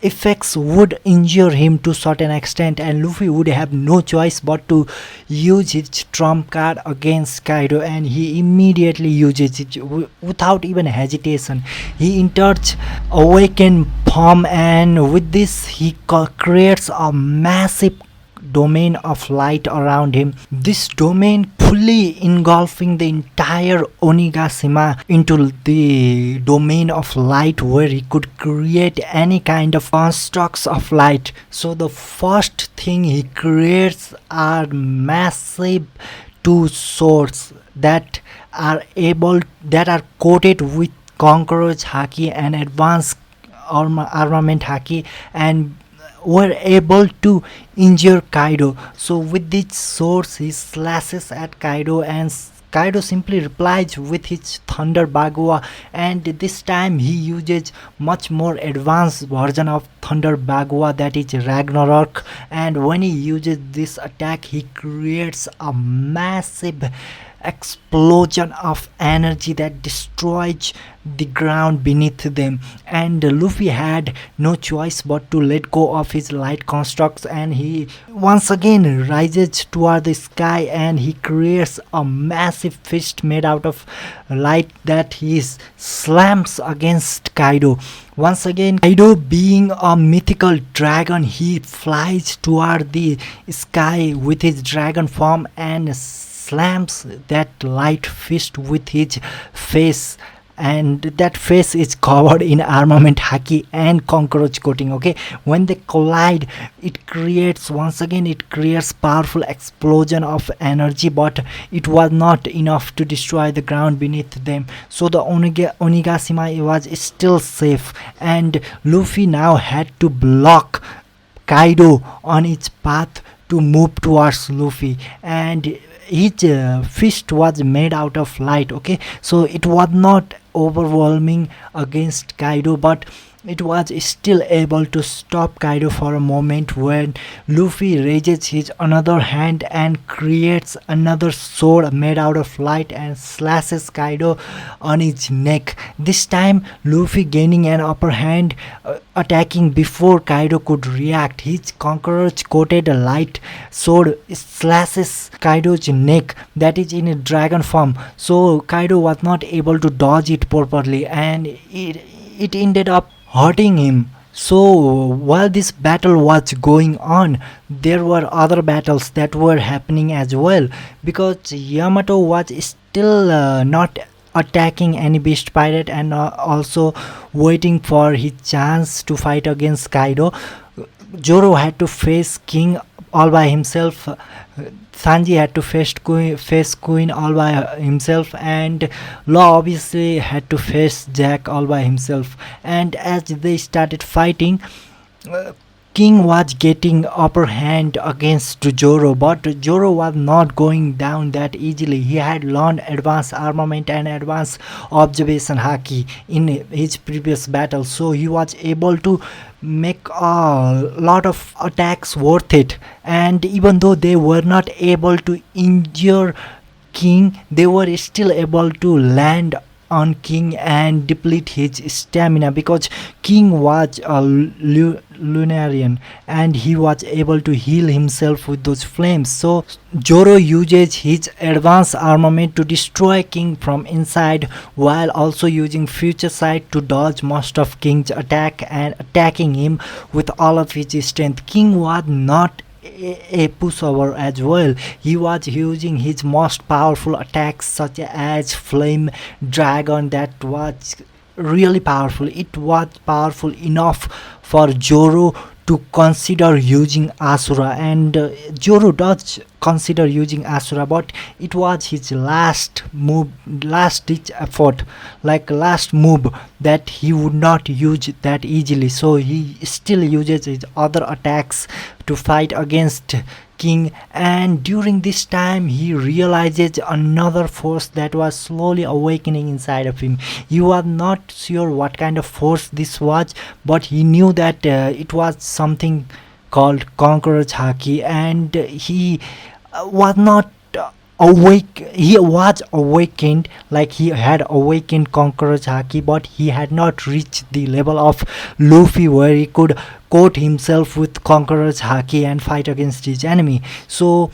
Speaker 1: effects would injure him to certain extent, and Luffy would have no choice but to use his trump card against Kaido, and he immediately uses it without even hesitation. He enters awakened form, and with this he creates a massive domain of light around him. This domain fully engulfing the entire Onigashima into the domain of light, where he could create any kind of constructs of light. So the first thing he creates are massive two swords that are coated with cockroach haki and advanced armament haki, and were able to injure Kaido. So with these swords he slashes at Kaido, and Kaido simply replies with his Thunder Bagua, and this time he uses much more advanced version of Thunder Bagua, that is Ragnarok. And when he uses this attack, he creates a massive explosion of energy that destroys the ground beneath them. And Luffy had no choice but to let go of his light constructs, and he once again rises toward the sky, and he creates a massive fist made out of light that he slams against Kaido. Once again, Kaido, being a mythical dragon, he flies toward the sky with his dragon form and slams that light fist with his face, and that face is covered in armament haki and cockroach coating. Okay, when they collide, it creates powerful explosion of energy, but it was not enough to destroy the ground beneath them. So the Onigashima was still safe, and Luffy now had to block Kaido on its path to move towards Luffy, and his fist was made out of light. Okay, so it was not overwhelming against Kaido, but it was still able to stop Kaido for a moment, when Luffy raises his another hand and creates another sword made out of light and slashes Kaido on his neck. This time Luffy gaining an upper hand, attacking before Kaido could react. His cockroach coated light sword slashes Kaido's neck, that is in a dragon form. So Kaido was not able to dodge it properly, and it ended up hurting him. So while this battle was going on, there were other battles that were happening as well, because Yamato was still not attacking any beast pirate, and also waiting for his chance to fight against Kaido. Zoro had to face King all by himself. Sanji had to face Queen all by himself, and Law obviously had to face Jack all by himself. And as they started fighting, King was getting upper hand against Zoro, but Zoro was not going down that easily. He had learned advanced armament and advanced observation haki in his previous battle, so he was able to make a lot of attacks worth it. And even though they were not able to injure King, they were still able to land on King and deplete his stamina, because King was a Lunarian and he was able to heal himself with those flames. So Zoro uses his advanced armament to destroy King from inside, while also using future sight to dodge most of King's attack and attacking him with all of his strength. King was not a pushover as well. He was using his most powerful attacks, such as Flame Dragon, that was really powerful. It was powerful enough for Zoro to consider using Asura, and Zoro does consider using Asura, but it was his last ditch effort, like last move, that he would not use that easily. So he still uses his other attacks to fight against King, and during this time he realizes another force that was slowly awakening inside of him. He was not sure what kind of force this was, but he knew that it was something called Conqueror's Haki, and he was not he was awakened, like he had awakened Conqueror's Haki, but he had not reached the level of Luffy where he could coat himself with Conqueror's Haki and fight against his enemy. So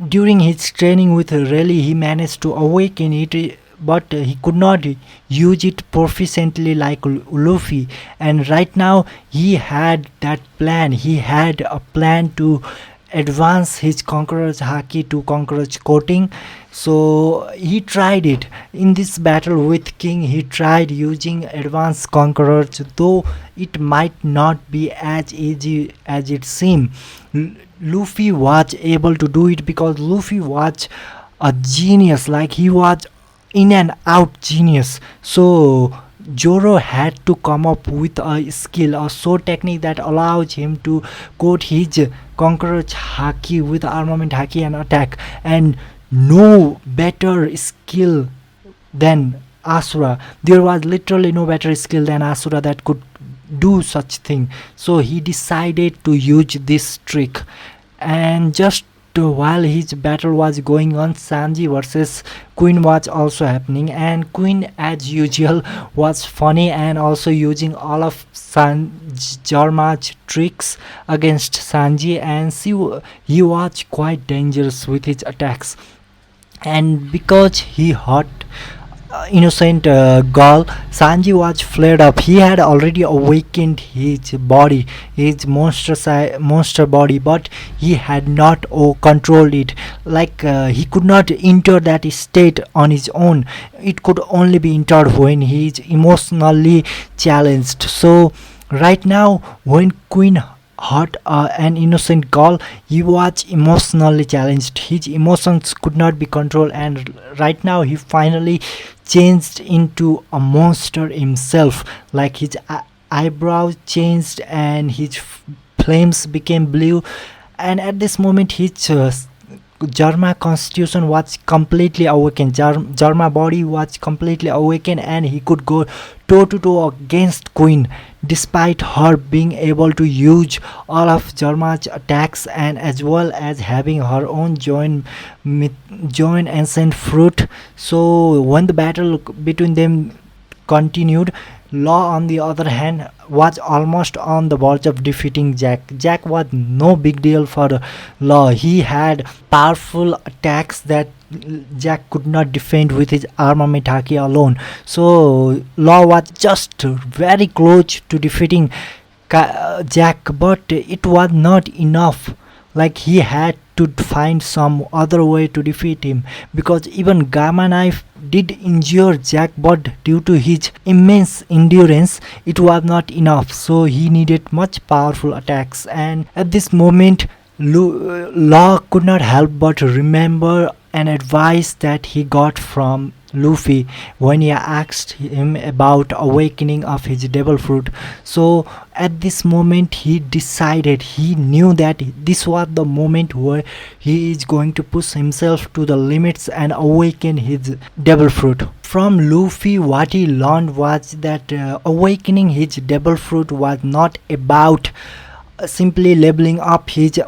Speaker 1: during his training with Rayleigh, he managed to awaken it, but he could not use it proficiently like Luffy. And right now he had that plan. He had a plan to advance his conqueror's haki to conqueror's coating. So he tried it in this battle with king. He tried using advanced conquerors, though it might not be as easy as it seemed. Luffy was able to do it because Luffy was a genius, like he was in and out genius. So Joro had to come up with a skill, a sword technique that allows him to coat his conqueror's haki with armament haki and attack. And no better skill than Asura. There was literally no better skill than Asura that could do such thing. So he decided to use this trick. And just while his battle was going on, Sanji versus Queen was also happening, and Queen, as usual, was funny and also using all of Jarma's tricks against Sanji, and he was quite dangerous with his attacks. And because he hurt innocent girl, Sanji was flared up. He had already awakened his body, his monster body, but he had not controlled it. Like he could not enter that state on his own. It could only be entered when he is emotionally challenged. So right now, when Queen hurt an innocent girl, he was emotionally challenged. His emotions could not be controlled, and right now he finally changed into a monster himself. Like his eyebrows changed and his flames became blue, and at this moment his Jarma constitution was completely awakened. Jarma body was completely awakened, and he could go toe to toe against Queen, despite her being able to use all of Jarma's attacks, and as well as having her own joint ancient fruit. So when the battle between them continued, Law, on the other hand, was almost on the verge of defeating Jack. Jack was no big deal for Law. He had powerful attacks that Jack could not defend with his armament haki alone. So Law was just very close to defeating Jack, but it was not enough. Like he had to find some other way to defeat him, because even Gamma Knife did injure Jack, but due to his immense endurance, it was not enough. So he needed much powerful attacks, and at this moment, Law could not help but remember an advice that he got from Luffy when he asked him about awakening of his devil fruit. So at this moment he decided, he knew that this was the moment where he is going to push himself to the limits and awaken his devil fruit. From Luffy, what he learned was that awakening his devil fruit was not about simply leveling up his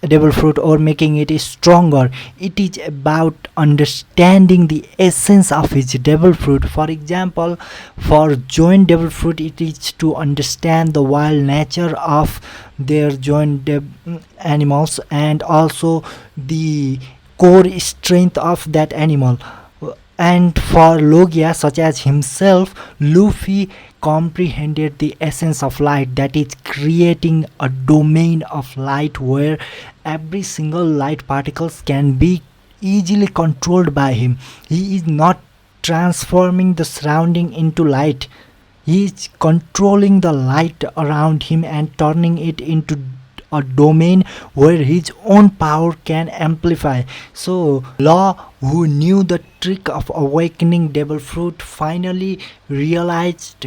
Speaker 1: devil fruit or making it stronger. It is about understanding the essence of his devil fruit. For example, for joint devil fruit, it is to understand the wild nature of their joint animals, and also the core strength of that animal. And for Logia, such as himself, Luffy comprehended the essence of light, that is creating a domain of light where every single light particles can be easily controlled by him. He is not transforming the surrounding into light. He is controlling the light around him and turning it into a domain where his own power can amplify. So Law, who knew the trick of awakening devil fruit, finally realized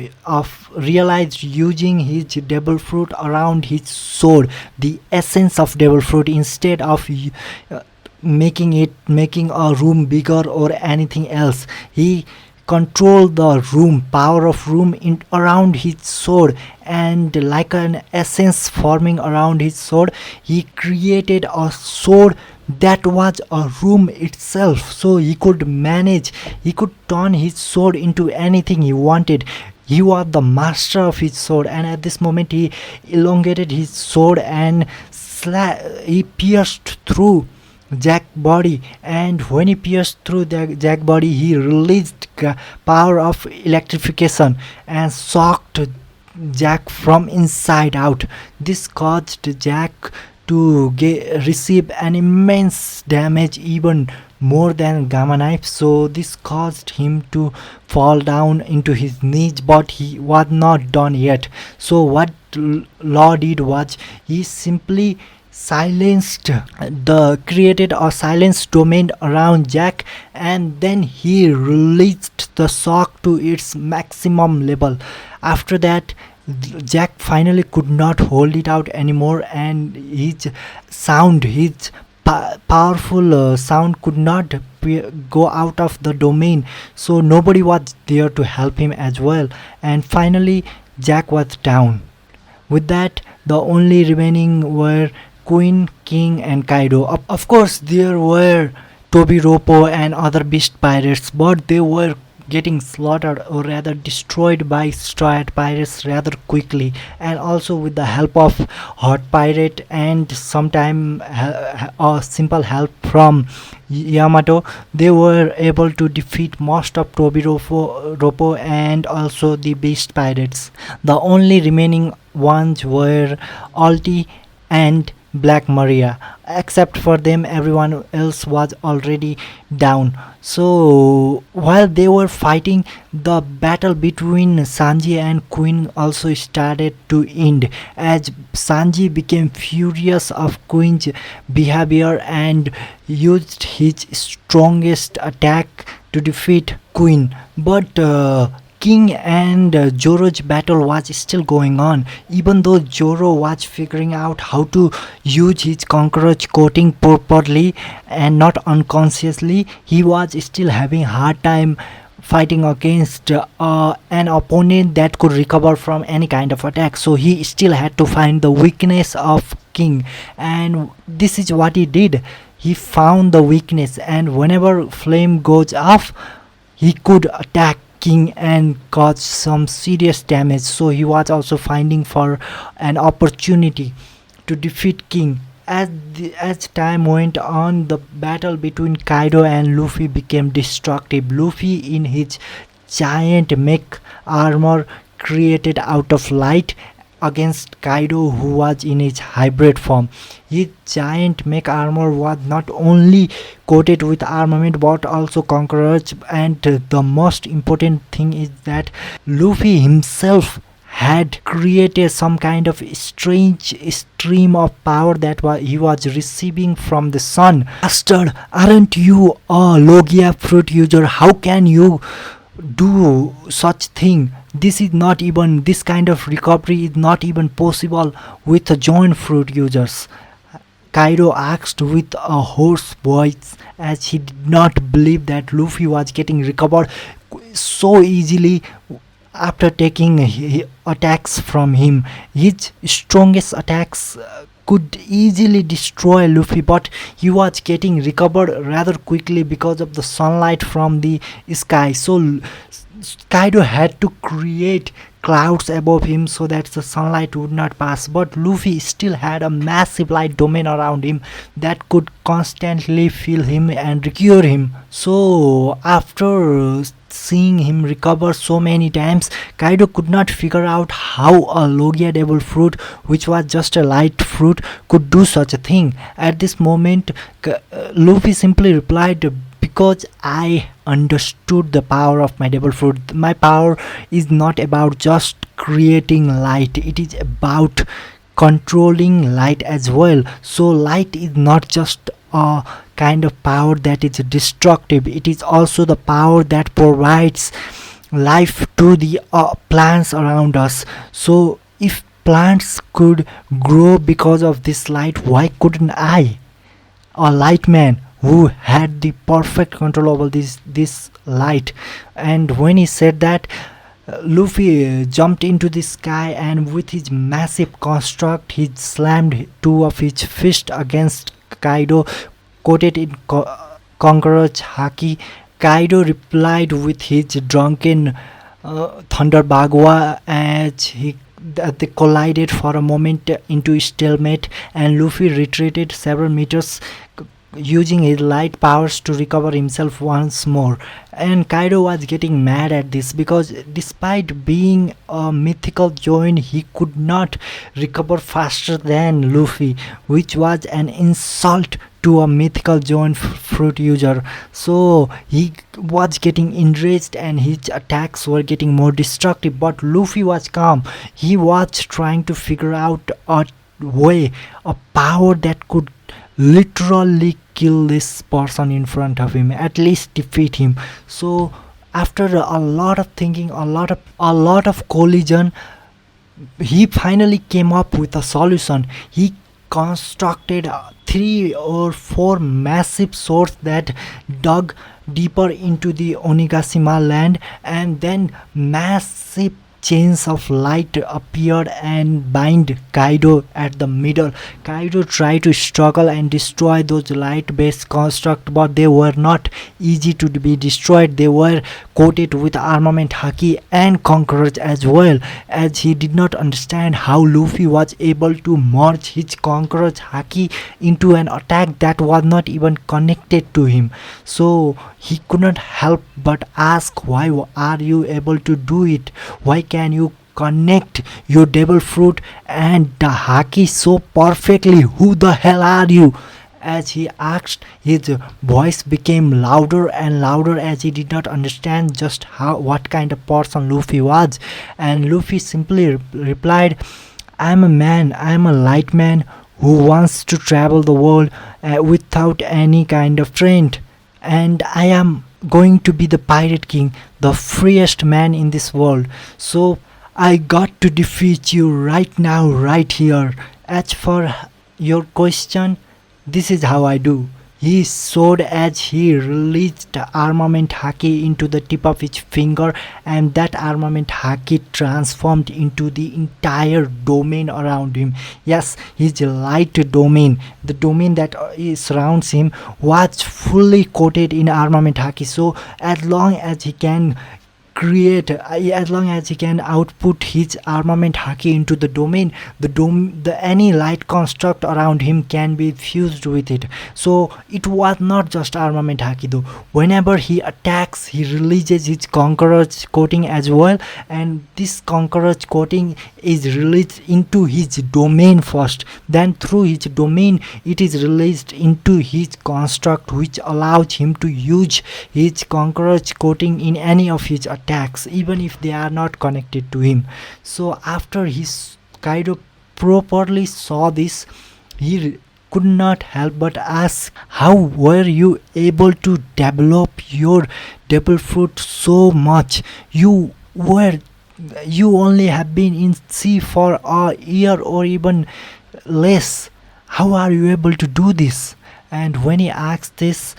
Speaker 1: using his devil fruit around his sword, the essence of devil fruit, instead of making a room bigger or anything else. He controlled the power of room around his sword, and like an essence forming around his sword, he created a sword that was a room itself. So he could turn his sword into anything he wanted. He was the master of his sword, and at this moment he elongated his sword and he pierced through Jack body, and when he pierced through the Jack body, he released power of electrification and shocked Jack from inside out. This caused Jack to receive an immense damage, even more than gamma knife. So this caused him to fall down into his knees, but he was not done yet. So what Law did was he simply silenced the created a silence domain around Jack, and then he released the shock to its maximum level. After that, Jack finally could not hold it out anymore, and his powerful sound could not go out of the domain. So nobody was there to help him as well, and finally Jack was down. With that, the only remaining were Queen, King, and Kaido. Of course, there were Toby Ropo and other beast pirates, but they were getting slaughtered, or rather destroyed, by Stride pirates rather quickly, and also with the help of Hot Pirate and sometime simple help from Yamato, they were able to defeat most of Ropo and also the beast pirates. The only remaining ones were Alti and Black Maria. Except for them, everyone else was already down. So while they were fighting, the battle between Sanji and Queen also started to end, as Sanji became furious of Queen's behavior and used his strongest attack to defeat Queen. But King and Zoro's battle was still going on. Even though Zoro was figuring out how to use his cockroach coating properly and not unconsciously, he was still having hard time fighting against an opponent that could recover from any kind of attack. So he still had to find the weakness of King, and this is what he did. He found the weakness, and whenever flame goes off, he could attack King and cause some serious damage. So he was also finding for an opportunity to defeat King. As time went on, the battle between Kaido and Luffy became destructive. Luffy, in his giant mech armor created out of light, against Kaido, who was in his hybrid form. His giant mech armor was not only coated with armament but also conquerors, and the most important thing is that Luffy himself had created some kind of strange stream of power that he was receiving from the sun. Bastard, aren't you a Logia fruit user? How can you do such thing? This kind of recovery is not even possible with joint fruit users. Kaido asked with a hoarse voice, as he did not believe that Luffy was getting recovered so easily after taking attacks from him. His strongest attacks could easily destroy Luffy, but he was getting recovered rather quickly because of the sunlight from the sky. So Kaido had to create clouds above him so that the sunlight would not pass, but Luffy still had a massive light domain around him that could constantly fill him and recure him. So after seeing him recover so many times, Kaido could not figure out how a Logia Devil fruit, which was just a light fruit, could do such a thing. At this moment, Luffy simply replied, "Because I understood the power of my devil fruit. My power is not about just creating light, it is about controlling light as well. So light is not just a kind of power that is destructive, it is also the power that provides life to the plants around us. So if plants could grow because of this light, why couldn't I, a light man who had the perfect control over this light?" And when he said that, Luffy jumped into the sky, and with his massive construct, he slammed two of his fists against Kaido, coated in Conqueror's haki. Kaido replied with his drunken Thunder Bagua, as they collided for a moment into stalemate, and Luffy retreated several meters, using his light powers to recover himself once more. And Kaido was getting mad at this because despite being a mythical giant, he could not recover faster than Luffy, which was an insult to a mythical giant fruit user. So he was getting enraged and his attacks were getting more destructive. But Luffy was calm. He was trying to figure out a way, a power that could literally kill this person in front of him, at least defeat him. So after a lot of thinking, a lot of collision, he finally came up with a solution. He constructed 3 or 4 massive swords that dug deeper into the Onigashima land, and then massive chains of light appeared and bind Kaido at the middle. Kaido tried to struggle and destroy those light based constructs, but they were not easy to be destroyed. They were coated with armament haki and conquerors as well, as he did not understand how Luffy was able to merge his conqueror's haki into an attack that was not even connected to him. So he could not help but ask, why are you able to do it? Why can you connect your devil fruit and the haki so perfectly? Who the hell are you? As he asked, his voice became louder and louder, as he did not understand just what kind of person Luffy was. And Luffy simply replied, I'm a man, I'm a light man who wants to travel the world without any kind of train. And I am going to be the pirate king, the freest man in this world. So I got to defeat you right now, right here. As for your question, this is how I do. He showed as he released armament haki into the tip of his finger, and that armament haki transformed into the entire domain around him. Yes, his light domain, the domain that surrounds him, was fully coated in armament haki. So as long as he can as long as he can output his armament haki into the domain, the any light construct around him can be fused with it. So it was not just armament haki though. Whenever he attacks, he releases his conqueror's coating as well, and this conqueror's coating is released into his domain first. Then through his domain, it is released into his construct, which allows him to use his conqueror's coating in any of his attacks, even if they are not connected to him. So after his Kaido properly saw this, he could not help but ask, how were you able to develop your devil fruit so much? You only have been in sea for a year or even less. How are you able to do this? And when he asked this,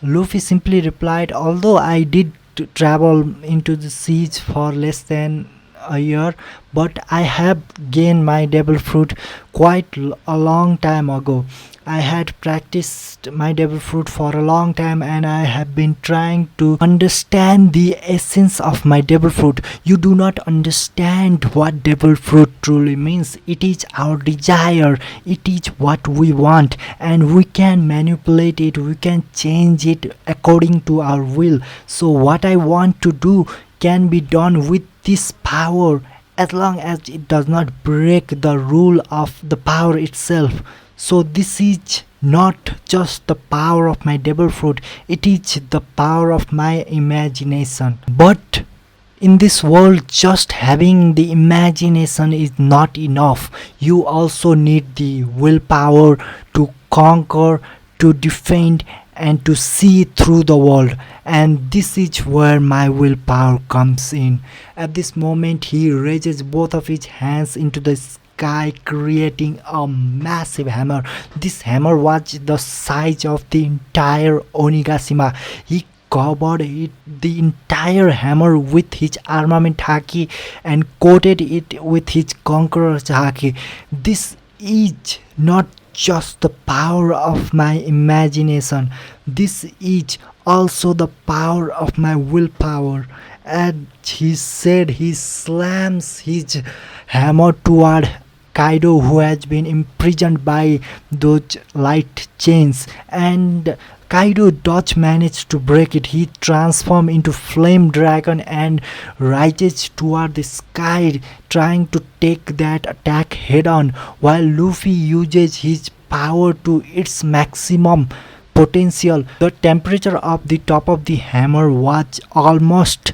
Speaker 1: Luffy simply replied, although I did travel into the seas for less than a year, but I have gained my devil fruit quite a long time ago. I had practiced my devil fruit for a long time, and I have been trying to understand the essence of my devil fruit. You do not understand what devil fruit truly means. It is our desire, it is what we want, and we can manipulate it, we can change it according to our will. So what I want to do can be done with this power, as long as it does not break the rule of the power itself. So this is not just the power of my devil fruit, it is the power of my imagination. But in this world, just having the imagination is not enough. You also need the willpower to conquer, to defend, and to see through the world. And this is where my willpower comes in. At this moment, he raises both of his hands into the sky, creating a massive hammer. This hammer was the size of the entire Onigashima. He covered the entire hammer with his armament haki and coated it with his conqueror's haki. This is not just the power of my imagination, this is also the power of my willpower. And he said, he slams his hammer toward Kaido, who has been imprisoned by those light chains, and Kaido does manage to break it. He transforms into Flame Dragon and rises toward the sky, trying to take that attack head on, while Luffy uses his power to its maximum potential. The temperature of the top of the hammer was almost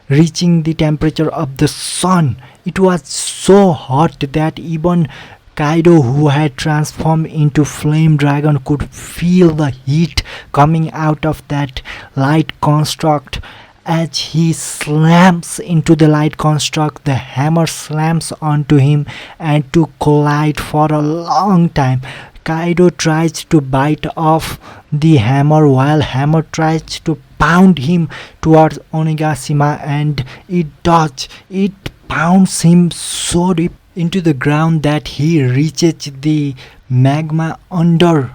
Speaker 1: reaching the temperature of the sun. It was so hot that even Kaido, who had transformed into Flame Dragon, could feel the heat coming out of that light construct. As he slams into the light construct, the hammer slams onto him and to collide for a long time. Kaido tries to bite off the hammer while Hammer tries to pound him towards Onigashima, and it does. It pounds him so deep into the ground that he reaches the magma under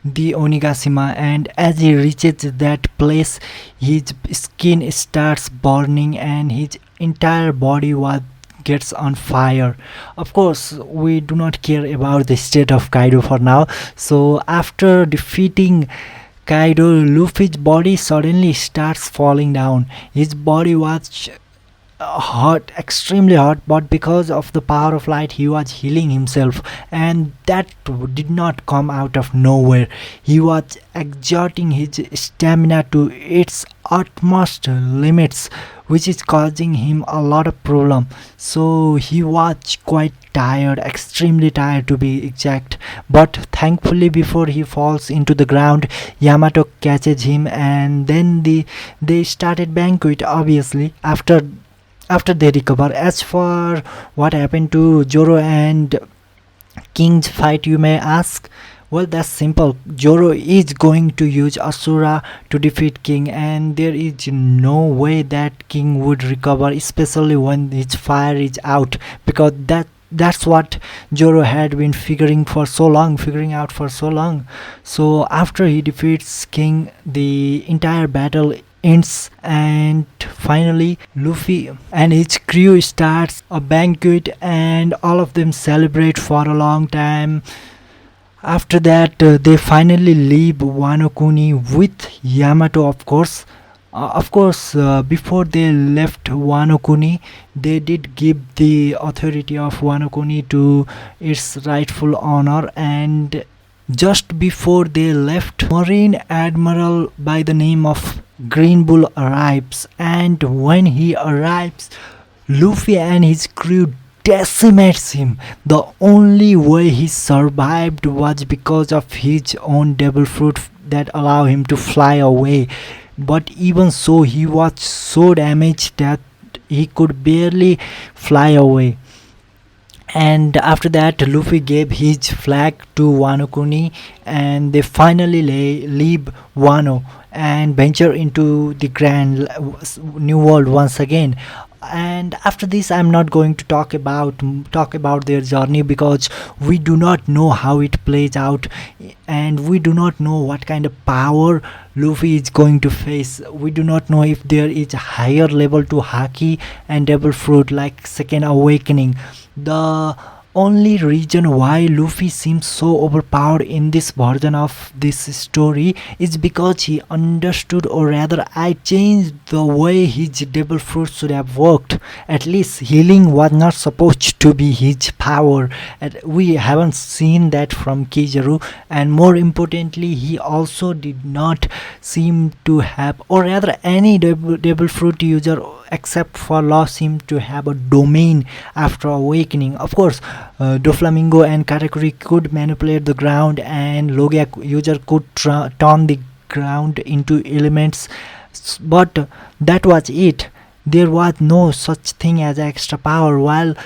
Speaker 1: the Onigashima, and as he reaches that place, his skin starts burning and his entire body was gets on fire. Of course, we do not care about the state of Kaido for now. So after defeating Kaido, Luffy's body suddenly starts falling down. His body was hot, extremely hot, but because of the power of light, he was healing himself, and that did not come out of nowhere. He was exerting his stamina to its utmost limits, which is causing him a lot of problem. So he was quite tired, extremely tired to be exact. But thankfully, before he falls into the ground, Yamato catches him, and then they started banquet. Obviously, after they recover. As for what happened to Zoro and King's fight, you may ask. Well, that's simple. Zoro is going to use Asura to defeat King, and there is no way that King would recover, especially when his fire is out, because that's what Zoro had been figuring out for so long. So after he defeats King, the entire battle ends, and finally Luffy and his crew starts a banquet, and all of them celebrate for a long time. After that, they finally leave Wano Kuni with Yamato, of course. Before they left Wano Kuni, they did give the authority of Wano Kuni to its rightful honor, and just before they left, Marine Admiral by the name of Green Bull arrives, and when he arrives, Luffy and his crew decimates him. The only way he survived was because of his own devil fruit that allow him to fly away. But even so, he was so damaged that he could barely fly away. And after that, Luffy gave his flag to Wano Kuni, and they finally leave Wano and venture into the grand new world once again. And after this, I'm not going to talk about their journey, because we do not know how it plays out, and we do not know what kind of power Luffy is going to face. We do not know if there is a higher level to Haki and Devil Fruit, like Second Awakening. The only reason why Luffy seems so overpowered in this version of this story is because he understood, or rather I changed the way his devil fruit should have worked. At least healing was not supposed to be his power, and we haven't seen that from Kizaru. And more importantly, he also did not seem to have, or rather any devil fruit user except for Law seemed to have a domain after awakening. Of course, Doflamingo and Katakuri could manipulate the ground, and Logia user could turn the ground into elements, but that was it. There was no such thing as extra power, while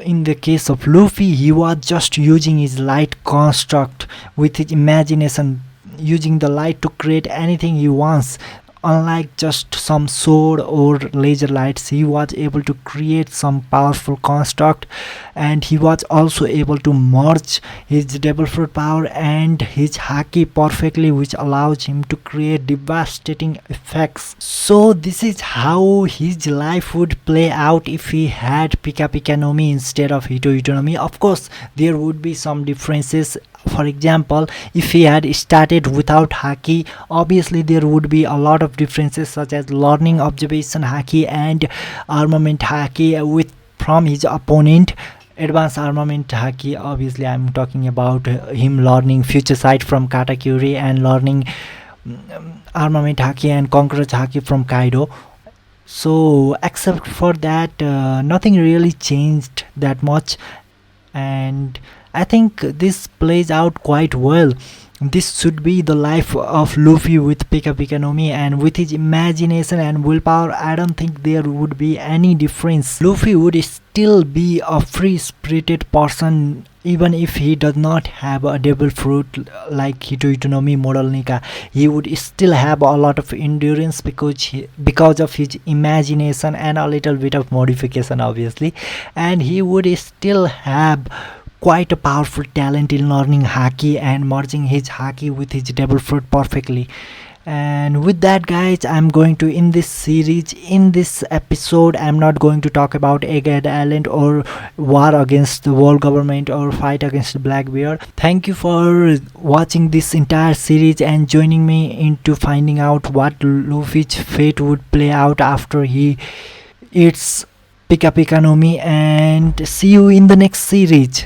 Speaker 1: in the case of Luffy, he was just using his light construct with his imagination, using the light to create anything he wants. unlike just some sword or laser lights, he was able to create some powerful construct, and he was also able to merge his devil fruit power and his haki perfectly, which allows him to create devastating effects. So this is how his life would play out if he had Pika Pika no Mi instead of Hito Hito no Mi. Of course, there would be some differences. For example, if he had started without haki, obviously there would be a lot of differences, such as learning observation haki and armament haki with from his opponent. Advanced armament haki, obviously I'm talking about him learning future sight from Katakuri and learning armament haki and conqueror's haki from Kaido. So except for that, nothing really changed that much, and I think this plays out quite well. This should be the life of Luffy with Pika Pika no Mi, and with his imagination and willpower, I don't think there would be any difference. Luffy would still be a free-spirited person even if he does not have a devil fruit like Hito Hito no Mi Model Nika. He would still have a lot of endurance because of his imagination and a little bit of modification, obviously, and he would still have quite a powerful talent in learning haki and merging his haki with his devil fruit perfectly. And with that, guys, I'm going to end this series. In this episode, I'm not going to talk about Egghead Island or war against the world government or fight against the Black Bear. Thank you for watching this entire series and joining me into finding out what Luffy's fate would play out after he eats Pika Pika no Mi, and see you in the next series.